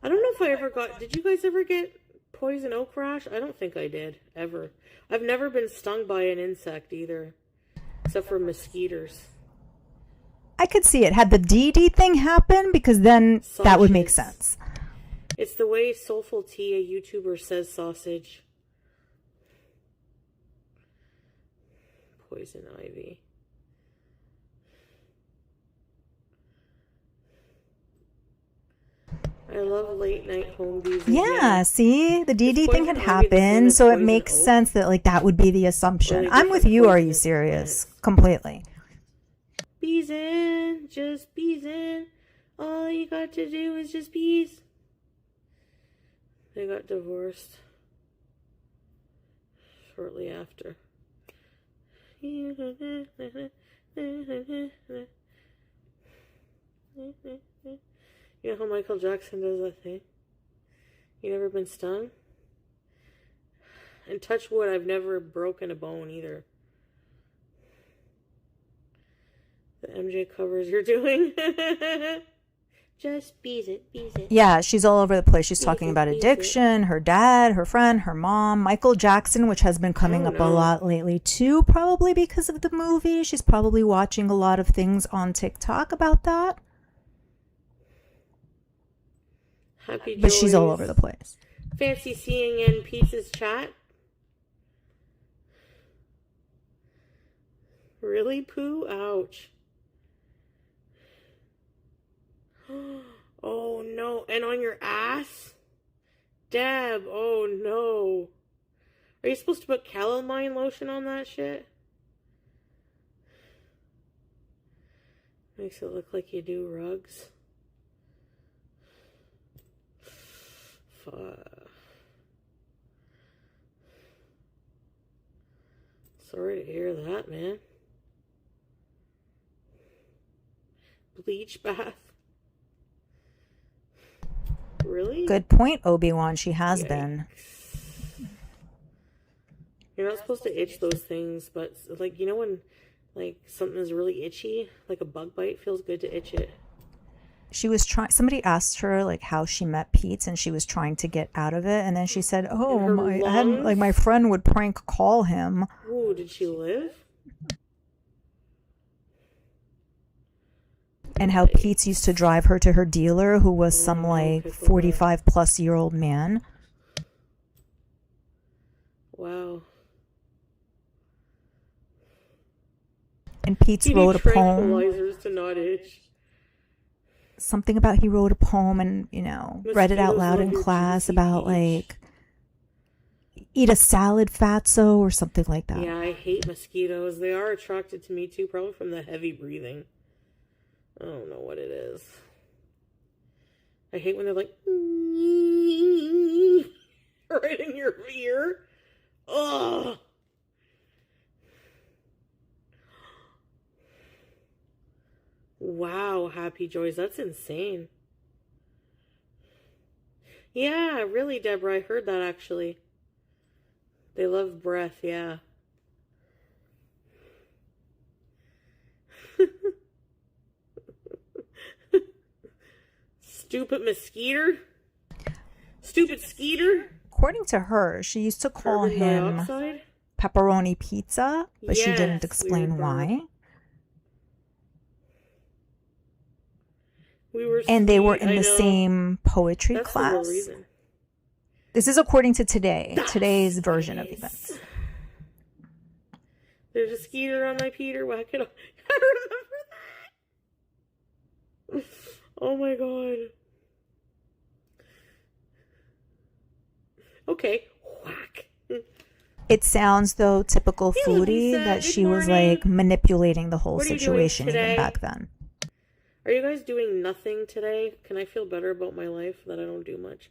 Speaker 1: I don't know if I ever got... Did you guys ever get poison oak rash? I don't think I did, ever. I've never been stung by an insect either. Except for mosquitoes.
Speaker 2: I could see it. Had the DD thing happen, because then that would make sense.
Speaker 1: It's the way Soulful Tea, a YouTuber, says sausage. Poison ivy. I love late night home beezes.
Speaker 2: Yeah, see? The DD thing had happened, so it makes sense that, like, that would be the assumption. I'm with you, are you serious? Completely.
Speaker 1: Beezin', just beezin'. All you got to do is just beez. They got divorced shortly after. You know how Michael Jackson does that thing? You never been stung? And touch wood, I've never broken a bone either. The MJ covers you're doing. Just beez it, beez it.
Speaker 2: Yeah, she's all over the place. She's talking about addiction, her dad, her friend, her mom, Michael Jackson, which has been coming up a lot lately too, probably because of the movie. She's probably watching a lot of things on TikTok about that.
Speaker 1: Happy
Speaker 2: but she's all over the place.
Speaker 1: Fancy seeing in Pete's chat. Really, Pooh? Ouch. Oh no, and on your ass? Deb, oh no. Are you supposed to put calamine lotion on that shit? Makes it look like you do rugs. Fuck. Sorry to hear that, man. Bleach bath. Really?
Speaker 2: Good point, Obi-Wan. She has been.
Speaker 1: You're not supposed to itch those things, but like, you know when like something is really itchy, like a bug bite, feels good to itch it.
Speaker 2: She was trying. Somebody asked her like how she met Pete, and she was trying to get out of it. And then she said, "Oh, my friend would prank call him."
Speaker 1: Ooh, did she live?
Speaker 2: And how Pete's used to drive her to her dealer, who was some like 45-plus-year-old man.
Speaker 1: Wow.
Speaker 2: And Pete's wrote a poem.
Speaker 1: Tranquilizers to not itch.
Speaker 2: Something about he wrote a poem and, you know, read it out loud in class about like eat a salad, fatso, or something like that.
Speaker 1: Yeah, I hate mosquitoes. They are attracted to me too, probably from the heavy breathing. I don't know what it is. I hate when they're like right in your ear. Ugh. Wow, Happy Joys, that's insane. Yeah, really, Deborah, I heard that actually. They love breath, yeah. Stupid mosquito. Stupid skeeter.
Speaker 2: According to her, she used to call
Speaker 1: Carbon
Speaker 2: him
Speaker 1: dioxide?
Speaker 2: pepperoni pizza, but she didn't
Speaker 1: Yes,
Speaker 2: explain
Speaker 1: weird
Speaker 2: why.
Speaker 1: We
Speaker 2: And they were in the same poetry
Speaker 1: That's the real
Speaker 2: class.
Speaker 1: reason.
Speaker 2: This is according to today's version of events.
Speaker 1: There's a skeeter on my Peter. Whack it off. I remember that. Oh my god. Okay. Whack.
Speaker 2: It sounds, though, typical
Speaker 1: Hey,
Speaker 2: foodie
Speaker 1: Lisa,
Speaker 2: that
Speaker 1: good
Speaker 2: she was
Speaker 1: morning.
Speaker 2: like manipulating the whole
Speaker 1: What are you doing
Speaker 2: situation even
Speaker 1: today?
Speaker 2: back then.
Speaker 1: Are you guys doing nothing today? Can I feel better about my life that I don't do much?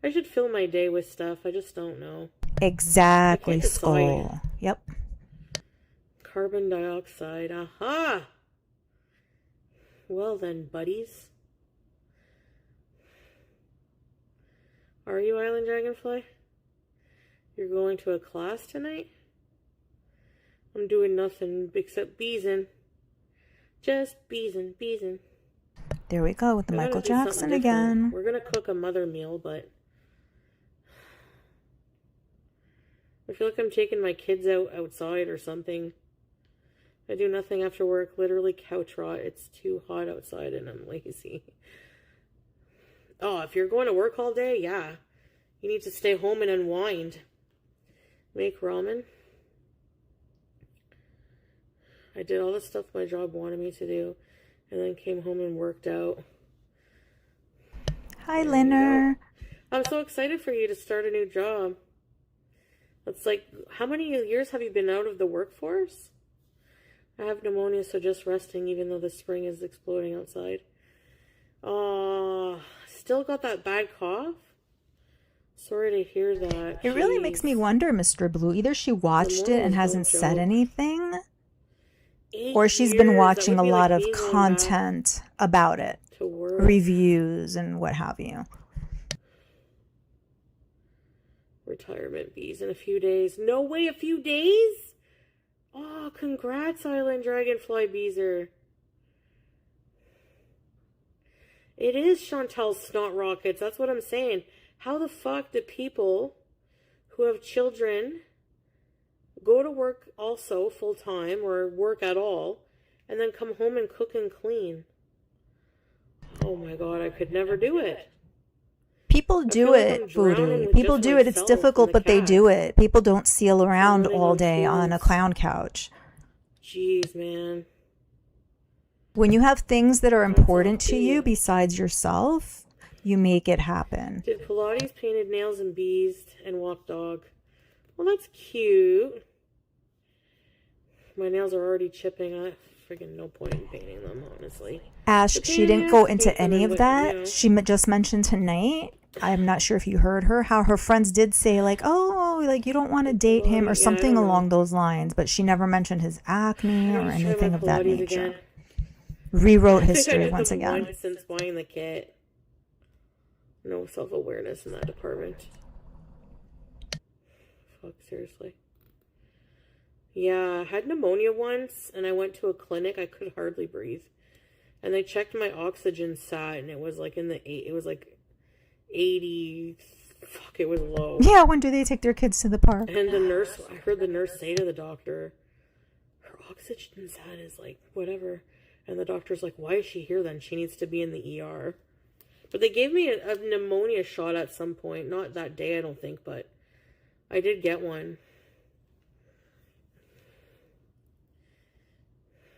Speaker 1: I should fill my day with stuff. I just don't know.
Speaker 2: Exactly,
Speaker 1: I can't decide.
Speaker 2: Skull. Yep.
Speaker 1: Carbon dioxide. Aha! Well then, buddies. Are you Island Dragonfly? You're going to a class tonight? I'm doing nothing except beezing. Just beezing.
Speaker 2: There we go with the
Speaker 1: I gotta
Speaker 2: Michael
Speaker 1: do something
Speaker 2: Jackson
Speaker 1: different.
Speaker 2: again.
Speaker 1: We're gonna cook a mother meal, but I feel like I'm taking my kids outside or something. I do nothing after work, literally couch rot. It's too hot outside and I'm lazy. Oh, if you're going to work all day, yeah. You need to stay home and unwind. Make ramen. I did all the stuff my job wanted me to do and then came home and worked out.
Speaker 2: Hi, Linner.
Speaker 1: I'm so excited for you to start a new job. It's like, how many years have you been out of the workforce? I have pneumonia, so just resting, even though the spring is exploding outside. Still got that bad cough? Sorry to hear that.
Speaker 2: It really makes me wonder, Mr. Blue. Either she watched it and hasn't said anything, or she's been watching a lot of content about it, reviews and what have you.
Speaker 1: Retirement bees in a few days. No way, a few days? Oh, congrats, Island Dragonfly Beezer. It is Chantal's snot rockets. That's what I'm saying. How the fuck do people who have children go to work also full time or work at all and then come home and cook and clean? Oh my god, I could never do it.
Speaker 2: People do it, Voodoo. People do it. It's difficult, but they do it. People don't seal around all day on a clown couch.
Speaker 1: Jeez, man.
Speaker 2: When you have things that are important to you besides yourself, you make it happen.
Speaker 1: Did Pilates, painted nails and bees, and walk dog. Well, that's cute. My nails are already chipping. I friggin' no point in painting them, honestly.
Speaker 2: Ash, she didn't go into any of that. She just mentioned tonight, I'm not sure if you heard her, how her friends did say, like, oh, like, you don't want to date him or something along those lines, but she never mentioned his acne or anything of that nature. Again. Rewrote history once again.
Speaker 1: Since buying the kit. No self-awareness in that department. Fuck, seriously. Yeah, I had pneumonia once, and I went to a clinic. I could hardly breathe. And they checked my oxygen sat, and it was like it was like 80. Fuck, it was low.
Speaker 2: Yeah, when do they take their kids to the park?
Speaker 1: And the nurse, I heard the nurse say to the doctor, her oxygen sat is like whatever. And the doctor's like, why is she here then? She needs to be in the ER. But they gave me a pneumonia shot at some point. Not that day, I don't think, but I did get one.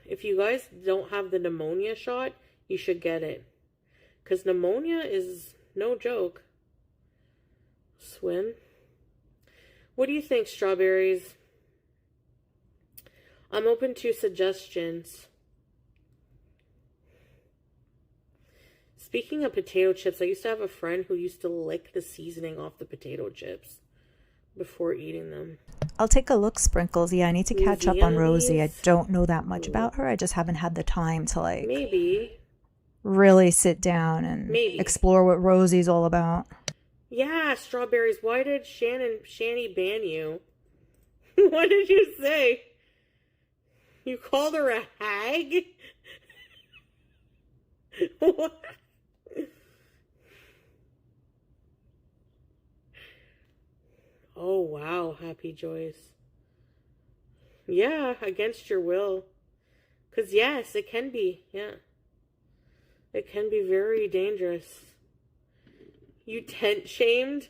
Speaker 1: If you guys don't have the pneumonia shot, you should get it. Because pneumonia is no joke. Swim. What do you think, strawberries? I'm open to suggestions. Speaking of potato chips, I used to have a friend who used to lick the seasoning off the potato chips before eating them.
Speaker 2: I'll take a look, Sprinkles. Yeah, I need to catch up on Rosie. I don't know that much about her. I just haven't had the time to, like,
Speaker 1: maybe
Speaker 2: really sit down and explore what Rosie's all about.
Speaker 1: Yeah, strawberries. Why did Shani ban you? What did you say? You called her a hag? What? Oh, wow, Happy Joyce. Yeah, against your will. Because, yes, it can be. Yeah. It can be very dangerous. You tent shamed?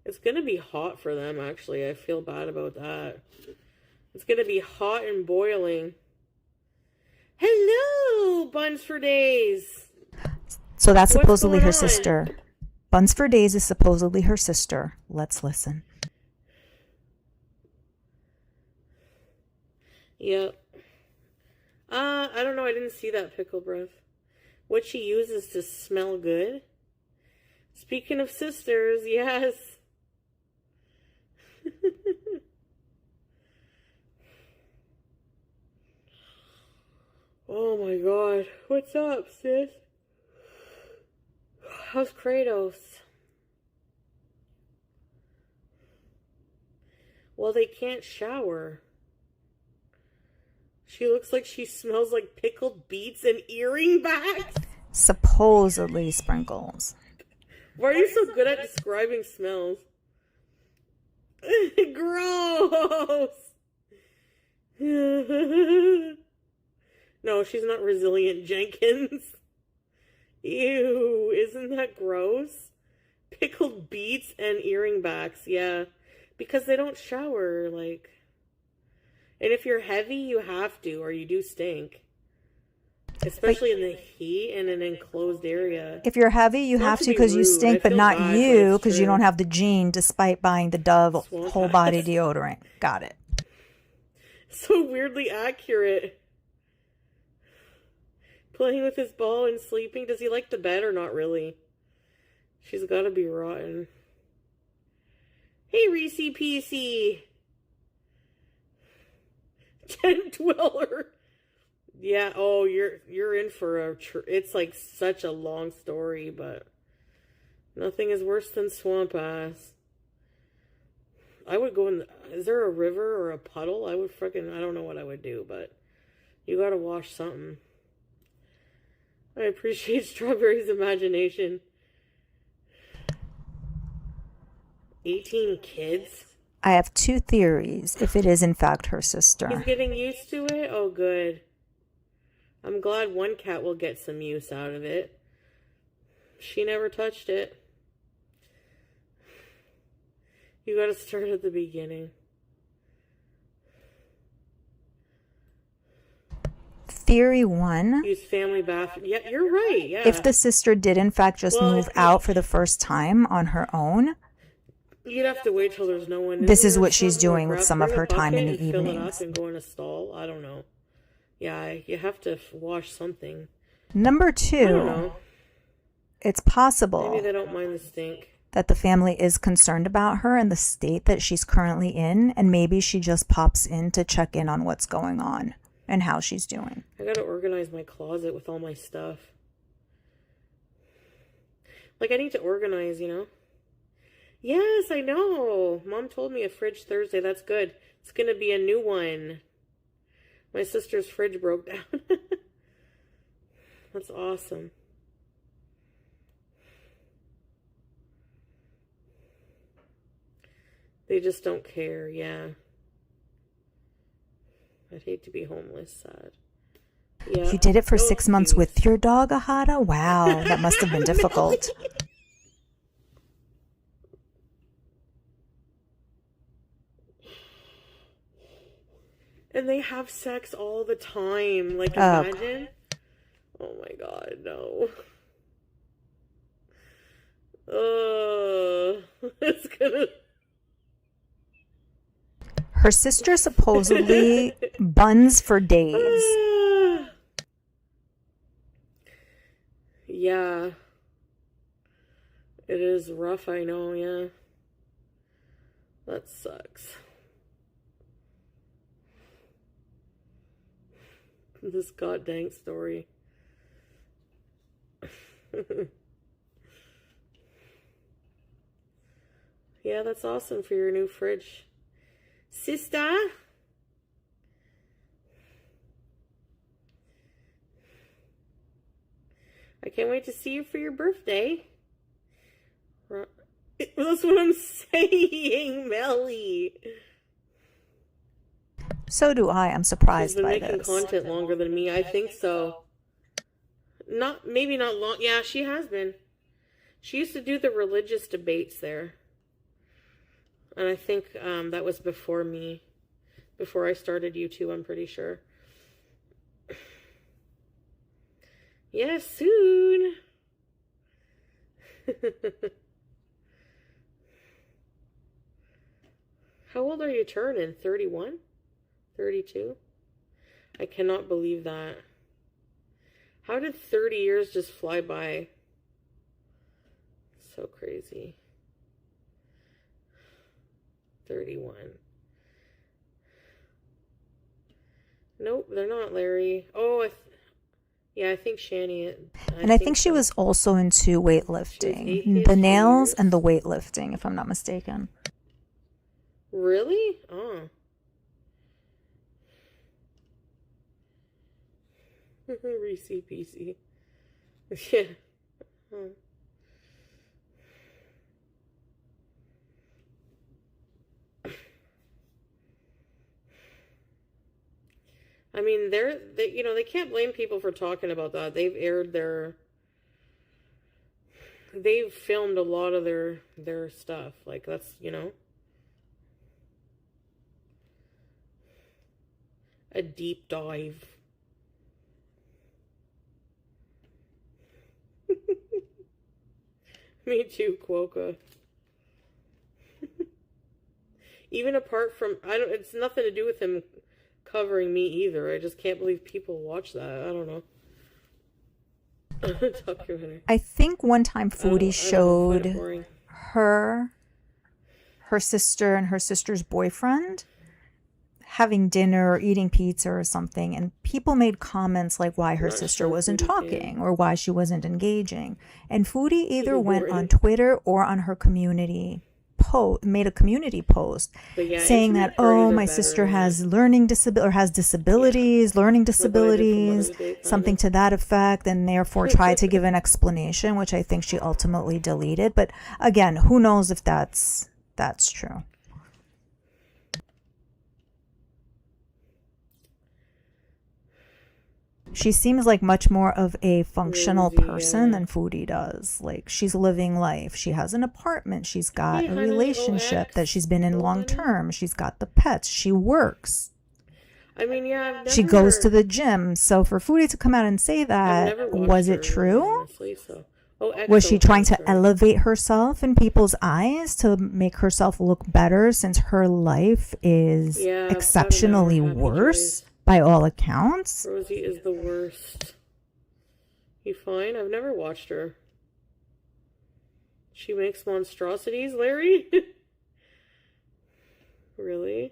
Speaker 1: It's going to be hot for them, actually. I feel bad about that. It's going to be hot and boiling. Hello, Buns for Days.
Speaker 2: So that's supposedly her sister. Buns for Days is supposedly her sister. Let's listen.
Speaker 1: Yep. I don't know. I didn't see that pickle breath. What she uses to smell good. Speaking of sisters, yes. Oh my god. What's up, sis? How's Kratos? Well, they can't shower. She looks like she smells like pickled beets and earring bags.
Speaker 2: Supposedly, Sprinkles.
Speaker 1: Why are you so good at describing smells? Gross! No, she's not Resilient Jenkins. Ew, isn't that gross? Pickled beets and earring backs, yeah. Because they don't shower, like... And if you're heavy, you have to, or you do stink. Especially in the heat in an enclosed area.
Speaker 2: If you're heavy, you have to because you stink, but not you because you don't have the gene despite buying the Dove whole body deodorant. Got it.
Speaker 1: So weirdly accurate. Playing with his ball and sleeping. Does he like the bed or not really? She's got to be rotten. Hey, Reese PC. Tent dweller. Yeah, oh, you're in for a... It's like such a long story, but... Nothing is worse than swamp ass. I would go in... Is there a river or a puddle? I would freaking... I don't know what I would do, but... You gotta wash something. I appreciate Strawberry's imagination. 18 kids?
Speaker 2: I have two theories, if it is in fact her sister.
Speaker 1: He's getting used to it? Oh, good. I'm glad one cat will get some use out of it. She never touched it. You gotta start at the beginning.
Speaker 2: Theory 1.
Speaker 1: Use family bathroom. Yeah, you're right. Yeah.
Speaker 2: If the sister did in fact just move out for the first time on her own,
Speaker 1: you'd have to wait till there's no one.
Speaker 2: This is what she's doing with some of her time in the evenings.
Speaker 1: Fill it up and go in a stall. I don't know. Yeah, you have to wash something.
Speaker 2: Number 2.
Speaker 1: I don't know.
Speaker 2: It's possible
Speaker 1: maybe they don't mind the stink.
Speaker 2: That the family is concerned about her and the state that she's currently in, and maybe she just pops in to check in on what's going on and how she's doing.
Speaker 1: I gotta organize my closet with all my stuff. Like, I need to organize, you know? Yes, I know. Mom told me a fridge Thursday. That's good. It's gonna be a new one. My sister's fridge broke down. That's awesome. They just don't care, yeah. I'd hate to be homeless, sad. Yeah.
Speaker 2: You did it for 6 months with your dog, Ahada? Wow, that must have been difficult.
Speaker 1: And they have sex all the time. Like, imagine. Oh my god, no. It's gonna...
Speaker 2: Her sister supposedly buns for days.
Speaker 1: Yeah. It is rough, I know, yeah. That sucks. This goddamn story. Yeah, that's awesome for your new fridge. Sister? I can't wait to see you for your birthday. That's what I'm saying, Melly.
Speaker 2: So do I. I'm surprised
Speaker 1: She's been
Speaker 2: by
Speaker 1: making
Speaker 2: this.
Speaker 1: content longer than me. I think so. Maybe not long. Yeah, she has been. She used to do the religious debates there. And I think that was before me. Before I started YouTube, I'm pretty sure. Yeah, soon. How old are you turning? 31? 32? I cannot believe that. How did 30 years just fly by? So crazy. 31. Nope, they're not, Larry. Oh, yeah, I think Shani.
Speaker 2: I think she was also into weightlifting. The nails and the weightlifting, if I'm not mistaken.
Speaker 1: Really? Oh. Reese PC. Yeah. Oh. I mean, they can't blame people for talking about that. They've filmed a lot of their stuff. Like, that's, a deep dive. Me too, Quokka. Even apart from, it's nothing to do with him covering me either. I just can't believe people watch that. I don't know.
Speaker 2: I think one time Foodie showed her sister and her sister's boyfriend having dinner or eating pizza or something, and people made comments like why her sister wasn't talking or why she wasn't engaging. And Foodie either went on Twitter or on her community made a community post saying that, oh, my sister has learning disabilities, learning disabilities, something to that effect, and therefore tried to give an explanation, which I think she ultimately deleted. But again, who knows if that's true. She seems like much more of a functional person than Foodie does. Like, she's living life. She has an apartment. She's got a relationship that she's been in long term. She's got the pets. She works.
Speaker 1: I mean, yeah,
Speaker 2: she goes to the gym. So for Foodie to come out and say that, was it true?
Speaker 1: Honestly, so.
Speaker 2: Was she trying to elevate herself in people's eyes to make herself look better since her life is exceptionally worse? By all accounts.
Speaker 1: Rosie is the worst. You fine? I've never watched her. She makes monstrosities, Larry? Really?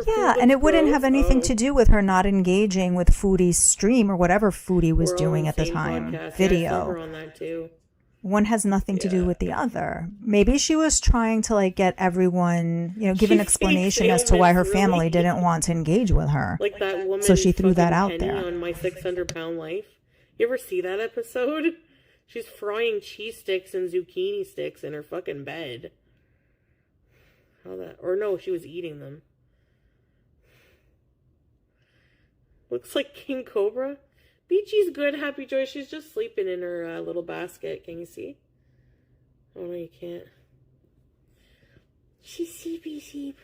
Speaker 2: Yeah, and it wouldn't have anything to do with her not engaging with Foodie's stream or whatever Foodie was doing at the time. Video.
Speaker 1: On that too.
Speaker 2: One has nothing to do with the other. Maybe she was trying to get everyone, give an explanation as to why her family didn't want to engage with her.
Speaker 1: Like that woman.
Speaker 2: So she threw that out there.
Speaker 1: On My 600-Pound Life. You ever see that episode? She's frying cheese sticks and zucchini sticks in her fucking bed. Or no, she was eating them. Looks like King Cobra. Beachy's good, Happy Joy. She's just sleeping in her little basket. Can you see? Oh, no, you can't. She's sleepy.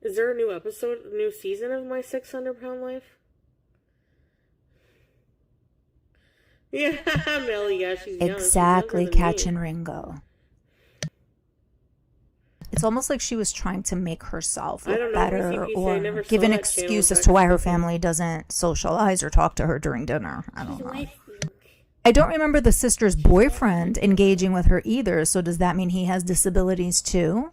Speaker 1: Is there a new episode, a new season of My 600-Pound Life? Yeah, Millie, yeah, she's young.
Speaker 2: Exactly,
Speaker 1: She's younger
Speaker 2: Catch
Speaker 1: than
Speaker 2: and
Speaker 1: me.
Speaker 2: Ringo. It's almost like she was trying to make herself
Speaker 1: I
Speaker 2: look
Speaker 1: don't know,
Speaker 2: better
Speaker 1: VCPC, I
Speaker 2: or
Speaker 1: never
Speaker 2: give
Speaker 1: saw
Speaker 2: an
Speaker 1: that channel
Speaker 2: excuse as
Speaker 1: back
Speaker 2: to why
Speaker 1: in
Speaker 2: her
Speaker 1: the day.
Speaker 2: family doesn't socialize or talk to her during dinner. I don't
Speaker 1: She's
Speaker 2: know.
Speaker 1: wife.
Speaker 2: I don't remember the sister's boyfriend engaging with her either, so does that mean he has disabilities too?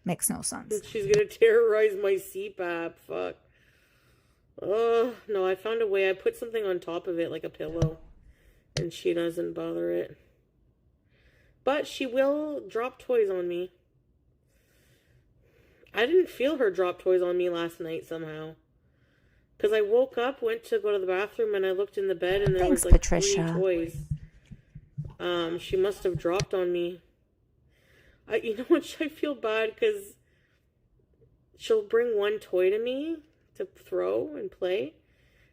Speaker 2: Makes no sense.
Speaker 1: She's gonna terrorize my CPAP. Fuck. Oh, no, I found a way. I put something on top of it, like a pillow, and she doesn't bother it. But she will drop toys on me. I didn't feel her drop toys on me last night somehow. Because I woke up, went to go to the bathroom, and I looked in the bed, and there was like
Speaker 2: Patricia.
Speaker 1: 3 toys. She must have dropped on me. You know what? I feel bad because she'll bring one toy to me to throw and play.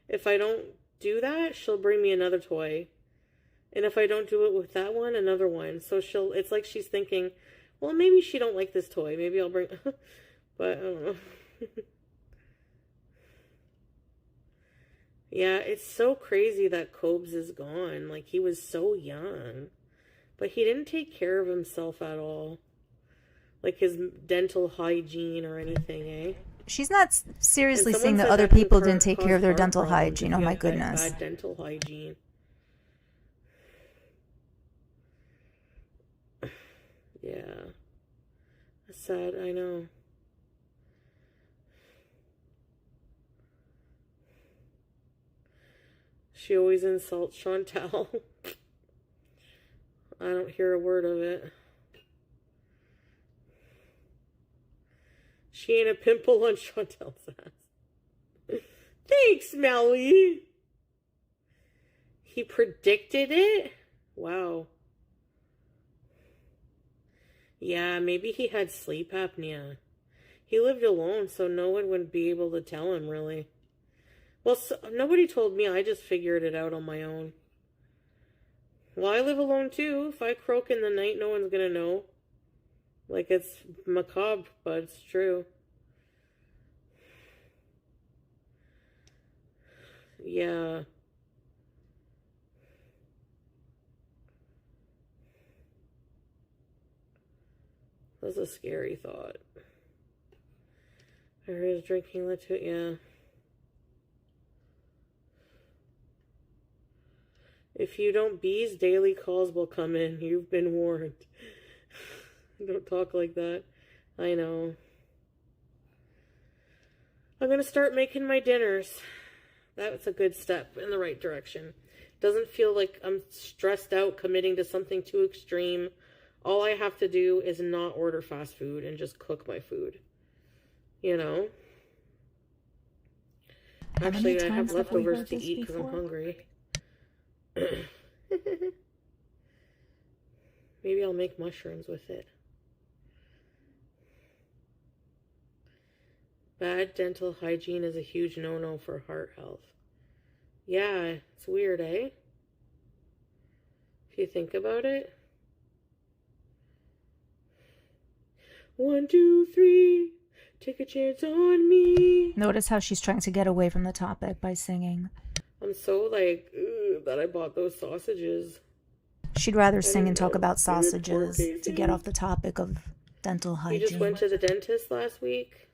Speaker 1: If I don't do that, she'll bring me another toy. And if I don't do it with that one, another one. So it's like she's thinking, well, maybe she don't like this toy. Maybe I'll bring, but I don't know. Yeah, it's so crazy that Cobes is gone. Like, he was so young. But he didn't take care of himself at all. Like his dental hygiene or anything, eh?
Speaker 2: She's not seriously
Speaker 1: And
Speaker 2: saying
Speaker 1: someone
Speaker 2: that
Speaker 1: said
Speaker 2: other
Speaker 1: can
Speaker 2: people didn't take
Speaker 1: cause
Speaker 2: care of their
Speaker 1: heart
Speaker 2: dental
Speaker 1: problems
Speaker 2: hygiene.
Speaker 1: if
Speaker 2: Oh
Speaker 1: you
Speaker 2: my
Speaker 1: have
Speaker 2: goodness.
Speaker 1: bad dental hygiene. Yeah. That's sad, I know. She always insults Chantal. I don't hear a word of it. She ain't a pimple on Chantal's ass. Thanks, Melly. He predicted it? Wow. Yeah, maybe he had sleep apnea. He lived alone, so no one would be able to tell him, really. Well, nobody told me. I just figured it out on my own. Well, I live alone, too. If I croak in the night, no one's gonna know. Like, it's macabre, but it's true. Yeah. That's a scary thought. I heard his drinking led to it, yeah. If you don't bees, daily calls will come in. You've been warned. Don't talk like that. I know. I'm going to start making my dinners. That's a good step in the right direction. Doesn't feel like I'm stressed out committing to something too extreme. All I have to do is not order fast food and just cook my food. You know? Actually, I have leftovers to eat because I'm hungry. Maybe I'll make mushrooms with it. Bad dental hygiene is a huge no-no for heart health. Yeah, it's weird, eh? If you think about it. 1, 2, 3, take a chance on me.
Speaker 2: Notice how she's trying to get away from the topic by singing.
Speaker 1: I'm so like, that I bought those sausages.
Speaker 2: She'd rather sing and talk about sausages to get off the topic of dental hygiene.
Speaker 1: You just went to the dentist last week?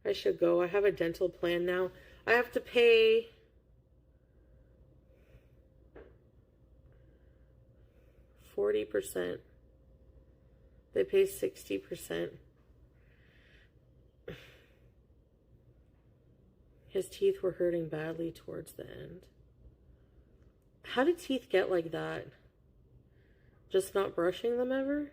Speaker 1: I should go. I have a dental plan now. I have to pay %. They pay 60%. His teeth were hurting badly towards the end. How did teeth get like that? Just not brushing them ever?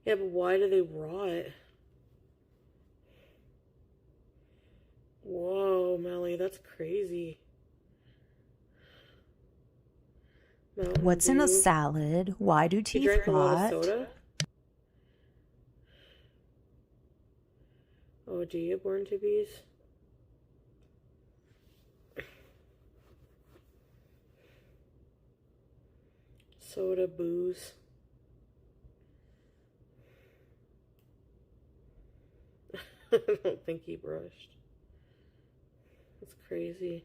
Speaker 1: Yeah, but why do they rot? Whoa, Melly, that's crazy. Mountain
Speaker 2: What's in a
Speaker 1: Dew.
Speaker 2: salad? Why do
Speaker 1: You
Speaker 2: teeth
Speaker 1: drank a lot
Speaker 2: rot?
Speaker 1: of soda? Oh, do you, Born to Bees? Soda, booze. I don't think he brushed. That's crazy.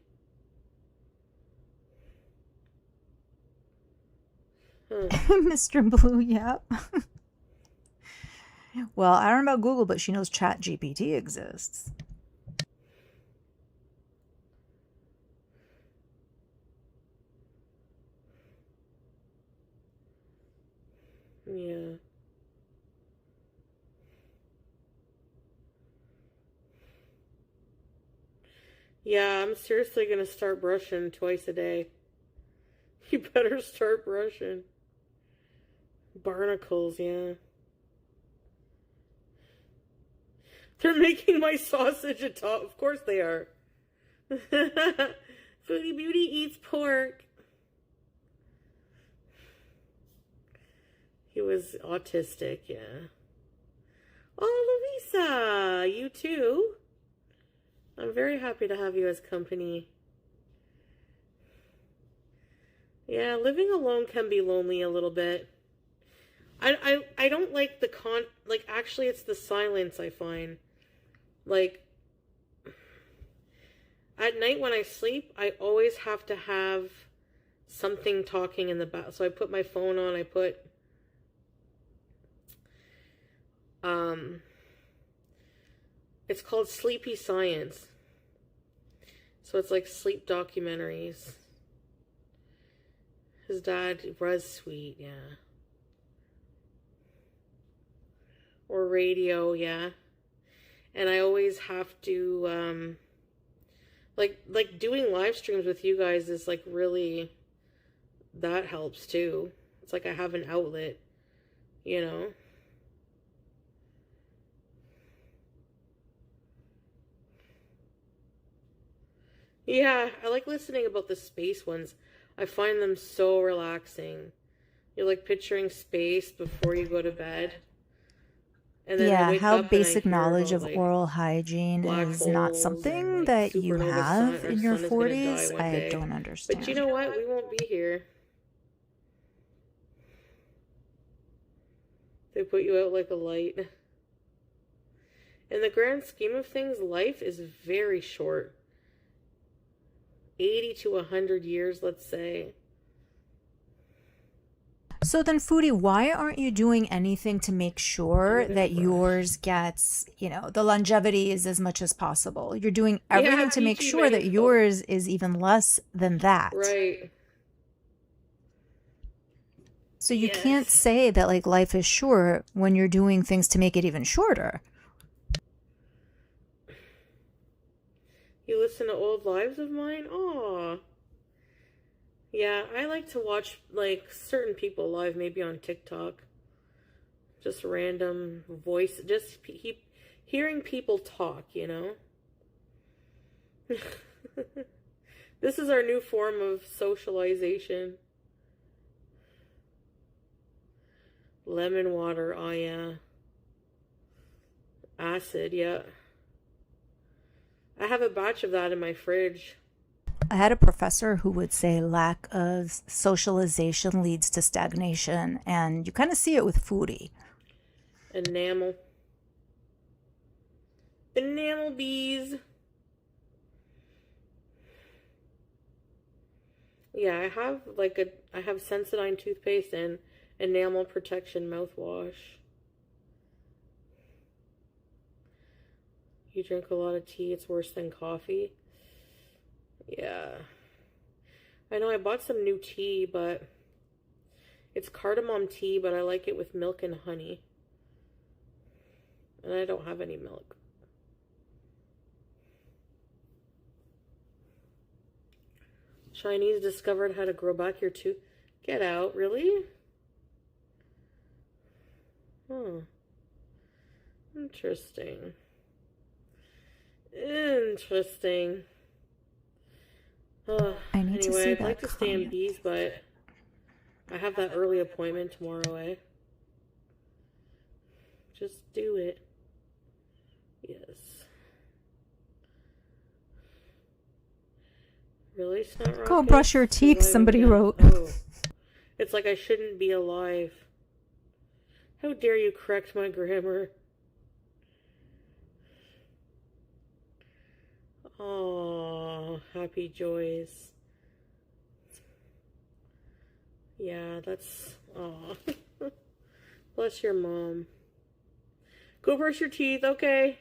Speaker 1: Huh.
Speaker 2: Mr. Blue, yep. Well, I don't know about Google, but she knows ChatGPT exists.
Speaker 1: Yeah. Yeah, I'm seriously gonna start brushing twice a day. You better start brushing. Barnacles, yeah. They're making my sausage a top. Of course they are. Foodie Beauty eats pork. He was autistic, yeah. Oh, Louisa, you too. I'm very happy to have you as company. Yeah, living alone can be lonely a little bit. I don't like the actually it's the silence I find. Like, at night when I sleep, I always have to have something talking in the back. So I put my phone on, I put it's called Sleepy Science. So it's like sleep documentaries. His dad was sweet, yeah. Or radio, yeah. And I always have to, like doing live streams with you guys is like really, that helps too. It's like I have an outlet, you know. Yeah, I like listening about the space ones. I find them so relaxing. You're like picturing space before you go to bed. And then I wake
Speaker 2: how
Speaker 1: up
Speaker 2: basic
Speaker 1: and I hear
Speaker 2: knowledge
Speaker 1: about,
Speaker 2: of
Speaker 1: like,
Speaker 2: oral hygiene
Speaker 1: black
Speaker 2: is not
Speaker 1: holes
Speaker 2: something
Speaker 1: and, like,
Speaker 2: that you
Speaker 1: supernova
Speaker 2: have
Speaker 1: sun,
Speaker 2: in
Speaker 1: our
Speaker 2: your
Speaker 1: sun is gonna die
Speaker 2: 40s.
Speaker 1: one
Speaker 2: I
Speaker 1: day.
Speaker 2: don't understand.
Speaker 1: But you know what? We won't be here. They put you out like a light. In the grand scheme of things, life is very short. 80 to 100 years, let's say.
Speaker 2: So then, Foodie, why aren't you doing anything to make sure that yours gets, the longevity is as much as possible? You're doing everything to make sure that yours is even less than that.
Speaker 1: Right.
Speaker 2: So you can't say that like life is short when you're doing things to make it even shorter.
Speaker 1: You listen to old lives of mine? Aw. Yeah, I like to watch, like, certain people live, maybe on TikTok. Just random voice, just hearing people talk, you know? This is our new form of socialization. Lemon water, oh yeah. Acid, yeah. I have a batch of that in my fridge.
Speaker 2: I had a professor who would say lack of socialization leads to stagnation, and you kind of see it with Foodie.
Speaker 1: Enamel. Enamel bees. Yeah, I have Sensodyne toothpaste and enamel protection mouthwash. You drink a lot of tea, it's worse than coffee. Yeah. I know I bought some new tea, but it's cardamom tea, but I like it with milk and honey. And I don't have any milk. Chinese discovered how to grow back your tooth. Get out, really? Huh. Interesting. Interesting.
Speaker 2: I need to see
Speaker 1: I'd
Speaker 2: that
Speaker 1: like to stay in
Speaker 2: comment.
Speaker 1: bees, but I have that early appointment tomorrow, eh? Just do it. Yes. Really? Snot
Speaker 2: Go
Speaker 1: rockets?
Speaker 2: brush your teeth,
Speaker 1: Surviving
Speaker 2: somebody
Speaker 1: death.
Speaker 2: wrote.
Speaker 1: Oh. It's like I shouldn't be alive. How dare you correct my grammar? Oh, happy joys. Yeah, that's... Oh. Bless your mom. Go brush your teeth, okay.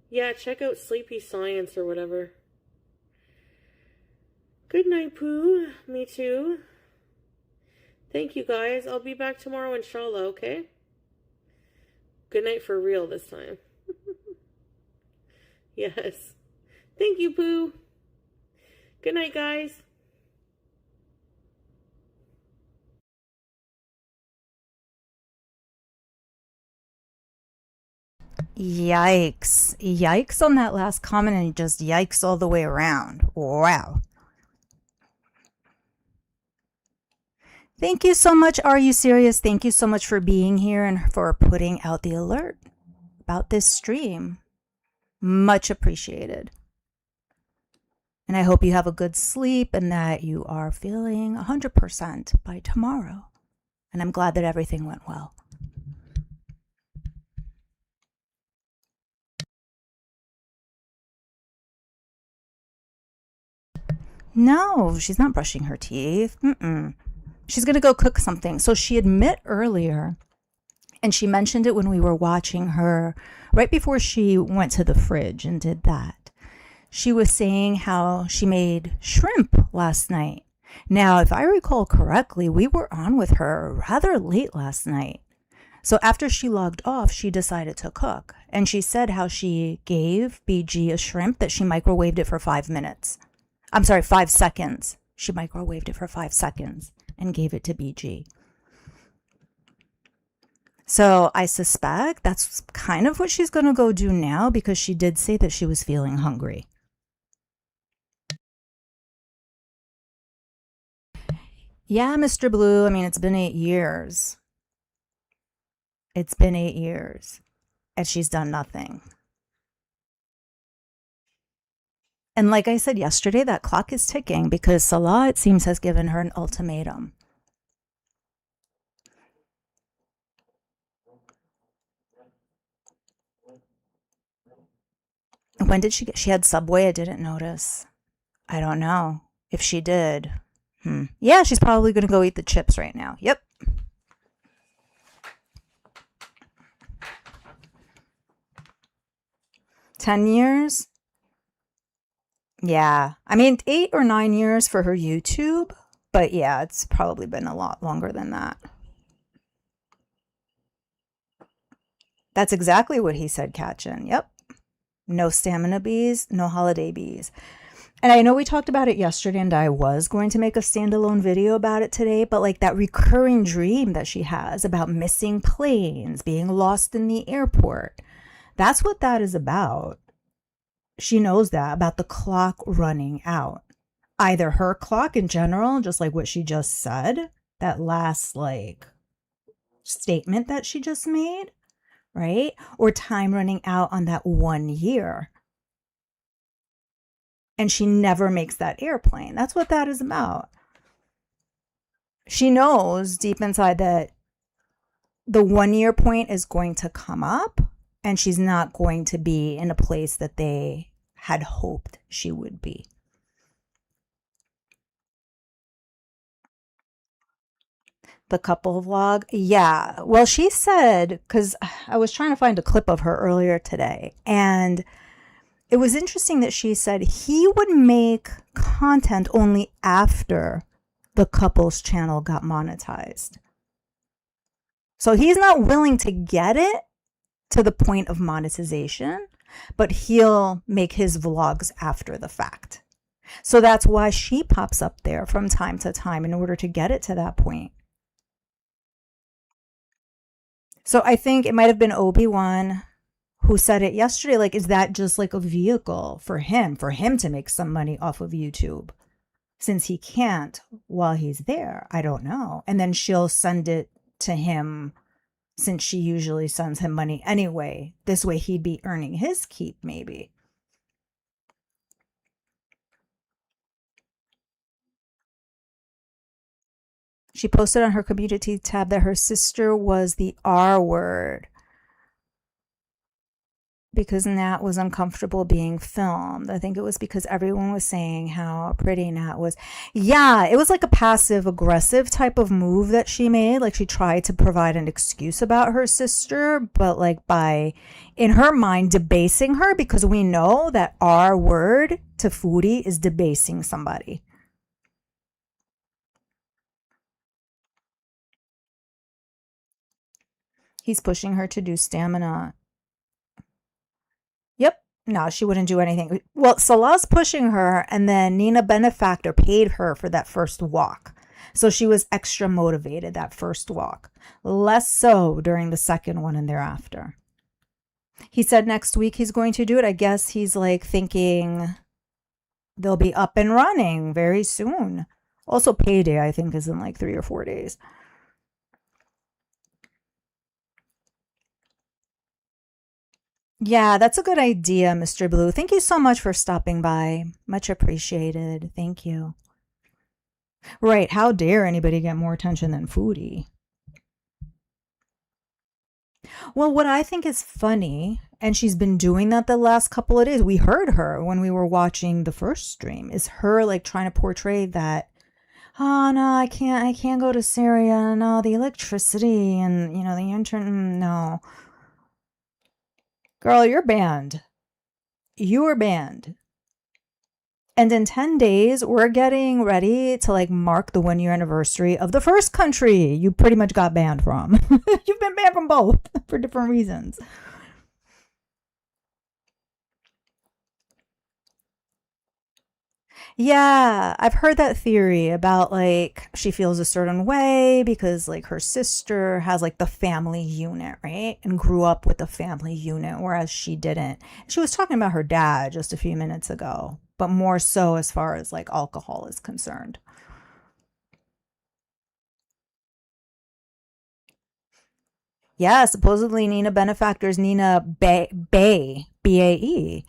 Speaker 1: Yeah, check out Sleepy Science or whatever. Good night, Pooh. Me too. Thank you, guys. I'll be back tomorrow, inshallah, okay? Good night for real this time. Yes. Thank you, Pooh. Good night, guys.
Speaker 2: Yikes. Yikes on that last comment and just yikes all the way around. Wow. Thank you so much. Are you serious? Thank you so much for being here and for putting out the alert about this stream. Much appreciated. And I hope you have a good sleep and that you are feeling 100% by tomorrow. And I'm glad that everything went well. No, she's not brushing her teeth. She's going to go cook something. So she admit earlier, and she mentioned it when we were watching her right before she went to the fridge and did that. She was saying how she made shrimp last night. Now, if I recall correctly, we were on with her rather late last night. So after she logged off, she decided to cook. And she said how she gave BG a shrimp that she microwaved it for 5 minutes. I'm sorry, 5 seconds. She microwaved it for 5 seconds and gave it to BG. So I suspect that's kind of what she's going to go do now because she did say that she was feeling hungry. Yeah, Mr. Blue, I mean, it's been 8 years. It's been 8 years and she's done nothing. And like I said yesterday, that clock is ticking because Salah, it seems, has given her an ultimatum. When did she had Subway? I didn't notice. I don't know if she did. Yeah, she's probably going to go eat the chips right now. Yep. $10 years? Yeah. I mean, 8 or 9 years for her YouTube. But yeah, it's probably been a lot longer than that. That's exactly what he said, Katchin. Yep. No stamina bees, no holiday bees. And I know we talked about it yesterday and I was going to make a standalone video about it today, but like that recurring dream that she has about missing planes, being lost in the airport, that's what that is about. She knows that about the clock running out. Either her clock in general, just like what she just said, that last like statement that she just made, right? Or time running out on that 1 year. And she never makes that airplane. That's what that is about. She knows deep inside that the 1 year point is going to come up and she's not going to be in a place that they had hoped she would be. The couple vlog? Yeah. Well, she said, because I was trying to find a clip of her earlier today, and it was interesting that she said he would make content only after the couple's channel got monetized. So he's not willing to get it to the point of monetization, but he'll make his vlogs after the fact. So that's why she pops up there from time to time in order to get it to that point. So I think it might have been Obi-Wan who said it yesterday, like, is that just like a vehicle for him to make some money off of YouTube? Since he can't while he's there, I don't know. And then she'll send it to him since she usually sends him money anyway. This way he'd be earning his keep, maybe. She posted on her community tab that her sister was the R word because Nat was uncomfortable being filmed. I think it was because everyone was saying how pretty Nat was. Yeah, it was like a passive aggressive type of move that she made. Like she tried to provide an excuse about her sister, but like by, in her mind, debasing her, because we know that R word to Foodie is debasing somebody. He's pushing her to do stamina. Yep. No, she wouldn't do anything. Well, Salah's pushing her, and then Nina Benefactor paid her for that first walk. So she was extra motivated that first walk. Less so during the second one and thereafter. He said next week he's going to do it. I guess he's like thinking they'll be up and running very soon. Also, payday, I think, is in like 3 or 4 days. Yeah, that's a good idea, Mr. Blue. Thank you so much for stopping by. Much appreciated. Thank you. Right, how dare anybody get more attention than Foodie? Well, what I think is funny, and she's been doing that the last couple of days, we heard her when we were watching the first stream, is her like trying to portray that, oh no, I can't go to Syria, no, the electricity and, you know, the internet, no. Girl, you're banned. You are banned. And in 10 days, we're getting ready to like mark the 1 year anniversary of the first country you pretty much got banned from. You've been banned from both for different reasons. Yeah, I've heard that theory about like she feels a certain way because like her sister has like the family unit, right? And grew up with the family unit, whereas she didn't. She was talking about her dad just a few minutes ago, but more so as far as like alcohol is concerned. Yeah, supposedly Nina Benefactor's Nina Bae, B-A-E,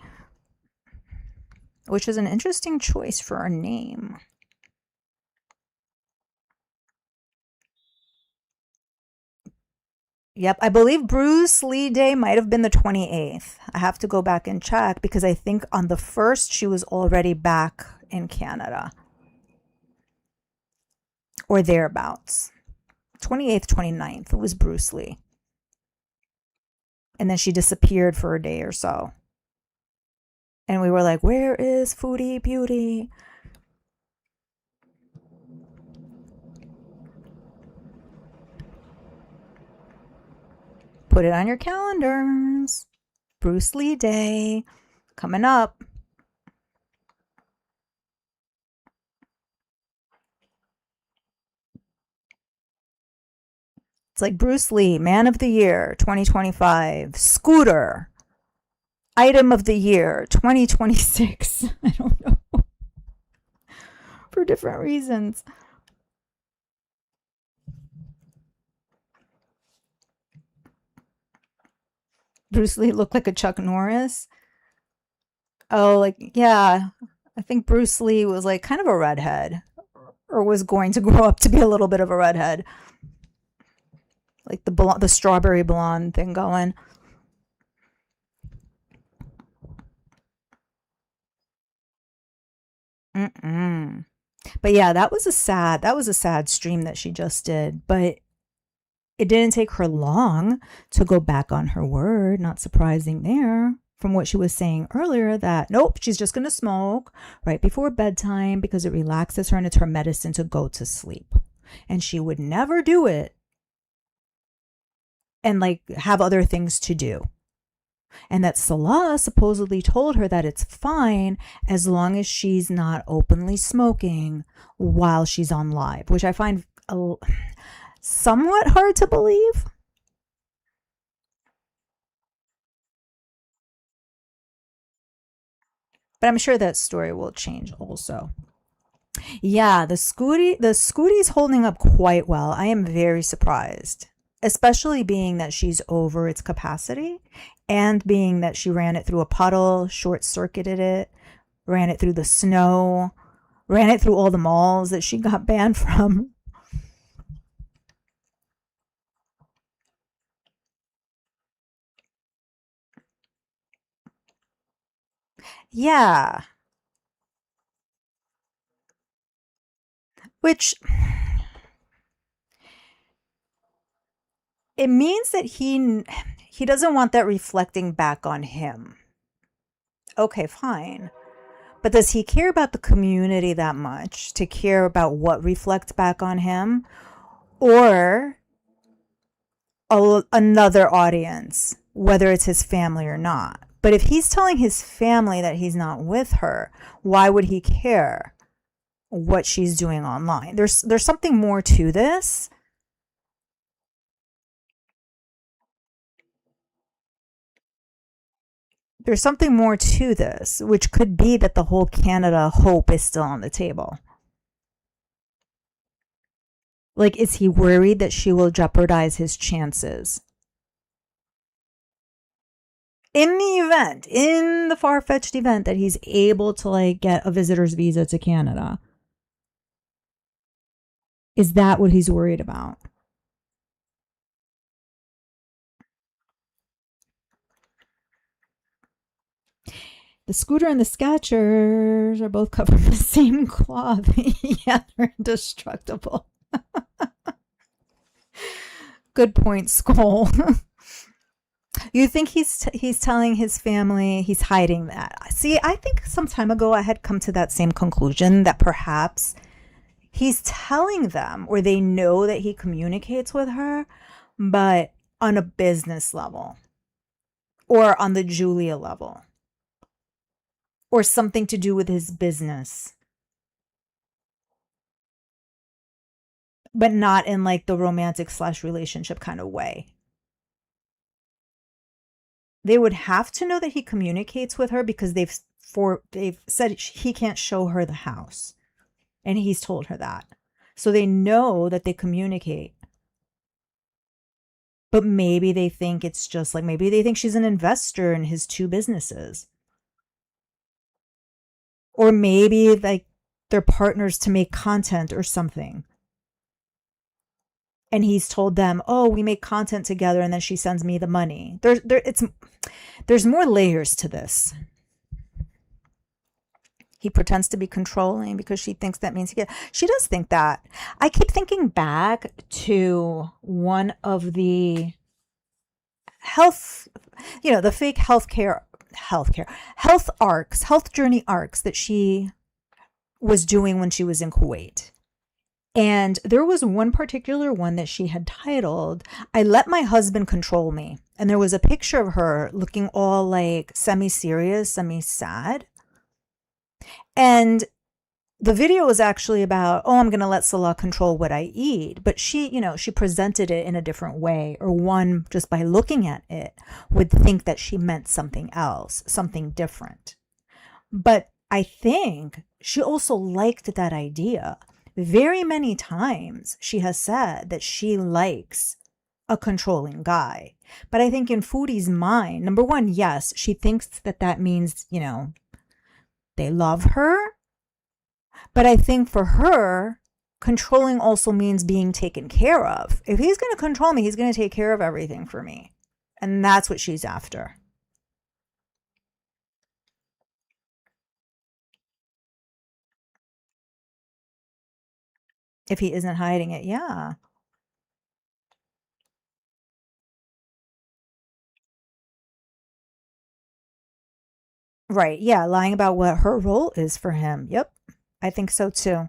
Speaker 2: which is an interesting choice for a name. Yep, I believe Bruce Lee Day might have been the 28th. I have to go back and check because I think on the 1st she was already back in Canada. Or thereabouts. 28th, 29th, it was Bruce Lee. And then she disappeared for a day or so. And we were like, where is Foodie Beauty? Put it on your calendars. Bruce Lee Day coming up. It's like Bruce Lee, Man of the Year, 2025. Scooter, Item of the Year, 2026. I don't know. For different reasons. Bruce Lee looked like a Chuck Norris. Oh, like, yeah. I think Bruce Lee was like kind of a redhead. Or was going to grow up to be a little bit of a redhead. Like the strawberry blonde thing going. But yeah, that was a sad stream that she just did. But it didn't take her long to go back on her word. Not surprising there from what she was saying earlier that nope, she's just going to smoke right before bedtime because it relaxes her and it's her medicine to go to sleep. And she would never do it and like have other things to do. And that Salah supposedly told her that it's fine as long as she's not openly smoking while she's on live, which I find somewhat hard to believe. But I'm sure that story will change also. Yeah, the Scootie's holding up quite well. I am very surprised, especially being that she's over its capacity and being that she ran it through a puddle, short-circuited it, ran it through the snow, ran it through all the malls that she got banned from. Yeah. Which it means that he doesn't want that reflecting back on him. Okay, fine. But does he care about the community that much to care about what reflects back on him, or another audience, whether it's his family or not? But if he's telling his family that he's not with her, why would he care what she's doing online? There's something more to this. There's something more to this, which could be that the whole Canada hope is still on the table. Like, is he worried that she will jeopardize his chances? In the far-fetched event that he's able to like get a visitor's visa to Canada. Is that what he's worried about? The scooter and the Skechers are both covered in the same cloth. Yeah, they're indestructible. Good point, Skull. You think he's telling his family he's hiding that? See, I think some time ago I had come to that same conclusion that perhaps he's telling them, or they know that he communicates with her, but on a business level or on the Julia level or something to do with his business, but not in like the romantic / relationship kind of way. They would have to know that he communicates with her because they've said he can't show her the house, and he's told her that. So they know that they communicate. But maybe they think it's just like, maybe they think she's an investor in his two businesses. Or maybe like they're partners to make content or something. And he's told them, oh, we make content together, and then she sends me the money. There's more layers to this. He pretends to be controlling because she thinks that means she does think that. I keep thinking back to one of the health arcs, health journey arcs that she was doing when she was in Kuwait. And there was one particular one that she had titled, I Let My Husband Control Me. And there was a picture of her looking all like semi-serious, semi-sad. And the video was actually about, oh, I'm going to let Salah control what I eat. But she presented it in a different way, or one just by looking at it would think that she meant something else, something different. But I think she also liked that idea. Very many times she has said that she likes a controlling guy. But I think in Foodie's mind, number one, yes, she thinks that means, they love her. But I think for her, controlling also means being taken care of. If he's going to control me, he's going to take care of everything for me. And that's what she's after. If he isn't hiding it, yeah. Right, yeah, lying about what her role is for him. Yep, I think so too.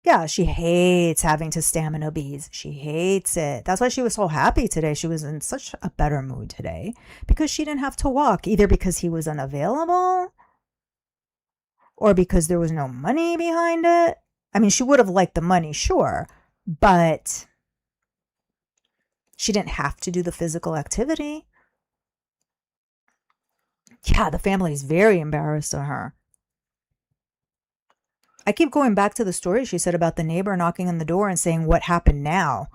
Speaker 2: Yeah, she hates having to stamina bees. She hates it. That's why she was so happy today. She was in such a better mood today because she didn't have to walk, either because he was unavailable or because there was no money behind it. I mean, she would have liked the money, sure, but she didn't have to do the physical activity. Yeah, the family's very embarrassed of her. I keep going back to the story she said about the neighbor knocking on the door and saying, what happened now?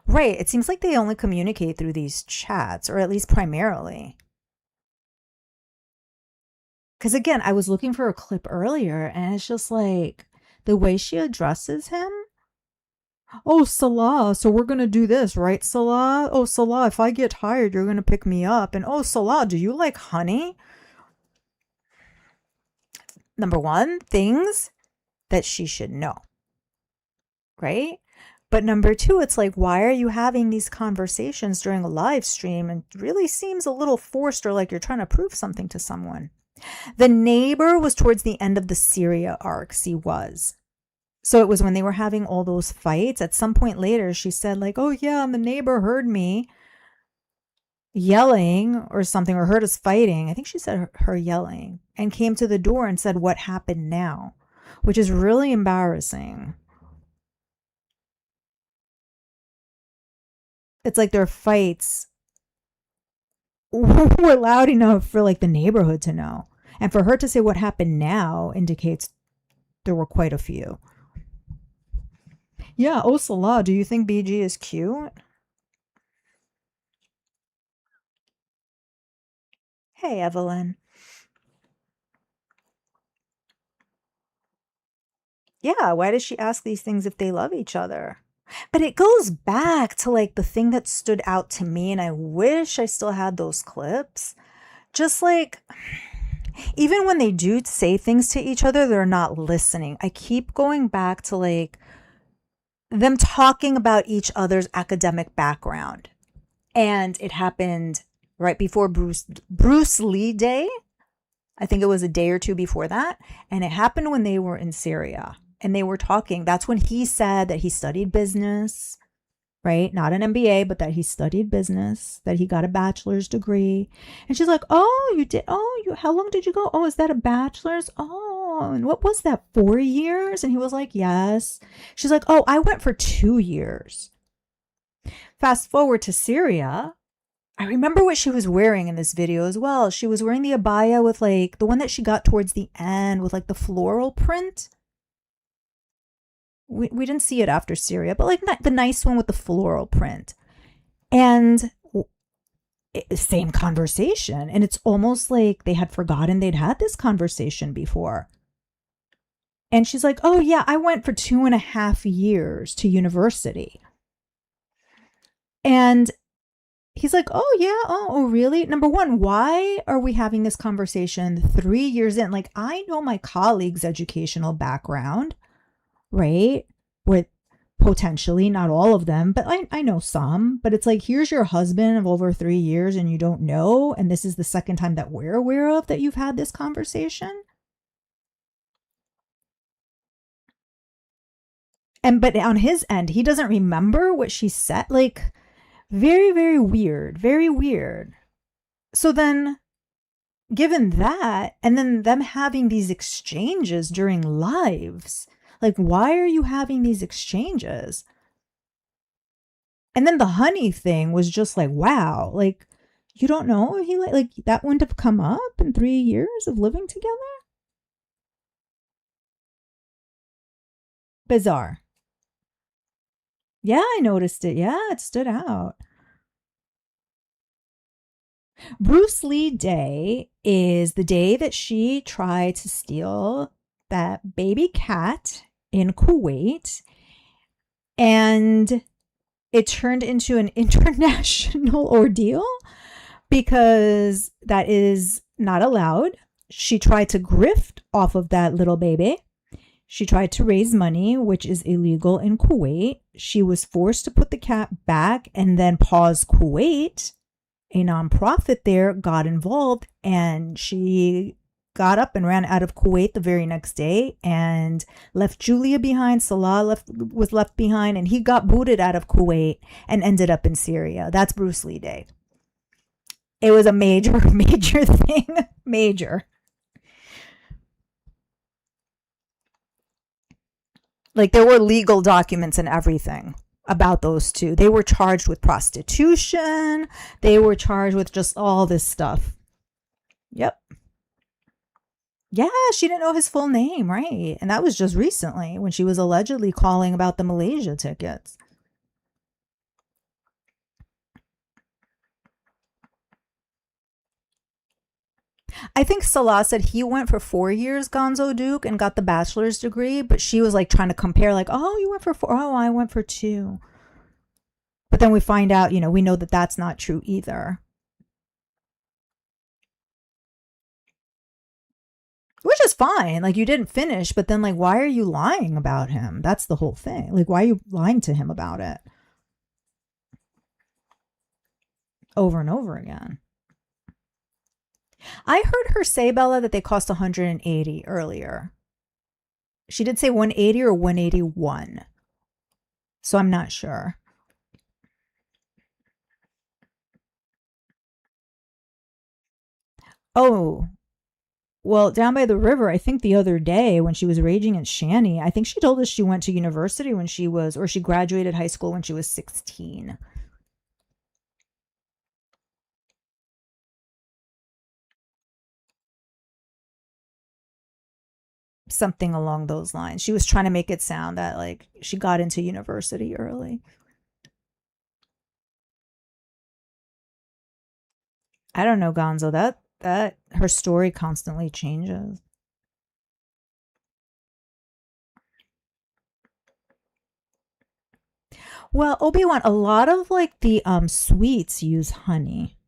Speaker 2: Right. It seems like they only communicate through these chats, or at least primarily. Because again, I was looking for a clip earlier, and it's just like the way she addresses him. Oh, Salah, so we're going to do this, right, Salah? Oh, Salah, if I get tired, you're going to pick me up. And oh, Salah, do you like honey? Number one, things that she should know, right? But number two, it's like, why are you having these conversations during a live stream? And it really seems a little forced or like you're trying to prove something to someone. The neighbor was towards the end of the Syria arc. He was. So it was when they were having all those fights. At some point later, she said like, oh yeah, and the neighbor heard me yelling or something, or heard us fighting. I think she said her yelling, and came to the door and said, what happened now? Which is really embarrassing. It's like their fights were loud enough for like the neighborhood to know. And for her to say what happened now indicates there were quite a few. Yeah, oh Salah, do you think BG is cute? Hey, Evelyn. Yeah, why does she ask these things if they love each other? But it goes back to like the thing that stood out to me, and I wish I still had those clips. Just like, even when they do say things to each other, they're not listening. I keep going back to like them talking about each other's academic background. And it happened right before Bruce Lee Day. I think it was a day or two before that. And it happened when they were in Syria. And they were talking. That's when he said that he studied business, right? Not an MBA, but that he studied business, that he got a bachelor's degree. And she's like, oh, you did? Oh, how long did you go? Oh, is that a bachelor's? Oh, and what was that, 4 years? And he was like, yes. She's like, oh, I went for 2 years. Fast forward to Syria. I remember what she was wearing in this video as well. She was wearing the abaya with like the one that she got towards the end with like the floral print. We didn't see it after Syria, but like the nice one with the floral print. And same conversation. And it's almost like they had forgotten they'd had this conversation before. And she's like, oh yeah, I went for 2.5 years to university. And he's like, oh yeah, oh really? Number one, why are we having this conversation 3 years in? Like, I know my colleague's educational background, right? With potentially not all of them, but I know some. But it's like, here's your husband of over 3 years and you don't know. And this is the second time that we're aware of that you've had this conversation. But on his end, he doesn't remember what she said. Like, very, very weird. Very weird. So then, given that, and then them having these exchanges during lives, like, why are you having these exchanges? And then the honey thing was just like, wow, like, you don't know if he like that wouldn't have come up in 3 years of living together? Bizarre. Yeah, I noticed it. Yeah, it stood out. Bruce Lee Day is the day that she tried to steal that baby cat in Kuwait, and it turned into an international ordeal because that is not allowed. She tried to grift off of that little baby. She tried to raise money, which is illegal in Kuwait. She was forced to put the cat back, and then Pause Kuwait, a nonprofit there, got involved, and she got up and ran out of Kuwait the very next day and left Julia behind. Salah was left behind, and he got booted out of Kuwait and ended up in Syria. That's Bruce Lee Day. It was a major, major thing. Major. Like, there were legal documents and everything about those two. They were charged with prostitution. They were charged with just all this stuff. Yep. Yeah, she didn't know his full name, right? And that was just recently when she was allegedly calling about the Malaysia tickets. I think Salah said he went for 4 years, Gonzo Duke, and got the bachelor's degree, but she was like trying to compare, like, oh, you went for 4. Oh, I went for 2. But then we find out, we know that that's not true either. Which is fine. Like, you didn't finish, but then, like, why are you lying about him? That's the whole thing. Like, why are you lying to him about it? Over and over again. I heard her say, Bella, that they cost 180 earlier. She did say 180 or 181. So I'm not sure. Oh, well, down by the river, I think the other day when she was raging at Shani, I think she told us she went to university when she was, or she graduated high school when she was 16. Something along those lines. She was trying to make it sound that, like, she got into university early. I don't know, Gonzo. That her story constantly changes. Well, Obi-Wan, a lot of like the sweets use honey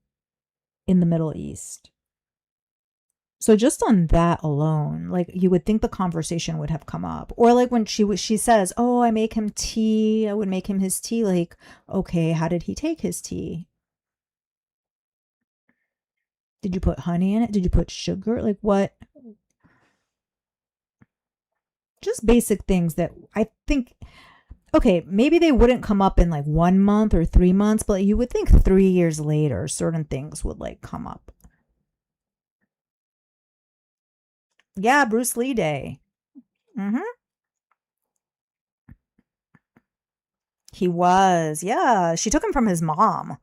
Speaker 2: in the Middle East. So just on that alone, like you would think the conversation would have come up. Or like when she says, "Oh, I make him tea. I would make him his tea." Like, okay, how did he take his tea? Did you put honey in it? Did you put sugar? Like what? Just basic things that I think, okay, maybe they wouldn't come up in like 1 month or 3 months, but you would think 3 years later, certain things would like come up. Yeah, Bruce Lee Day. Mm-hmm. He was. Yeah. She took him from his mom.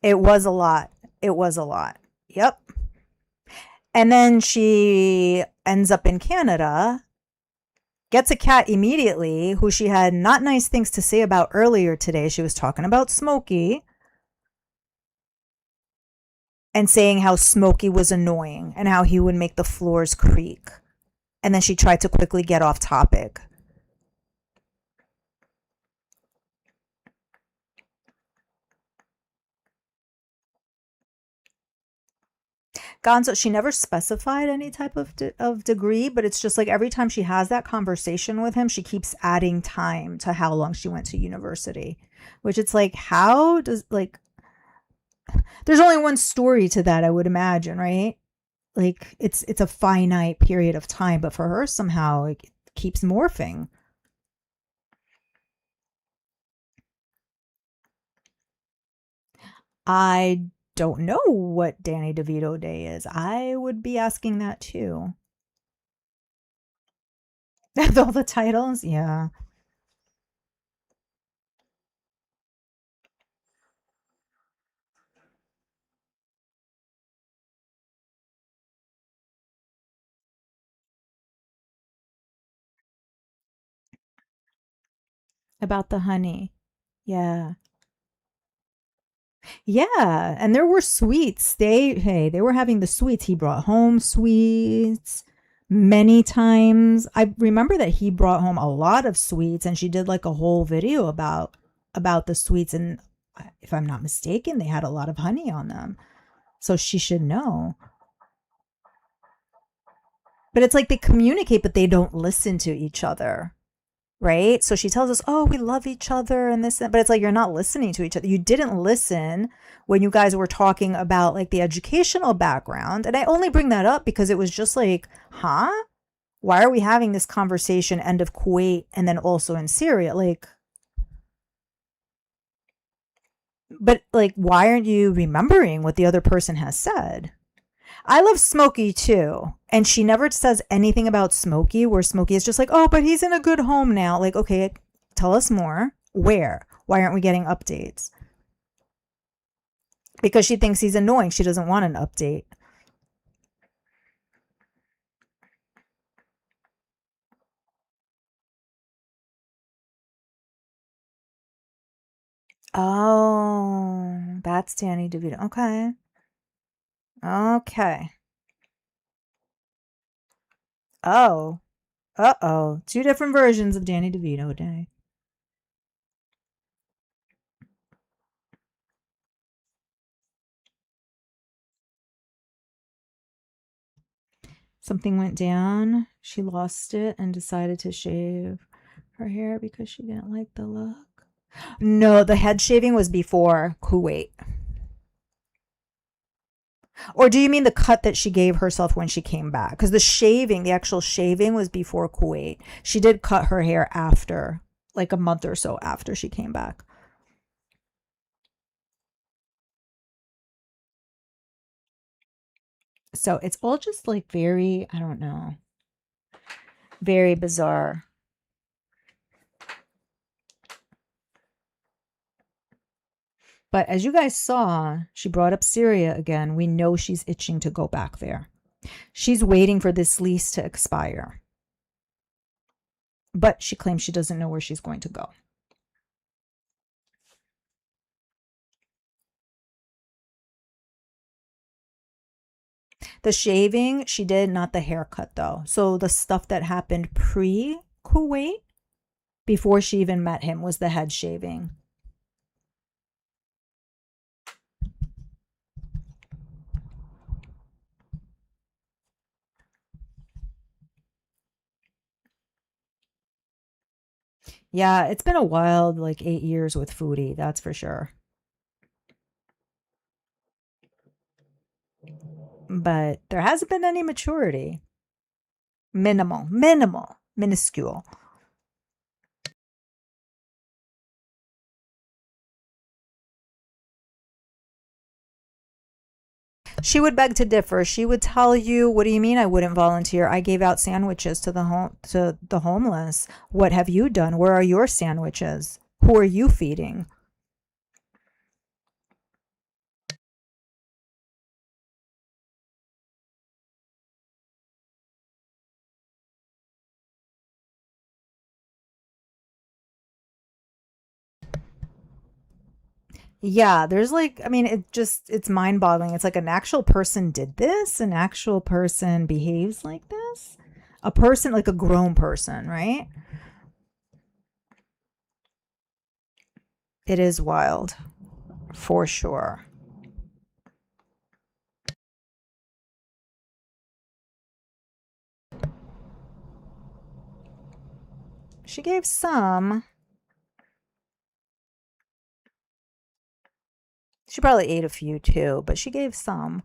Speaker 2: It was a lot. It was a lot. Yep. And then she ends up in Canada, gets a cat immediately who she had not nice things to say about earlier today. She was talking about Smokey and saying how Smokey was annoying and how he would make the floors creak. And then she tried to quickly get off topic. Gonzo, she never specified any type of degree, but it's just like every time she has that conversation with him, she keeps adding time to how long she went to university, which it's like, how does, like, there's only one story to that, I would imagine, right? Like it's a finite period of time, but for her somehow it keeps morphing. I don't know what Danny DeVito Day is. I would be asking that too. With all the titles, yeah. About the honey. Yeah. Yeah, and there were sweets. They were having the sweets. He brought home sweets many times. I remember that he brought home a lot of sweets and she did like a whole video about the sweets, and if I'm not mistaken, they had a lot of honey on them. So she should know. But it's like they communicate but they don't listen to each other. Right? So she tells us, "Oh, we love each other and this," but it's like you're not listening to each other. You didn't listen when you guys were talking about like the educational background. And I only bring that up because it was just like, huh? Why are we having this conversation end of Kuwait and then also in Syria? Like, but like, why aren't you remembering what the other person has said? I love Smokey too. And she never says anything about Smokey where Smokey is just like, "Oh, but he's in a good home now." Like, okay, tell us more. Where? Why aren't we getting updates? Because she thinks he's annoying. She doesn't want an update. Oh, that's Danny DeVito. Okay. Okay. Oh. Uh-oh. Two different versions of Danny DeVito Day. Something went down. She lost it and decided to shave her hair because she didn't like the look. No, the head shaving was before Kuwait. Or do you mean the cut that she gave herself when she came back? Because the shaving, the actual shaving was before Kuwait. She did cut her hair after, like a month or so after she came back. So it's all just like very, I don't know, very bizarre. But as you guys saw, she brought up Syria again. We know she's itching to go back there. She's waiting for this lease to expire. But she claims she doesn't know where she's going to go. The shaving, she did, not the haircut though. So the stuff that happened pre-Kuwait, before she even met him, was the head shaving. Yeah, it's been a wild, like 8 years with Foodie, that's for sure. But there hasn't been any maturity. Minimal, minuscule. She would beg to differ. She would tell you, "What do you mean I wouldn't volunteer? I gave out sandwiches to the homeless. What have you done? Where are your sandwiches? Who are you feeding?" Yeah, there's like, I mean, it's mind boggling. It's like an actual person did this, an actual person behaves like this, a person, like a grown person, right? It is wild, for sure. She gave some. She probably ate a few too, but she gave some.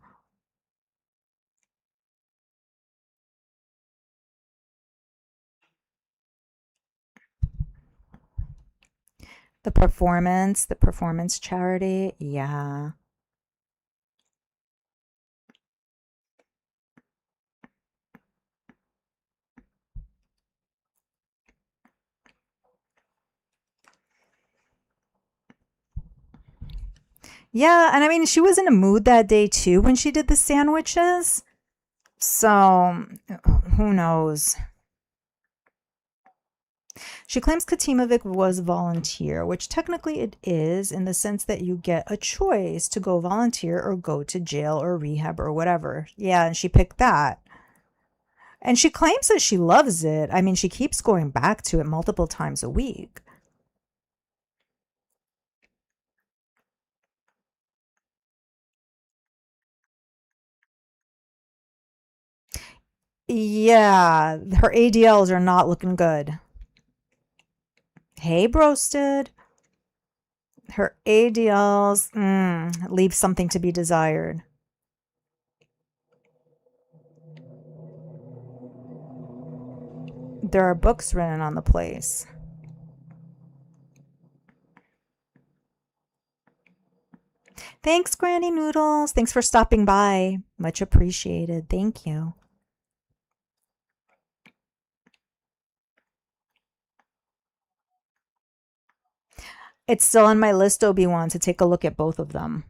Speaker 2: The performance charity. Yeah. Yeah, and I mean, she was in a mood that day too when she did the sandwiches. So, who knows? She claims Katimovic was volunteer, which technically it is in the sense that you get a choice to go volunteer or go to jail or rehab or whatever. Yeah, and she picked that. And she claims that she loves it. I mean, she keeps going back to it multiple times a week. Yeah, her ADLs are not looking good. Hey, Broasted. Her ADLs leave something to be desired. There are books written on the place. Thanks, Granny Noodles. Thanks for stopping by. Much appreciated. Thank you. It's still on my list, Obi-Wan, to take a look at both of them.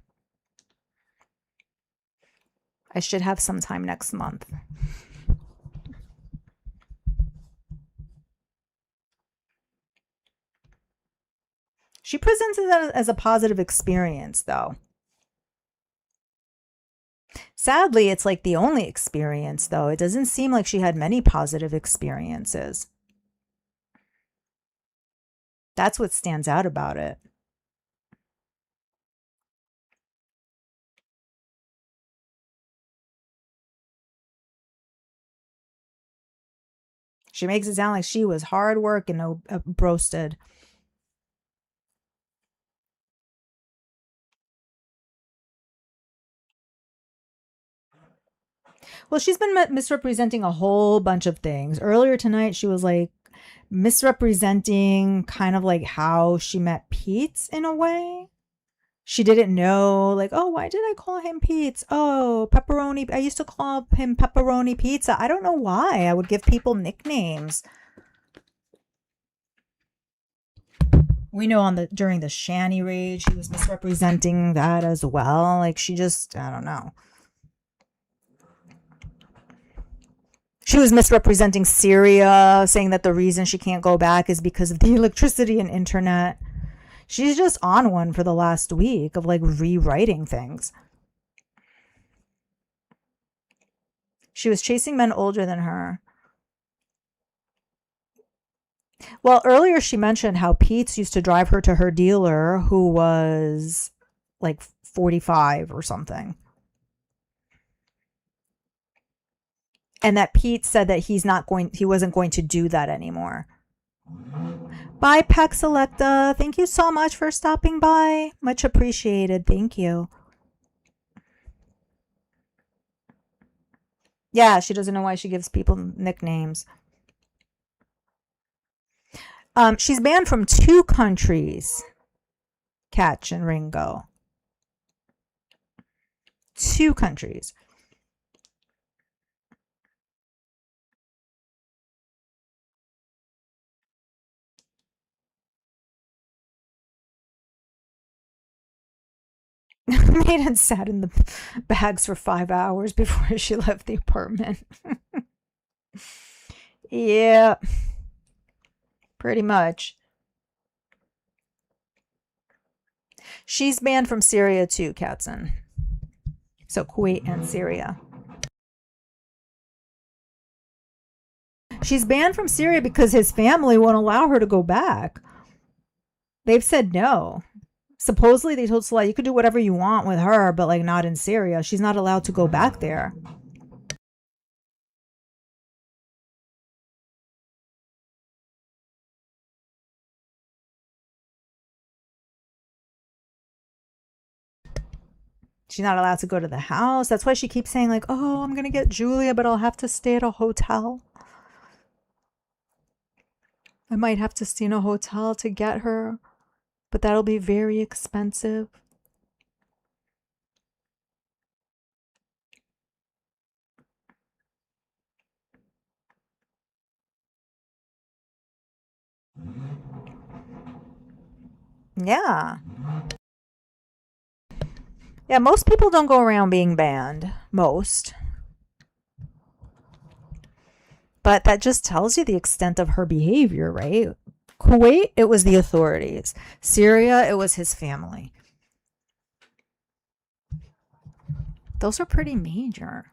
Speaker 2: I should have some time next month. She presents it as a positive experience, though. Sadly, it's like the only experience, though. It doesn't seem like she had many positive experiences. That's what stands out about it. She makes it sound like she was hard work and broasted. Well, she's been misrepresenting a whole bunch of things. Earlier tonight, she was like misrepresenting kind of like how she met Pete in a way. She didn't know, like, oh, why did I call him Pete? Oh, pepperoni. I used to call him pepperoni pizza. I don't know why. I would give people nicknames. We know during the Shanny raid, she was misrepresenting that as well. Like, she just, I don't know. She was misrepresenting Syria, saying that the reason she can't go back is because of the electricity and internet. She's just on one for the last week of like rewriting things. She was chasing men older than her. Well, earlier she mentioned how Pete used to drive her to her dealer who was like 45 or something. And that Pete said that he wasn't going to do that anymore. Bye, Pack Selecta. Thank you so much for stopping by. Much appreciated. Thank you. Yeah, she doesn't know why she gives people nicknames. She's banned from 2 countries. Catch and Ringo. 2 countries. Maiden sat in the bags for 5 hours before she left the apartment. Yeah. Pretty much. She's banned from Syria too, Katzen. So Kuwait and Syria. She's banned from Syria because his family won't allow her to go back. They've said no. Supposedly they told Salah, you could do whatever you want with her, but like not in Syria. She's not allowed to go back there. She's not allowed to go to the house. That's why she keeps saying like, oh, I'm going to get Julia, but I'll have to stay at a hotel. I might have to stay in a hotel to get her, but that'll be very expensive. Yeah. Yeah, most people don't go around being banned. Most. But that just tells you the extent of her behavior, right? Kuwait, it was the authorities. Syria, it was his family. Those are pretty major.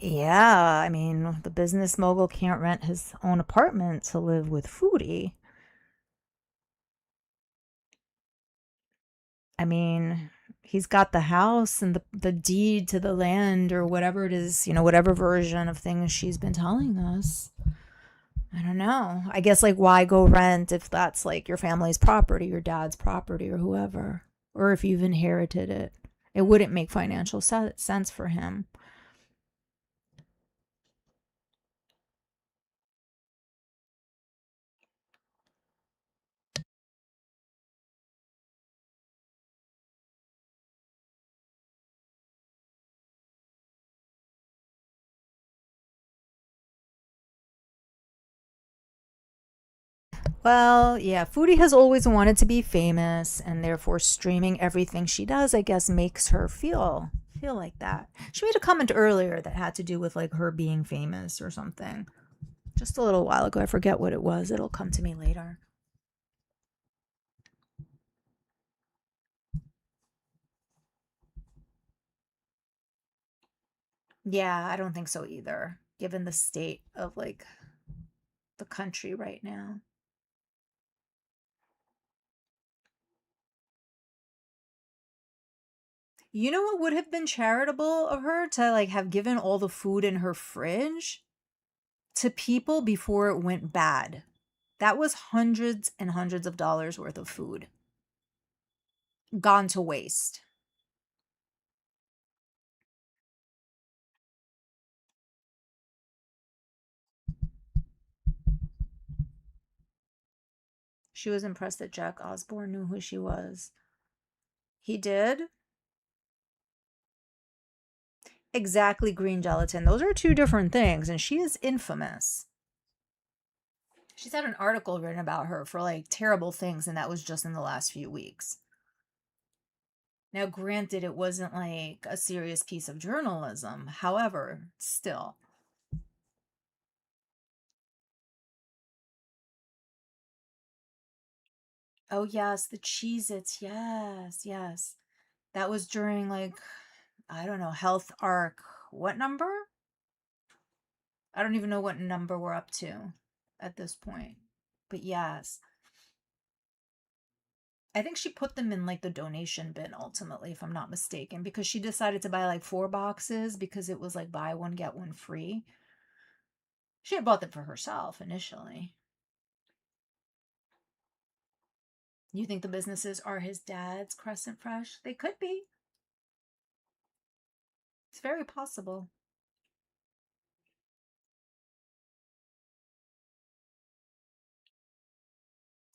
Speaker 2: Yeah, I mean, the business mogul can't rent his own apartment to live with Foodie. I mean, he's got the house and the deed to the land or whatever it is, whatever version of things she's been telling us. I don't know. I guess like why go rent if that's like your family's property, your dad's property or whoever, or if you've inherited it. It wouldn't make financial sense for him. Well, yeah, Foodie has always wanted to be famous, and therefore streaming everything she does, I guess, makes her feel like that. She made a comment earlier that had to do with like her being famous or something. just a little while ago. I forget what it was. It'll come to me later. Yeah, I don't think so either, given the state of like the country right now. You know what would have been charitable of her to like have given all the food in her fridge to people before it went bad. That was hundreds and hundreds of dollars worth of food gone to waste. She was impressed that Jack Osborne knew who she was. He did? Exactly, green gelatin. Those are two different things, and she is infamous. She's had an article written about her for like terrible things, and that was just in the last few weeks. Now, granted, it wasn't like a serious piece of journalism. However, still. Oh, yes, the Cheez-Its. Yes, yes. That was during like, I don't know, Health Arc. What number? I don't even know what number we're up to at this point. But yes. I think she put them in like the donation bin ultimately, if I'm not mistaken, because she decided to buy like 4 boxes because it was like buy one, get one free. She had bought them for herself initially. You think the businesses are his dad's Crescent Fresh? They could be. It's very possible.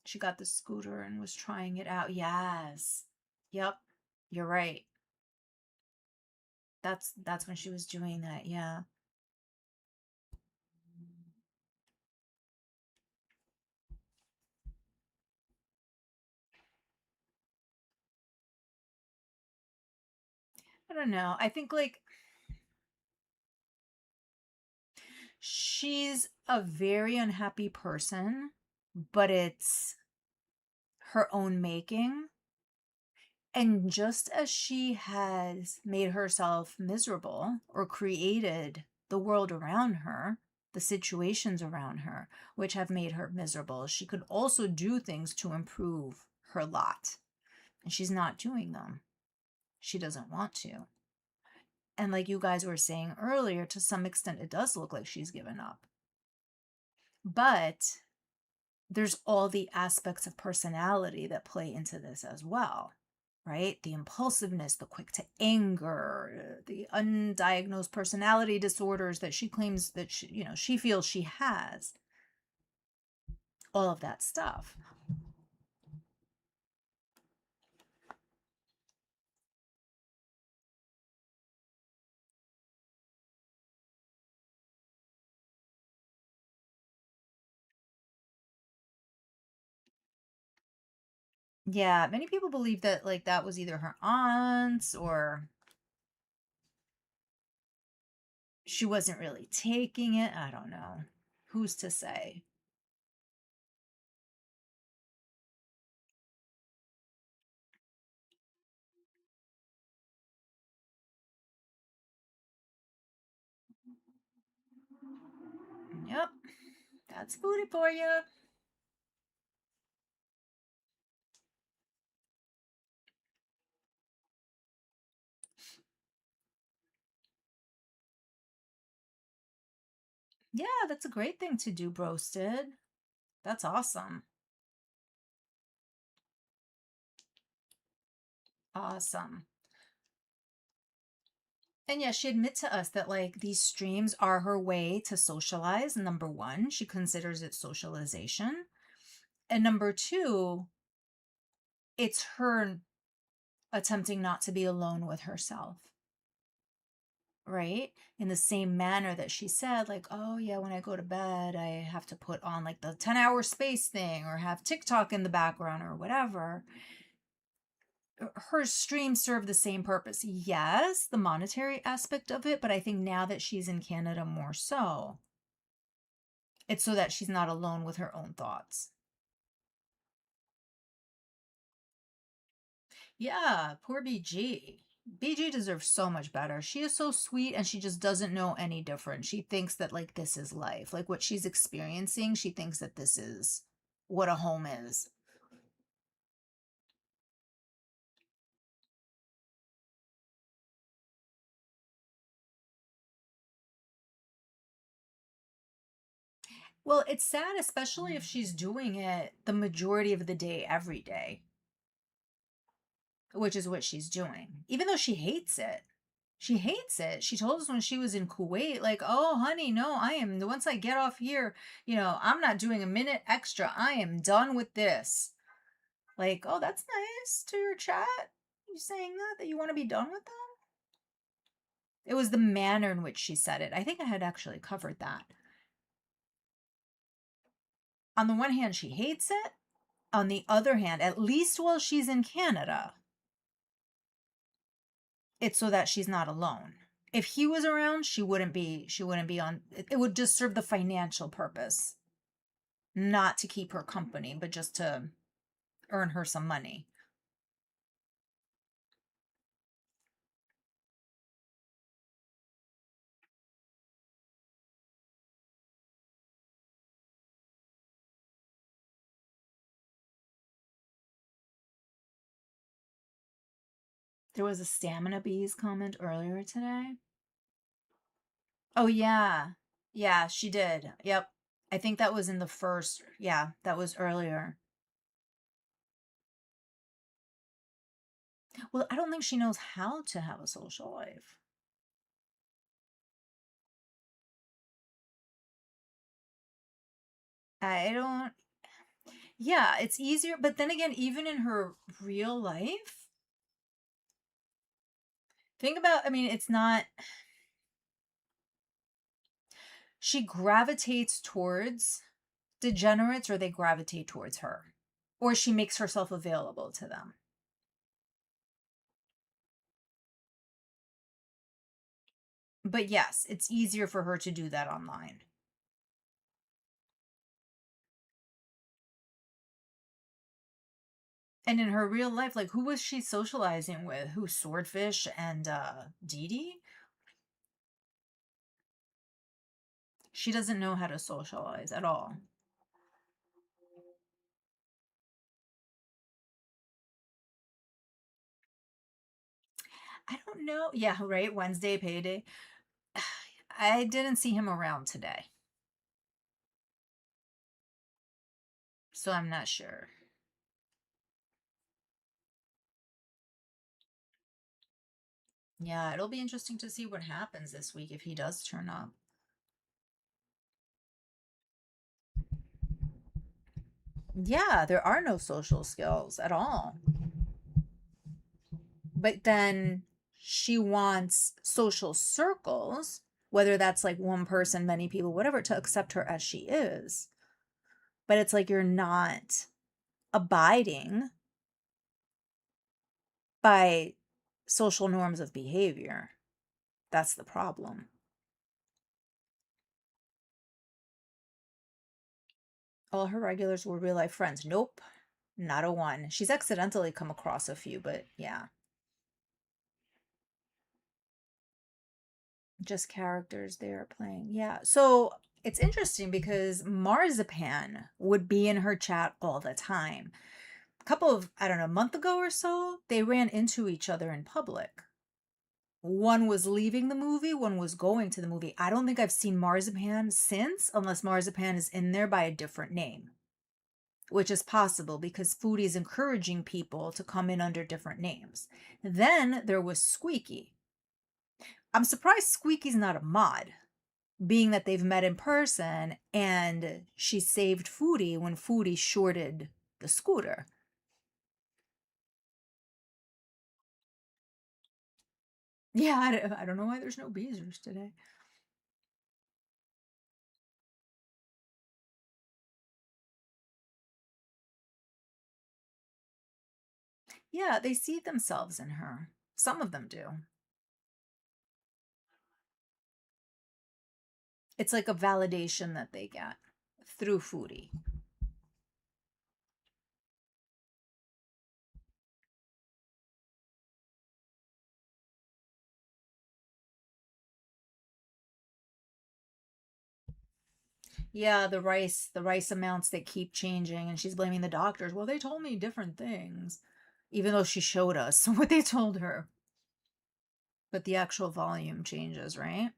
Speaker 2: She got the scooter and was trying it out. Yes. Yep. You're right. That's when she was doing that. Yeah. I don't know. I think like she's a very unhappy person, but it's her own making. And just as she has made herself miserable or created the world around her, the situations around her, which have made her miserable, she could also do things to improve her lot. And she's not doing them. She doesn't want to. And like you guys were saying earlier, to some extent, it does look like she's given up. But there's all the aspects of personality that play into this as well, right? The impulsiveness, the quick to anger, the undiagnosed personality disorders that she claims that she feels she has. All of that stuff. Yeah, many people believe that like that was either her aunt's or she wasn't really taking it. I don't know. Who's to say? Yep, that's foodie for you. Yeah, that's a great thing to do, broasted. That's awesome. Awesome. And yeah, she admit to us that like these streams are her way to socialize. Number one, she considers it socialization. And number two, it's her attempting not to be alone with herself. Right? In the same manner that she said, like, oh yeah, when I go to bed, I have to put on like the 10-hour space thing or have TikTok in the background or whatever. Her streams serve the same purpose. Yes, the monetary aspect of it, but I think now that she's in Canada more so, It's so that she's not alone with her own thoughts. Yeah, poor BG. BG deserves so much better. She is so sweet and she just doesn't know any different. She thinks that like this is life. Like what she's experiencing, she thinks that this is what a home is. Well, it's sad, especially if she's doing it the majority of the day, every day, which is what she's doing, even though she hates it. She hates it. She told us when she was in Kuwait, like, oh, honey, no, once I get off here, I'm not doing a minute extra. I am done with this. Like, oh, that's nice to your chat. You saying that you want to be done with them? It was the manner in which she said it. I think I had actually covered that. On the one hand, she hates it. On the other hand, at least while she's in Canada, it's so that she's not alone. If he was around, she wouldn't be on. It would just serve the financial purpose, not to keep her company, but just to earn her some money. There was a stamina bees comment earlier today. Oh yeah. Yeah, she did. Yep. I think that was in the first. Yeah, that was earlier. Well, I don't think she knows how to have a social life. I don't. Yeah, it's easier, but then again, even in her real life, think about, I mean, it's not, she gravitates towards degenerates or they gravitate towards her, or she makes herself available to them. But yes, it's easier for her to do that online. And in her real life, like who was she socializing with? Who, Swordfish and Dee Dee? She doesn't know how to socialize at all. I don't know. Yeah, right. Wednesday payday. I didn't see him around today. So I'm not sure. Yeah, it'll be interesting to see what happens this week if he does turn up. Yeah, there are no social skills at all. But then she wants social circles, whether that's like one person, many people, whatever, to accept her as she is. But it's like you're not abiding by social norms of behavior. That's the problem. All her regulars were real life friends. Nope, not a one. She's accidentally come across a few, but yeah. Just characters they are playing. Yeah. So it's interesting because Marzipan would be in her chat all the time. A couple of, I don't know, a month ago or so, they ran into each other in public. One was leaving the movie, one was going to the movie. I don't think I've seen Marzipan since, unless Marzipan is in there by a different name, which is possible because Foodie is encouraging people to come in under different names. Then there was Squeaky. I'm surprised Squeaky's not a mod, being that they've met in person and she saved Foodie when Foodie shorted the scooter. Yeah, I don't know why there's no Beezers today. Yeah, they see themselves in her. Some of them do. It's like a validation that they get. through Foodie. Yeah, the rice amounts that keep changing, and she's blaming the doctors. Well, they told me different things, even though she showed us what they told her. But the actual volume changes, right?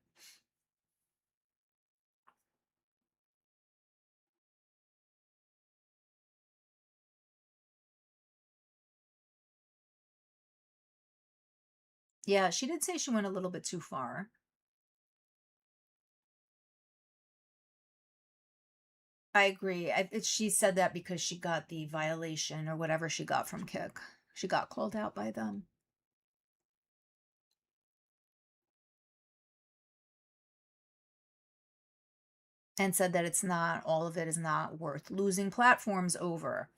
Speaker 2: Yeah, she did say she went a little bit too far. I agree. She said that because she got the violation or whatever she got from Kick. She got called out by them. And said that it's not, all of it is not worth losing platforms over.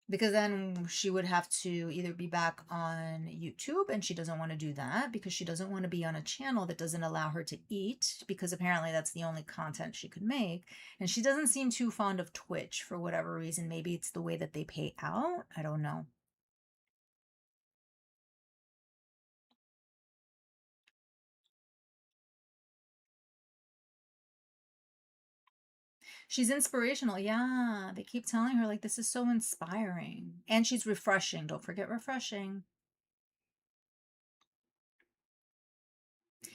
Speaker 2: Because then she would have to either be back on YouTube, and she doesn't want to do that because she doesn't want to be on a channel that doesn't allow her to eat, because apparently that's the only content she could make. And she doesn't seem too fond of Twitch for whatever reason. Maybe it's the way that they pay out. I don't know. She's inspirational. Yeah, they keep telling her, like, this is so inspiring. And she's refreshing. Don't forget refreshing.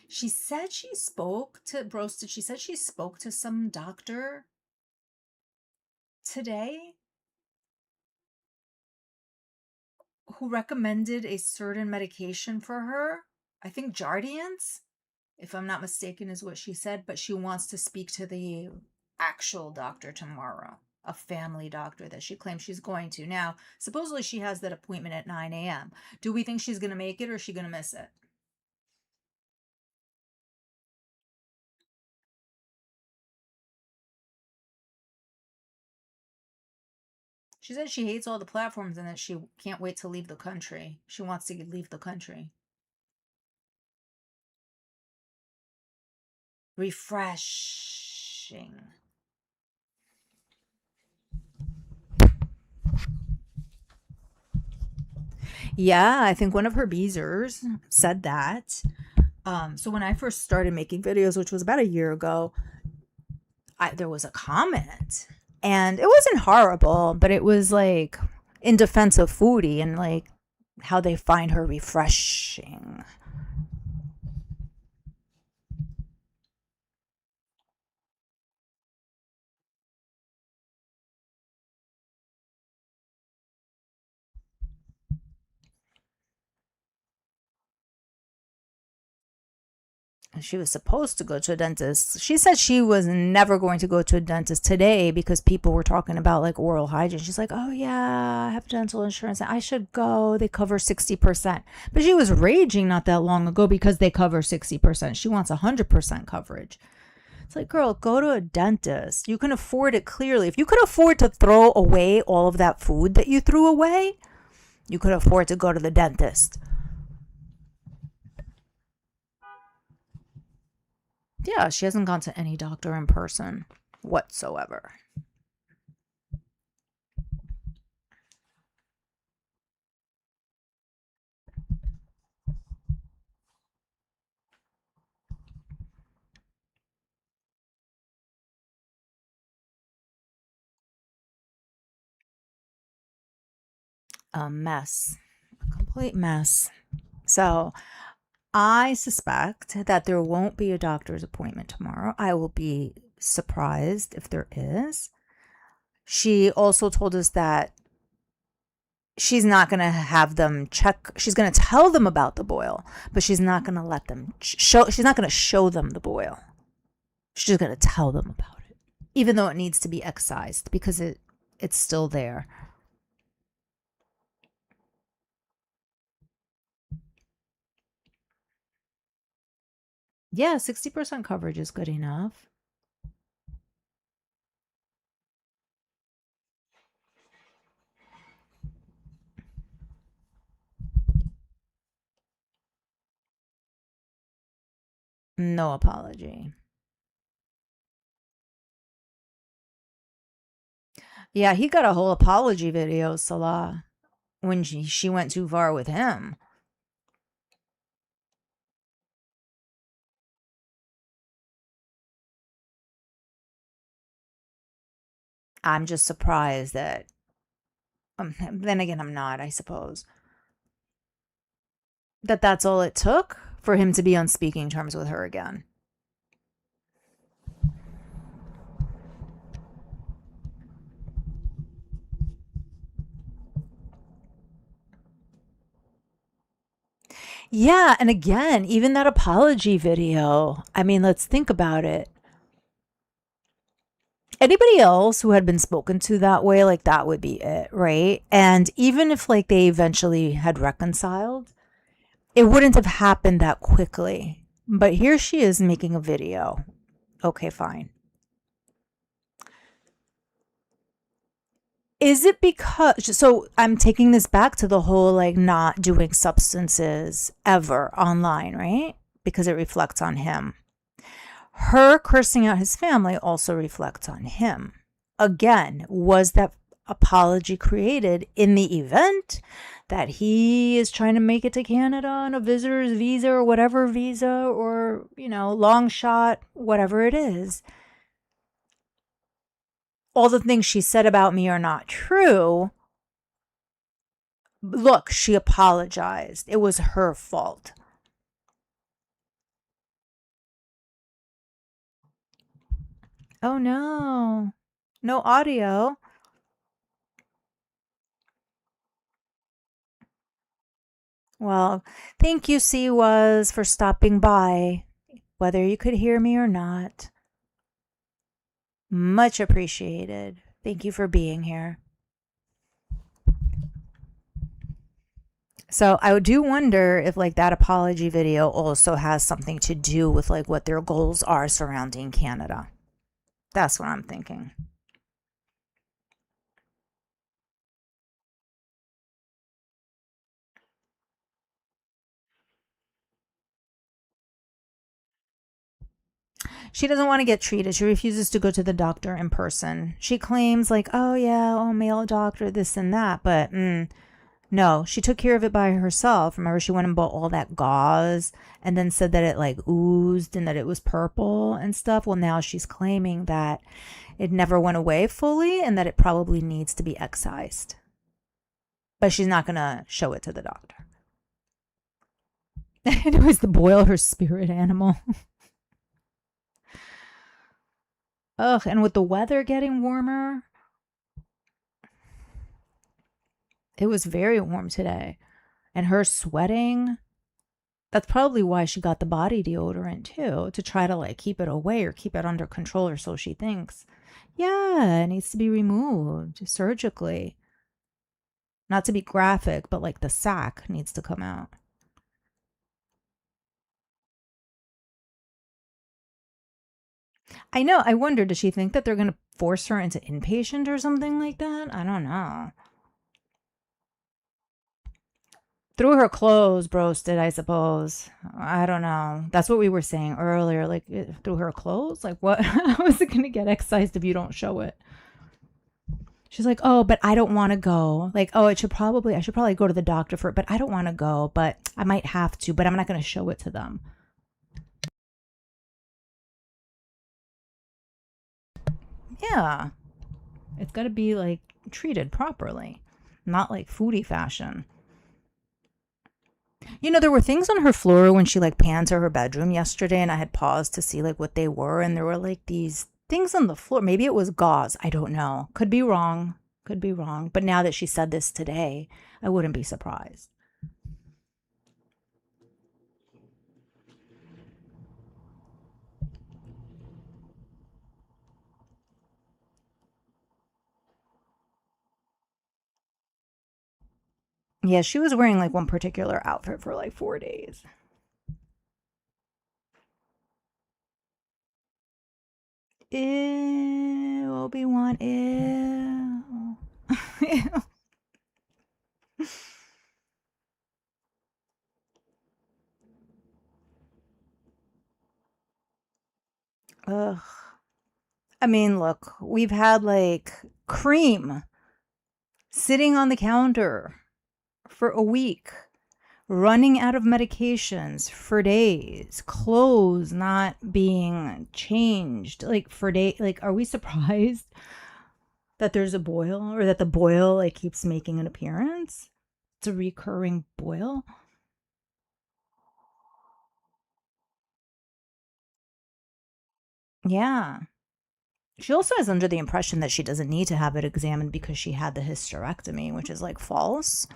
Speaker 2: She said she spoke to Broasted. She said she spoke to some doctor today who recommended a certain medication for her. I think Jardiance, if I'm not mistaken, is what she said. But she wants to speak to the actual doctor tomorrow, a family doctor that she claims she's going to. Now, supposedly she has that appointment at 9 a.m. Do we think she's going to make it, or is she going to miss it? She said she hates all the platforms and that she can't wait to leave the country. She wants to leave the country. Refreshing. Yeah, I think one of her beezers said that. So when I first started making videos, which was about a year ago, there was a comment, and it wasn't horrible, but it was like in defense of Foodie and like how they find her refreshing. She was supposed to go to a dentist. She said she was never going to go to a dentist today because people were talking about like oral hygiene. She's like, oh yeah, I have dental insurance. I should go. They cover 60%. But she was raging not that long ago because they cover 60%. She wants 100% coverage. It's like, girl, go to a dentist. You can afford it clearly. If you could afford to throw away all of that food that you threw away, you could afford to go to the dentist. Yeah, she hasn't gone to any doctor in person whatsoever. A mess. A complete mess. So I suspect that there won't be a doctor's appointment tomorrow. I will be surprised if there is. She also told us that she's not going to have them check. She's going to tell them about the boil, but she's not going to let them show. She's not going to show them the boil. She's just going to tell them about it, even though it needs to be excised because it's still there. Yeah, 60% coverage is good enough. No apology. Yeah, he got a whole apology video, Salah, when she went too far with him. I'm just surprised that, then again, I'm not, I suppose, that that's all it took for him to be on speaking terms with her again. Yeah, and again, even that apology video, I mean, let's think about it. Anybody else who had been spoken to that way, like that would be it, right? And even if like they eventually had reconciled, it wouldn't have happened that quickly. But here she is making a video. Okay, fine. Is it because, so I'm taking this back to the whole like not doing substances ever online, right? Because it reflects on him. Her cursing out his family also reflects on him. Again, was that apology created in the event that he is trying to make it to Canada on a visitor's visa or whatever visa, or, you know, long shot, whatever it is? All the things she said about me are not true. Look, she apologized. It was her fault. Oh no. No audio. Well, thank you, C was, for stopping by, whether you could hear me or not. Much appreciated. Thank you for being here. So I do wonder if like that apology video also has something to do with like what their goals are surrounding Canada. That's what I'm thinking. She doesn't want to get treated. She refuses to go to the doctor in person. She claims like, oh yeah, oh male doctor, this and that, but no, she took care of it by herself. Remember, she went and bought all that gauze and then said that it like oozed and that it was purple and stuff. Well, now she's claiming that it never went away fully and that it probably needs to be excised. But she's not going to show it to the doctor. It was to boil her spirit animal. Ugh, and with the weather getting warmer, it was very warm today. And her sweating, that's probably why she got the body deodorant too, to try to like keep it away or keep it under control, or so she thinks. Yeah, it needs to be removed surgically. Not to be graphic, but like the sac needs to come out. I know. I wonder, does she think that they're going to force her into inpatient or something like that? I don't know. Through her clothes, broasted, I suppose. I don't know. That's what we were saying earlier. Like, through her clothes? Like, what? How is it going to get excised if you don't show it? She's like, oh, but I don't want to go. Like, oh, I should probably go to the doctor for it, but I don't want to go, but I might have to, but I'm not going to show it to them. Yeah. It's got to be like treated properly, not like foodie fashion. You know, there were things on her floor when she like panned to her bedroom yesterday, and I had paused to see like what they were, and there were like these things on the floor. Maybe it was gauze. I don't know. Could be wrong. Could be wrong. But now that she said this today, I wouldn't be surprised. Yeah, she was wearing like one particular outfit for like 4 days. Ew, Obi-Wan, ew. Ew. Ugh. I mean, look, we've had like cream sitting on the counter for a week, running out of medications for days, clothes not being changed like for days. Like, are we surprised that there's a boil, or that the boil like keeps making an appearance? It's a recurring boil. Yeah. She also is under the impression that she doesn't need to have it examined because she had the hysterectomy, which is like false.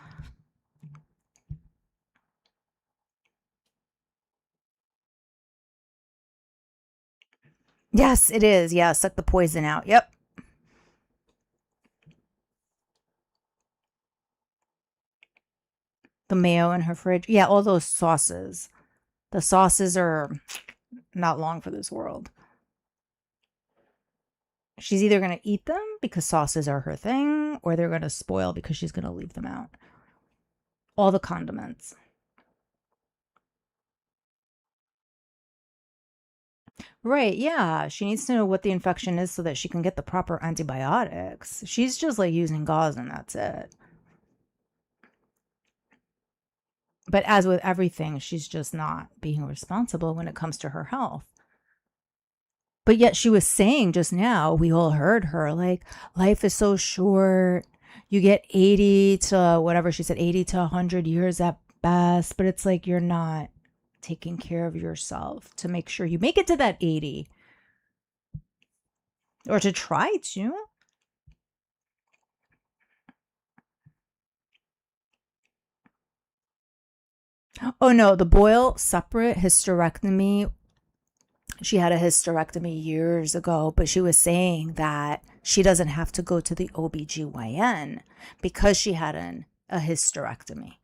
Speaker 2: Yes, it is. Yeah, suck the poison out. Yep. The mayo in her fridge. Yeah, all those sauces. The sauces are not long for this world. She's either going to eat them because sauces are her thing, or they're going to spoil because she's going to leave them out. All the condiments. Right, yeah. She needs to know what the infection is so that she can get the proper antibiotics. She's just like using gauze and that's it. But as with everything, she's just not being responsible when it comes to her health. But yet she was saying just now, we all heard her, like, life is so short. You get 80 to whatever she said, 80 to 100 years at best. But it's like you're not taking care of yourself to make sure you make it to that 80. Or to try to. Oh no, the boil, separate hysterectomy. She had a hysterectomy years ago, but she was saying that she doesn't have to go to the OBGYN because she had a hysterectomy.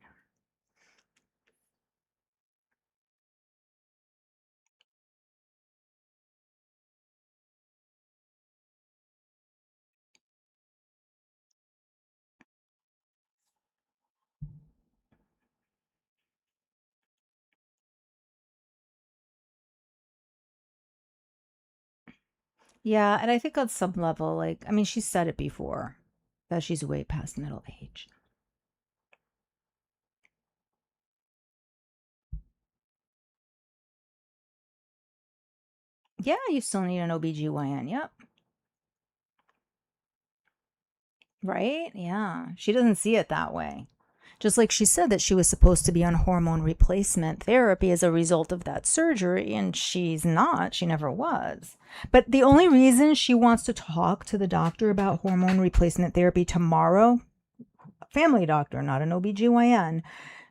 Speaker 2: Yeah, and I think on some level, like, I mean, she said it before, that she's way past middle age. Yeah, you still need an OBGYN. Yep. Right? Yeah. She doesn't see it that way. Just like she said that she was supposed to be on hormone replacement therapy as a result of that surgery, and she's not. She never was. But the only reason she wants to talk to the doctor about hormone replacement therapy tomorrow, family doctor, not an OBGYN,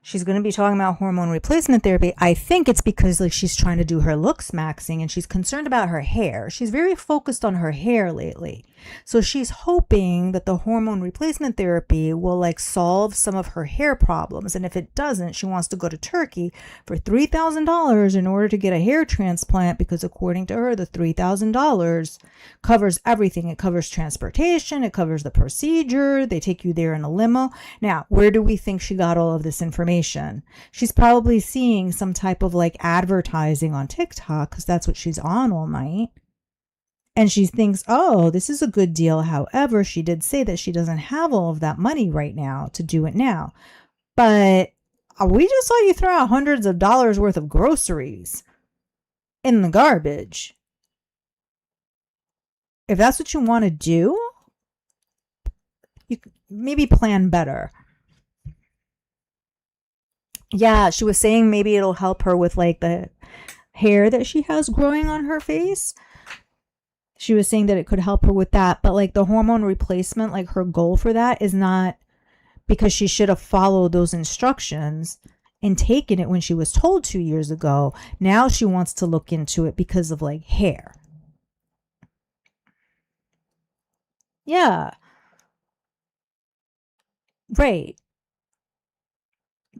Speaker 2: she's going to be talking about hormone replacement therapy. I think it's because like she's trying to do her Looksmaxxing and she's concerned about her hair. She's very focused on her hair lately. So she's hoping that the hormone replacement therapy will like solve some of her hair problems. And if it doesn't, she wants to go to Turkey for $3,000 in order to get a hair transplant, because according to her, the $3,000 covers everything. It covers transportation. It covers the procedure. They take you there in a limo. Now, where do we think she got all of this information? She's probably seeing some type of like advertising on TikTok, because that's what she's on all night. And she thinks, oh, this is a good deal. However, she did say that she doesn't have all of that money right now to do it now. But we just saw you throw out hundreds of dollars worth of groceries in the garbage. If that's what you want to do, you maybe plan better. Yeah, she was saying maybe it'll help her with like the hair that she has growing on her face. She was saying that it could help her with that, but like the hormone replacement, like her goal for that is not because she should have followed those instructions and taken it when she was told 2 years ago. Now she wants to look into it because of like hair. Yeah. Right.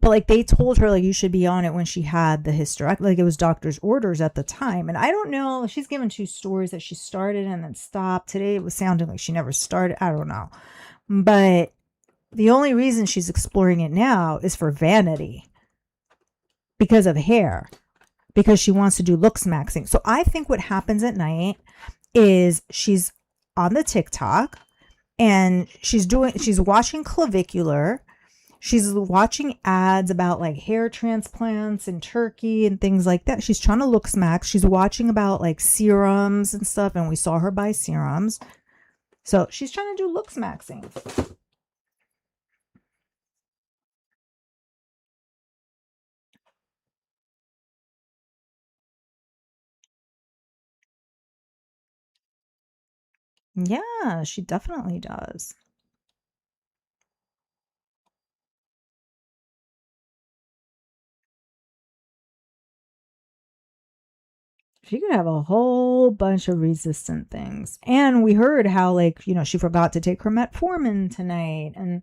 Speaker 2: But like they told her like you should be on it when she had the hysterectomy, like it was doctor's orders at the time. And I don't know, she's given 2 stories that she started and then stopped. Today it was sounding like she never started. I don't know. But the only reason she's exploring it now is for vanity, because of hair, because she wants to do Looksmaxxing. So I think what happens at night is she's on the TikTok And she's watching Clavicular. She's watching ads about like hair transplants in Turkey and things like that. She's trying to Looksmaxx. She's watching about like serums and stuff. And we saw her buy serums. So she's trying to do Looksmaxxing. Yeah, she definitely does. She could have a whole bunch of resistant things. And we heard how, like, you know, she forgot to take her metformin tonight and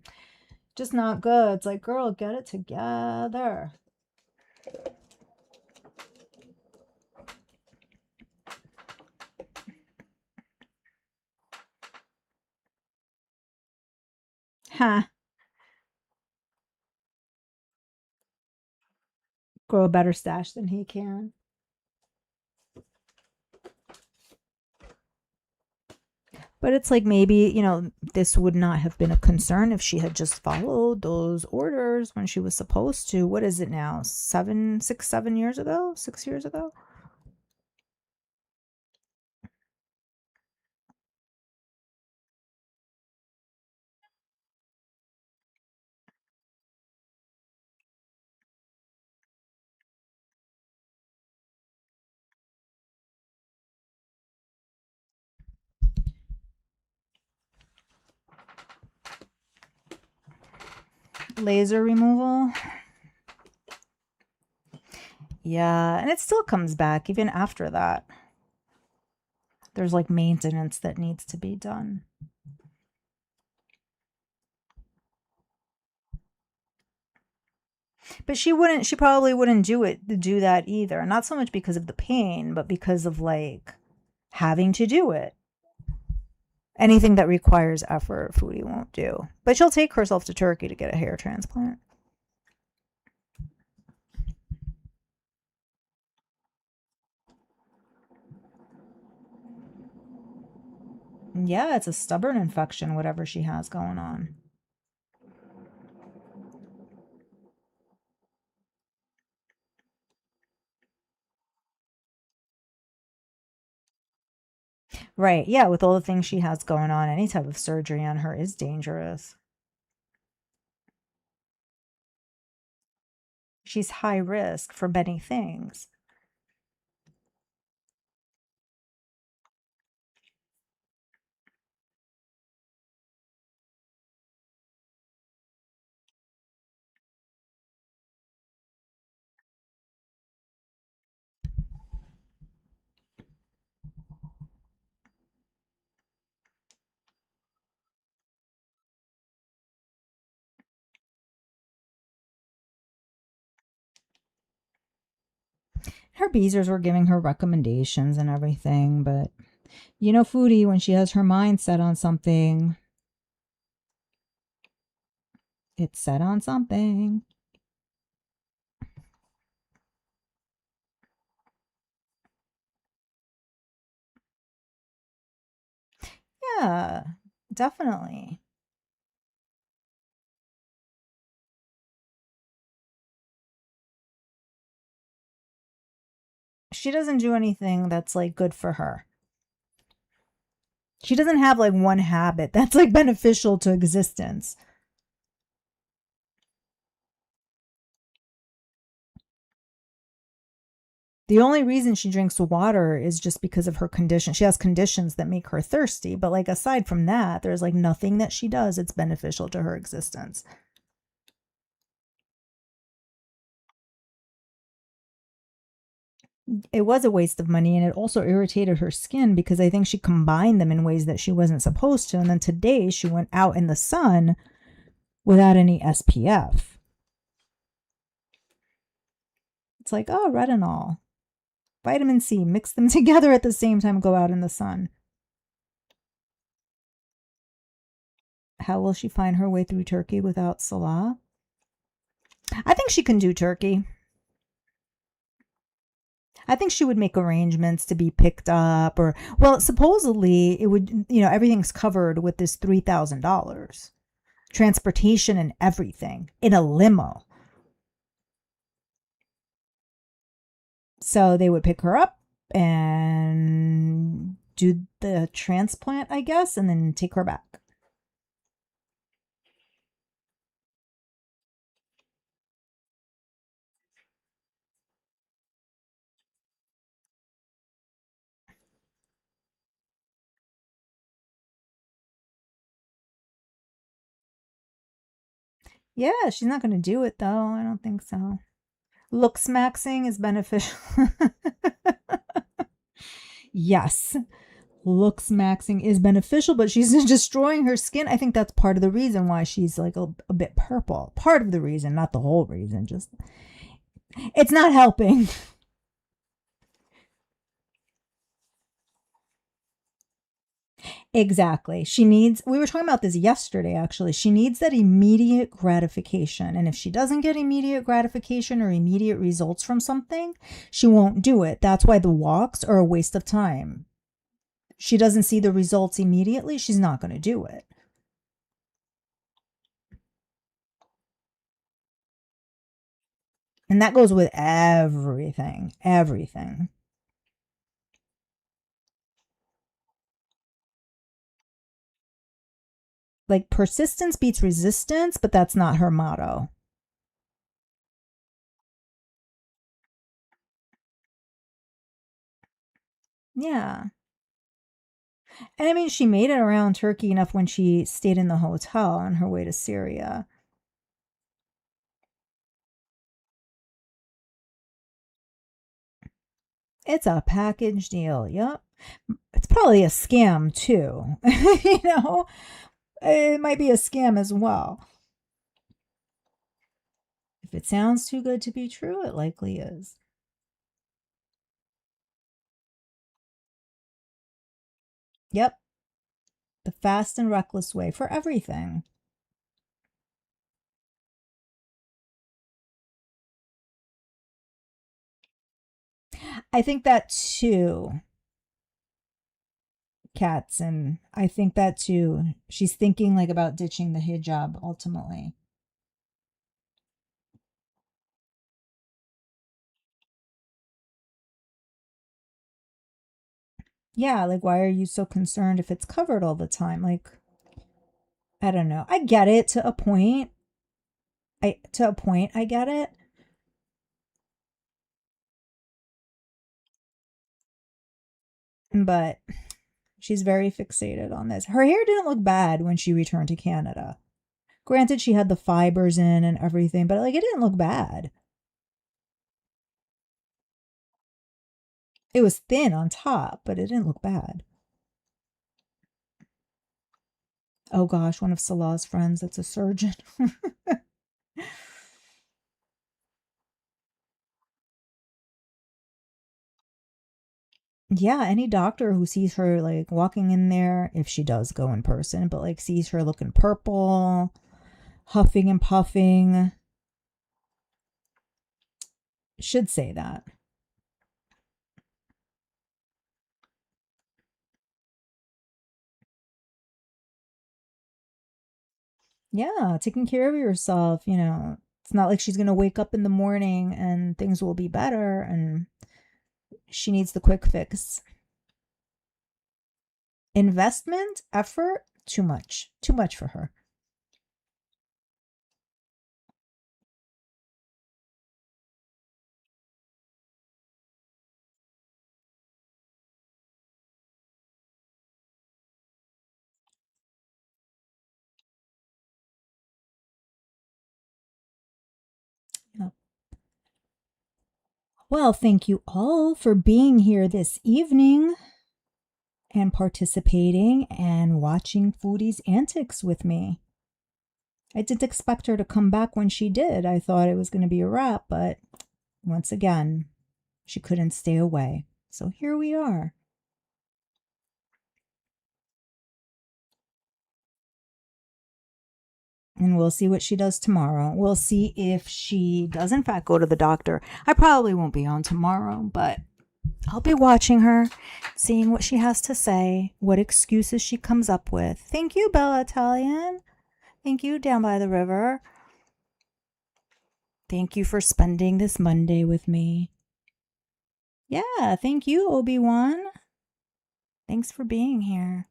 Speaker 2: just not good. It's like, girl, get it together. Huh. Grow a better stash than he can. But it's like maybe, you know, this would not have been a concern if she had just followed those orders when she was supposed to. What is it now? 7 years ago? 6 years ago? Laser removal. Yeah, and it still comes back even after that. There's like maintenance that needs to be done. But she probably wouldn't do that either. Not so much because of the pain, but because of like having to do it. Anything that requires effort, Foodie won't do. But she'll take herself to Turkey to get a hair transplant. Yeah, it's a stubborn infection, whatever she has going on. Right. Yeah, with all the things she has going on, any type of surgery on her is dangerous. She's high risk for many things. Her beezers were giving her recommendations and everything, but you know, Foodie, when she has her mind set on something, it's set on something. Yeah, definitely. She doesn't do anything that's like good for her. She doesn't have like one habit that's like beneficial to existence. The only reason she drinks water is just because of her condition. She has conditions that make her thirsty, but like aside from that, there's like nothing that she does that's beneficial to her existence. It was a waste of money, and it also irritated her skin because I think she combined them in ways that she wasn't supposed to. And then today she went out in the sun without any SPF. It's like, oh, retinol, vitamin C, mix them together at the same time, go out in the sun. How will she find her way through Turkey without Salah? I think she can do Turkey. I think she would make arrangements to be picked up, or, well, supposedly it would, everything's covered with this $3,000. Transportation and everything in a limo. So they would pick her up and do the transplant, I guess, and then take her back. Yeah, she's not going to do it, though. I don't think so. Looksmaxxing is beneficial. Yes. Looksmaxxing is beneficial, but she's destroying her skin. I think that's part of the reason why she's like a bit purple. Part of the reason, not the whole reason. Just, it's not helping. Exactly. We were talking about this yesterday, actually. She needs that immediate gratification. And if she doesn't get immediate gratification or immediate results from something, she won't do it. That's why the walks are a waste of time. She doesn't see the results immediately, she's not going to do it. And that goes with everything. Everything. Like, persistence beats resistance, but that's not her motto. Yeah. And I mean, she made it around Turkey enough when she stayed in the hotel on her way to Syria. It's a package deal. Yep. It's probably a scam too. It might be a scam as well. If it sounds too good to be true, it likely is. Yep. The fast and reckless way for everything. I think that too. Cats, and I think that too. She's thinking like about ditching the hijab ultimately. Yeah, like, why are you so concerned if it's covered all the time? Like, I don't know. I get it to a point. I get it. But she's very fixated on this. Her hair didn't look bad when she returned to Canada. Granted, she had the fibers in and everything, but like, it didn't look bad. It was thin on top, but it didn't look bad. Oh gosh, one of Salah's friends that's a surgeon. Yeah, any doctor who sees her like walking in there, if she does go in person, but like sees her looking purple, huffing and puffing, should say that. Yeah, taking care of yourself, it's not like she's going to wake up in the morning and things will be better and she needs the quick fix. Investment, effort, too much. Too much for her. Yeah. Well, thank you all for being here this evening and participating and watching Foodie's antics with me. I didn't expect her to come back when she did. I thought it was going to be a wrap, but once again, she couldn't stay away. So here we are. And we'll see what she does tomorrow. We'll see if she does in fact go to the doctor. I probably won't be on tomorrow, but I'll be watching her, seeing what she has to say, what excuses she comes up with. Thank you, Bella Italian. Thank you, down by the river. Thank you for spending this Monday with me. Yeah, thank you, Obi-Wan. Thanks for being here.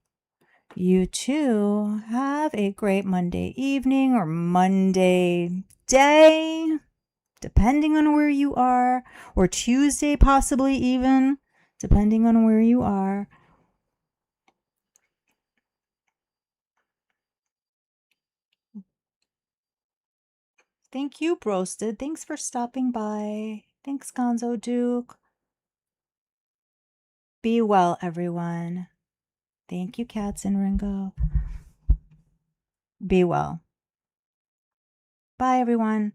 Speaker 2: You too. Have a great Monday evening or Monday day, depending on where you are, or Tuesday possibly even, depending on where you are. Thank you, Broasted. Thanks for stopping by. Thanks, Gonzo Duke. Be well, everyone. Thank you, Cats and Ringo. Be well. Bye, everyone.